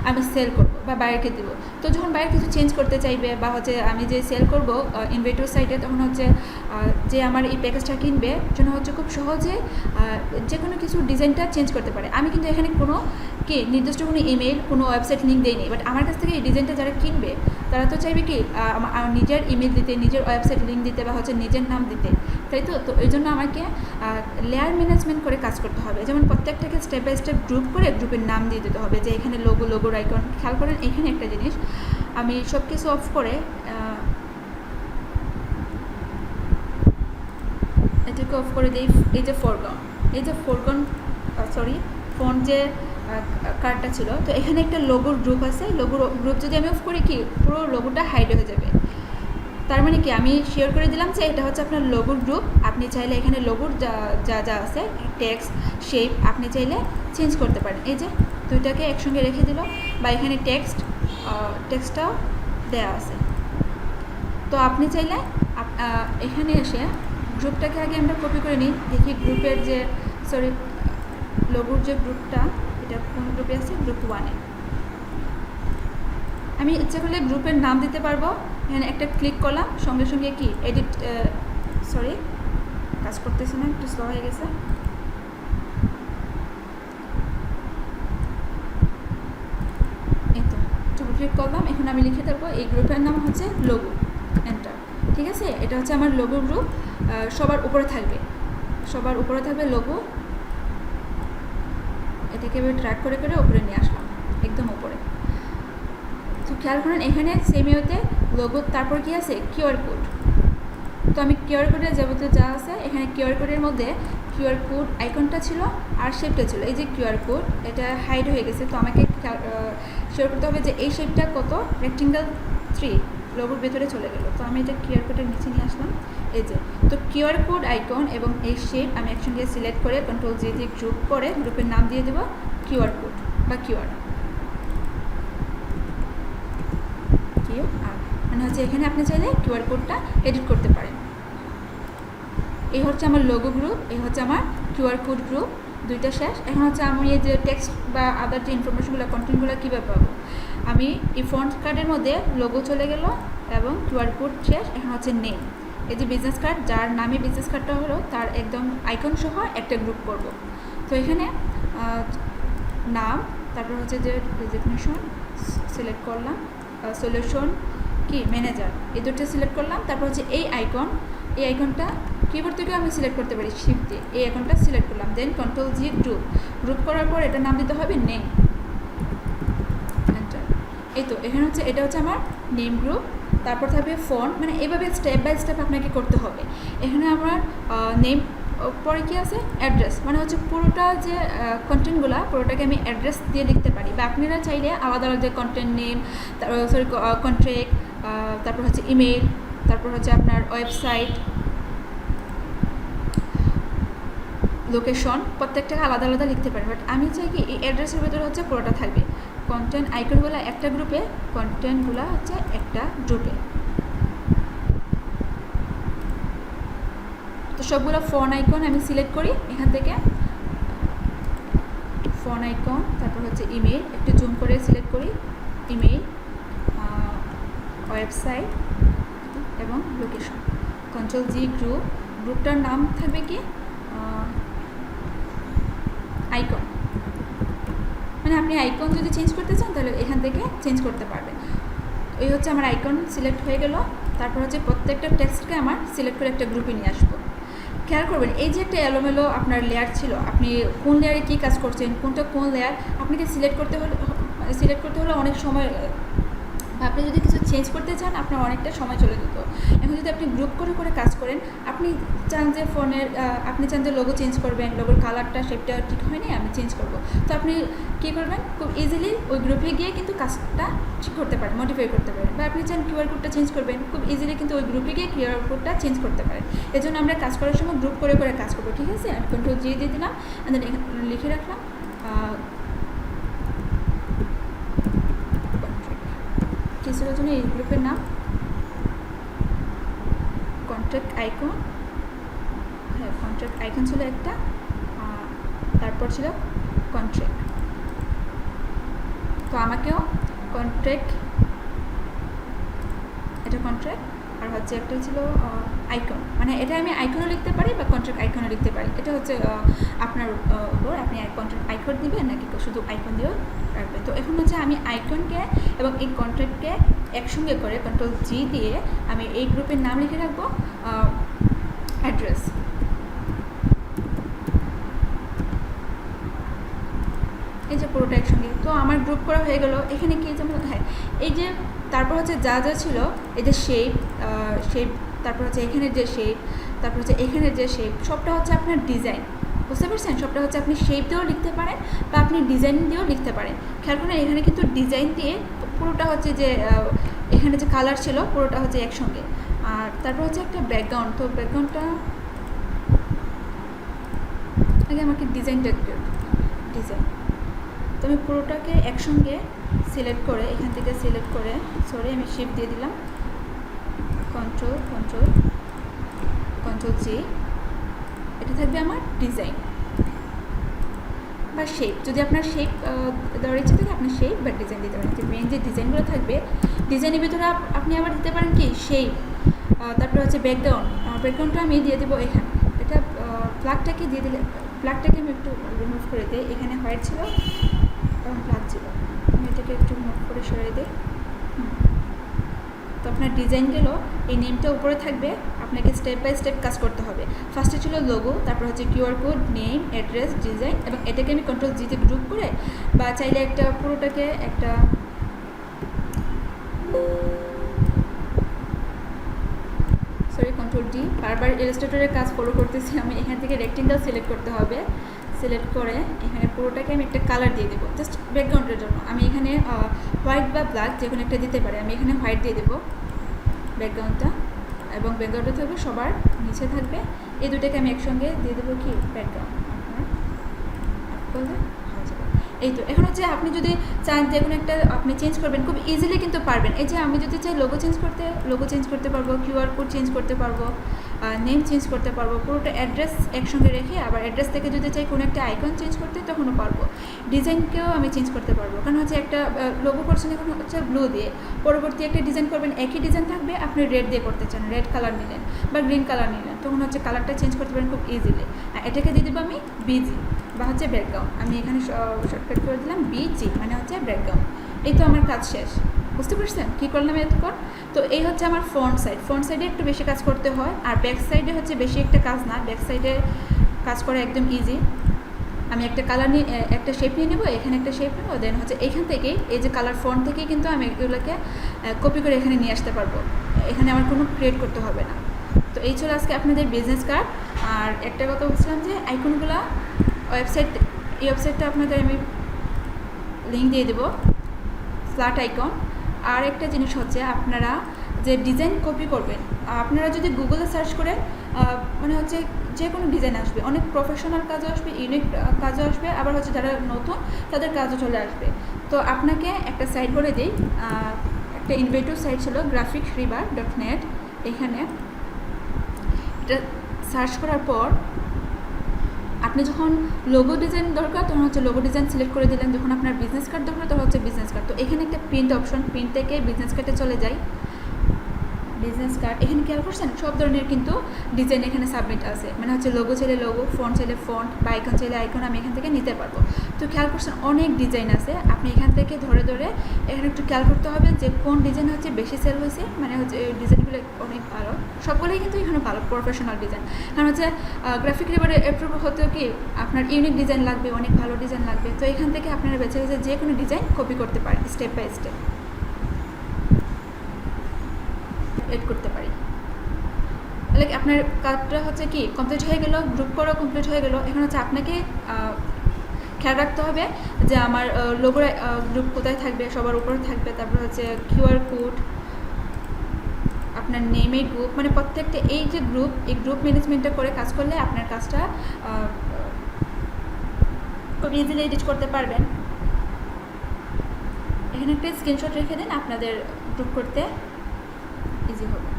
আমি সেল করব বা বাইরেকে দেবো। তো যখন বাইরে কিছু চেঞ্জ করতে চাইবে বা হচ্ছে আমি যে সেল করব ইনভেটর সাইটে, তখন হচ্ছে যে আমার এই প্যাকেজটা কিনবে জন্য হচ্ছে খুব সহজে যে কোনো কিছু ডিজাইনটা চেঞ্জ করতে পারে। আমি কিন্তু এখানে কোনো নির্দিষ্ট কোনো ইমেল, কোনো ওয়েবসাইট লিঙ্ক দেইনি। বাট আমার কাছ থেকে এই ডিজাইনটা যারা কিনবে তারা তো চাইবে কি নিজের ইমেল দিতে, নিজের ওয়েবসাইট লিঙ্ক দিতে বা হচ্ছে নিজের নাম দিতে, তাই তো। তো এই জন্য আমাকে লেয়ার ম্যানেজমেন্ট করে কাজ করতে হবে। যেমন প্রত্যেকটাকে স্টেপ বাই স্টেপ গ্রুপ করে গ্রুপের নাম দিয়ে দিতে হবে। যে এখানে লোগোর আইকন, খেয়াল করেন এখানে একটা জিনিস, আমি সব কিছু অফ করে এটাকে অফ করে দিই। এই যে ফোরগ্রাউন্ড ফন্ট যে কার্ডটা ছিল, তো এখানে একটা লোগোর গ্রুপ আছে। লোগোর গ্রুপ যদি আমি অফ করি কি পুরো লোগোটা হাইড হয়ে যাবে। তার মানে কি আমি শেয়ার করে দিলাম যে এটা হচ্ছে আপনার লোগোর গ্রুপ। আপনি চাইলে এখানে লোগোর যা যা আছে টেক্সট, শেপ আপনি চাইলে চেঞ্জ করতে পারেন। এই যে দুইটাকে একসঙ্গে রেখে দিল, বা এখানে টেক্সটটাও দেওয়া আছে। তো আপনি চাইলে এখানে এসে গ্রুপটাকে আগে আমরা কপি করে নিই। দেখি গ্রুপের যে লোগোর যে গ্রুপটা, এটা কোন গ্রুপে আছে, গ্রুপ 1-এ। আমি ইচ্ছা করলে গ্রুপের নাম দিতে পারবো। এখানে একটা ক্লিক করলাম, সঙ্গে সঙ্গে কি এডিট, কাজ করতেছে না, একটু স্লো হয়ে গেছে। এই তো ডবল ক্লিক করলাম, এখন আমি লিখে দেবো এই গ্রুপের নাম হচ্ছে লোগো, এন্টার। ঠিক আছে, এটা হচ্ছে আমার লোগো গ্রুপ। সবার উপরে থাকবে লোগো। এটাকে আমি ট্র্যাক করে করে উপরে নিয়ে আসলাম, একদম উপরে। তো খেয়াল করেন এখানে সেমিওতে লোগো, তারপর কি আছে কিউআর কোড। তো আমি কিউআর কোডের যাবতীয় যা আছে, এখানে কিউআর কোডের মধ্যে কিউআর কোড আইকনটা ছিল আর শেপটা ছিল। এই যে কিউআর কোড, এটা হাইড হয়ে গেছে। তো আমাকে শেয়ার করতে হবে যে এই শেপটা কত, রেক্টেঙ্গেল 3 লোগোর ভেতরে চলে গেল। তো আমি এটা কিউআর কোডের নিচে নিয়ে আসলাম। এই যে তো কিউআর কোড আইকন এবং এই শেপ আমি একসঙ্গে সিলেক্ট করে Ctrl+G দিয়ে গ্রুপ করে গ্রুপের নাম দিয়ে দেবো কিউআর কোড বা কিউআর। মানে হচ্ছে এখানে আপনি চাইলে কিউআর কোডটা এডিট করতে পারেন। এই হচ্ছে আমার লোগো গ্রুপ, এই হচ্ছে আমার কিউআর কোড গ্রুপ, দুইটা শেষ। এখন হচ্ছে আমি এই যে টেক্সট বা আদার যে ইনফরমেশনগুলো, কন্টেন্টগুলো কীভাবে পাবো। আমি এই ফন্ট কার্ডের মধ্যে লোগো চলে গেল এবং কিউআর কোড শেষ। এখন হচ্ছে নেম, এই যে বিজনেস কার্ড, যার নামে বিজনেস কার্ডটা হলো তার একদম আইকন সহ একটা গ্রুপ করব। তো এখানে নাম, তারপর হচ্ছে যে ডেজিগনেশন সিলেক্ট করলাম, সলিউশন ম্যানেজার, এই দুটো সিলেক্ট করলাম। তারপর হচ্ছে এই আইকনটা কিবোর্ড থেকে আমি সিলেক্ট করতে পারি শিফট দিয়ে, এই আইকনটা সিলেক্ট করলাম। দেন Ctrl+G গ্রুপ করার পর এটার নাম দিতে হবে নেম, এন্টার। এই তো এখানে হচ্ছে এটা হচ্ছে আমার নেম গ্রুপ। তারপর থাকবে ফন্ট, মানে এইভাবে স্টেপ বাই স্টেপ আপনাকে করতে হবে। এখানে আমার নেম, পরে কি আছে অ্যাড্রেস, মানে হচ্ছে পুরোটা যে কন্টেন্টগুলো পুরোটাকে আমি অ্যাড্রেস দিয়ে লিখতে পারি। বা আপনারা চাইলে আলাদা আলাদা কন্টেন্ট নেম, কন্ট্রাক্ট, তারপর হচ্ছে ইমেল, তারপর হচ্ছে আপনার ওয়েবসাইট, লোকেশন, প্রত্যেকটাকে আলাদা আলাদা লিখতে পারি। বাট আমি চাই কি এই অ্যাড্রেসের ভেতরে হচ্ছে পুরোটা থাকবে। কন্টেন্ট আইকনগুলো একটা গ্রুপে, কন্টেন্টগুলো হচ্ছে একটা গ্রুপে। তো সবগুলো ফোন আইকন আমি সিলেক্ট করি এখান থেকে, ফোন আইকন, তারপর হচ্ছে ইমেল, একটু জুম করে সিলেক্ট করি, ইমেল, ওয়েবসাইট এবং লোকেশন। Ctrl+G গ্রুপটার নাম থাকবে কি আইকন, মানে আপনি আইকন যদি চেঞ্জ করতে চান তাহলে এখান থেকে চেঞ্জ করতে পারবেন। এই হচ্ছে আমার আইকন সিলেক্ট হয়ে গেল। তারপর হচ্ছে প্রত্যেকটা টেক্সটকে আমার সিলেক্ট করে একটা গ্রুপে নিয়ে আসবো। খেয়াল করবেন এই যে একটা এলোমেলো আপনার লেয়ার ছিল, আপনি কোন লেয়ারে কী কাজ করছেন, কোনটা কোন লেয়ার আপনাকে সিলেক্ট করতে হলে অনেক সময়, আপনি যদি কিছু চেঞ্জ করতে চান আপনার অনেকটা সময় চলে যেত। এখন যদি আপনি গ্রুপ করে করে কাজ করেন, আপনি চান যে ফোনের আপনি চান যে লোগো চেঞ্জ করবেন, লোগোর কালারটা শেপটা ঠিক হয়নি আমি চেঞ্জ করব, তো আপনি কী করবেন খুব ইজিলি ওই গ্রুপে গিয়ে কিন্তু কাজটা ঠিক করতে পারেন, মডিফাই করতে পারেন। বা আপনি চান কিউআর কোডটা চেঞ্জ করবেন, খুব ইজিলি কিন্তু ওই গ্রুপে গিয়ে কিউআর কোডটা চেঞ্জ করতে পারেন। এজন্য আমরা কাজ করার সময় গ্রুপ করে করে কাজ করবো, ঠিক আছে। আমি Ctrl G দিয়ে দিলাম, দেন লিখে রাখলাম কিসের জন্য এই গ্রুপের নাম কন্ট্রাক্ট আইকন, হ্যাঁ কন্ট্রাক্ট আইকন ছিল একটা, তারপর ছিল কন্ট্রাক্ট। তো আমাকেও কন্ট্রাক্ট, এটা কন্ট্রাক্ট, আর হচ্ছে একটা ছিল আইকন, মানে এটা আমি আইকনও লিখতে পারি বা কন্ট্রাক্ট আইকনও লিখতে পারি, এটা হচ্ছে আপনার উপর, আপনি কন্ট্রাক্ট আইকন দিবেন নাকি শুধু আইকন দিয়েও রাখবেন। তো এখন হচ্ছে আমি আইকনকে এবং এই কন্ট্রাক্টকে একসঙ্গে করে Ctrl G দিয়ে আমি এই গ্রুপের নাম লিখে রাখবো অ্যাড্রেস। এই যে পুরোটা একসঙ্গে, তো আমার গ্রুপ করা হয়ে গেল। এখানে কি যেমন, হ্যাঁ এই যে তারপর হচ্ছে যা যা ছিল, এই যে শেপ, তারপর হচ্ছে এখানের যে শেপ, তারপর হচ্ছে এখানের যে শেপ, সবটা হচ্ছে আপনার ডিজাইন, বুঝতে পারছেন। সবটা হচ্ছে আপনি শেপ দিয়েও লিখতে পারেন বা আপনি ডিজাইন দিয়েও লিখতে পারেন। খেয়াল করুন এখানে কিন্তু ডিজাইন দিয়ে পুরোটা হচ্ছে যে এখানে যে কালার ছিল পুরোটা হচ্ছে একসঙ্গে। আর তারপর হচ্ছে একটা ব্যাকগ্রাউন্ড, তো ব্যাকগ্রাউন্ডটা আগে আমাকে ডিজাইনটা ডিজাইন, তো আমি পুরোটাকে একসঙ্গে সিলেক্ট করে এখান থেকে সিলেক্ট করে, সরি আমি শিফট দিয়ে দিলাম, কন্ট্রোল G, এটা থাকবে আমার ডিজাইন বা শেপ। যদি আপনার শেপ দেওয়ার ইচ্ছে থাকে আপনি শেপ বা ডিজাইন দিতে পারেন। যে মেন যে ডিজাইনগুলো থাকবে, ডিজাইনের ভিতরে আপনি আবার দিতে পারেন কি শেপ, তারপরে হচ্ছে ব্যাকগ্রাউন্ডটা আমি দিয়ে দেবো এখানে। এটা প্লাগটাকে দিয়ে দিলে, প্লাগটাকে আমি একটু রিমুভ করে দিই, এখানে হোয়াইট ছিল এবং প্লাগ ছিল, আমি এটাকে একটু মুভ করে সরিয়ে দিই। তো আপনার ডিজাইন গেল, এই নেমটা উপরে থাকবে, আপনাকে স্টেপ বাই স্টেপ কাজ করতে হবে। ফার্স্টে ছিল লোগো, তারপর হচ্ছে QR code, name, address, design, এবং এটাকে আমি Ctrl G তে গ্রুপ করে, বা চাইলে একটা পুরোটাকে একটা Ctrl D, বারবার ইলাস্ট্রেটরের কাজ ফলো করতেছি আমি, এখান থেকে রেক্টেঙ্গেল সিলেক্ট করতে হবে, সিলেক্ট করে এখানে পুরোটাকে আমি একটা কালার দিয়ে দেবো জাস্ট ব্যাকগ্রাউন্ডের জন্য। আমি এখানে হোয়াইট বা ব্ল্যাক যে কোনো একটা দিতে পারি, আমি এখানে হোয়াইট দিয়ে দেবো ব্যাকগ্রাউন্ডটা, এবং ব্যাকগ্রাউন্ডে থাকবে সবার নিচে থাকবে, এই দুটোকে আমি একসঙ্গে দিয়ে দেবো কি ব্যাকগ্রাউন্ড, আপনার এই তো। এখন হচ্ছে আপনি যদি চান যে কোনো একটা আপনি চেঞ্জ করবেন, খুব ইজিলি কিন্তু পারবেন। এই যে আমি যদি চাই লোগো চেঞ্জ করতে পারবো, কিউআর কোড চেঞ্জ করতে পারবো, নেম চেঞ্জ করতে পারবো, পুরোটা অ্যাড্রেস একসঙ্গে রেখে, আবার অ্যাড্রেস থেকে যদি চাই কোনো একটা আইকন চেঞ্জ করতে তখনও পারবো। ডিজাইনকেও আমি চেঞ্জ করতে পারবো, কারণ হচ্ছে একটা লোগো করছেন এখন হচ্ছে ব্লু দিয়ে, পরবর্তী একটা ডিজাইন করবেন একই ডিজাইন থাকবে, আপনি রেড দিয়ে করতে চান, রেড কালার নিলেন বা গ্রিন কালার নিলেন, তখন হচ্ছে কালারটা চেঞ্জ করতে পারেন খুব ইজিলি। এটাকে দিয়ে দেবো আমি বিজি বা হচ্ছে ব্যাকগ্রাউন্ড, আমি এখানে শর্টকাট করে দিলাম বিজি, মানে হচ্ছে ব্যাকগ্রাউন্ড। এই তো আমার কাজ শেষ, বুঝতে পারছেন কী করলাম এতক্ষণ। তো এই হচ্ছে আমার ফ্রন্ট সাইডে একটু বেশি কাজ করতে হয়, আর ব্যাক সাইডে হচ্ছে বেশি একটা কাজ না, ব্যাক সাইডে কাজ করা একদম ইজি। আমি একটা কালার নিয়ে একটা শেপ নিয়ে নেবো, এখানে একটা শেপ নেবো, দেন হচ্ছে এখান থেকেই এই যে কালার ফন্ট থেকেই কিন্তু আমি এগুলোকে কপি করে এখানে নিয়ে আসতে পারবো, এখানে আমার কোনো ক্রিয়েট করতে হবে না। তো এই ছিল আজকে আপনাদের বিজনেস কার্ড। আর একটা কথা বলছিলাম যে আইকনগুলো এই ওয়েবসাইটটা আপনাদের আমি লিঙ্ক দিয়ে দেবো, ফ্ল্যাট আইকন। আর একটা জিনিস হচ্ছে আপনারা যে ডিজাইন কপি করবেন, আপনারা যদি গুগলে সার্চ করেন মানে হচ্ছে যে কোনো ডিজাইন আসবে, অনেক প্রফেশনাল কাজও আসবে, ইউনিক কাজও আসবে, আবার হচ্ছে যারা নতুন তাদের কাজও চলে আসবে। তো আপনাকে একটা সাইট বলে দিই, একটা ইনভেটিভ সাইট ছিল graphicrebar.net, এখানে এটা সার্চ করার পর আপনি যখন লোগো ডিজাইন দরকার তখন হচ্ছে লোগো ডিজাইন সিলেক্ট করে দিলেন, যখন আপনার বিজনেস কার্ড দরকার তখন হচ্ছে বিজনেস কার্ড। তো এখানে একটা প্রিন্ট অপশন, প্রিন্ট থেকে বিজনেস কার্ডে চলে যাই, বিজনেস কার্ড, এখানে খেয়াল করছেন সব ধরনের কিন্তু ডিজাইন এখানে সাবমিট আছে, মানে হচ্ছে লোগো চাইলে লোগো, ফন্ট চাইলে ফন্ট, বা আইকন চাইলে আইকন আমি এখান থেকে নিতে পারবো। তো খেয়াল করছেন অনেক ডিজাইন আছে, আপনি এখান থেকে ধরে ধরে এখানে একটু খেয়াল করতে হবে যে কোন ডিজাইন হচ্ছে বেশি সেল হয়েছে, মানে হচ্ছে এই ডিজাইনগুলো অনেক ভালো, সবগুলোই কিন্তু এখানে ভালো প্রফেশনাল ডিজাইন। কারণ হচ্ছে গ্রাফিক রিভারে অ্যাপ্রুভ হতেও কি আপনার ইউনিক ডিজাইন লাগবে, অনেক ভালো ডিজাইন লাগবে। তো এখান থেকে আপনারা বেছে বেছে যে কোনো ডিজাইন কপি করতে পারেন, স্টেপ বাই স্টেপ এড করতে পারি। লাইক আপনার কাজটা হচ্ছে কি কমপ্লিট হয়ে গেল, গ্রুপ করা কমপ্লিট হয়ে গেল। এখন হচ্ছে আপনাকে খেয়াল রাখতে হবে যে আমার লোগোর গ্রুপ কোথায় থাকবে, সবার উপরে থাকবে। তারপর হচ্ছে কিউআর কোড, আপনার নেমের গ্রুপ, মানে প্রত্যেকটা এই যে গ্রুপ, এই গ্রুপ ম্যানেজমেন্টটা করে কাজ করলে আপনার কাজটা খুব ইজিলি এডিট করতে পারবেন। এখানে একটা স্ক্রিনশট রেখে দিন, আপনাদের গ্রুপ করতে ইজি হবে।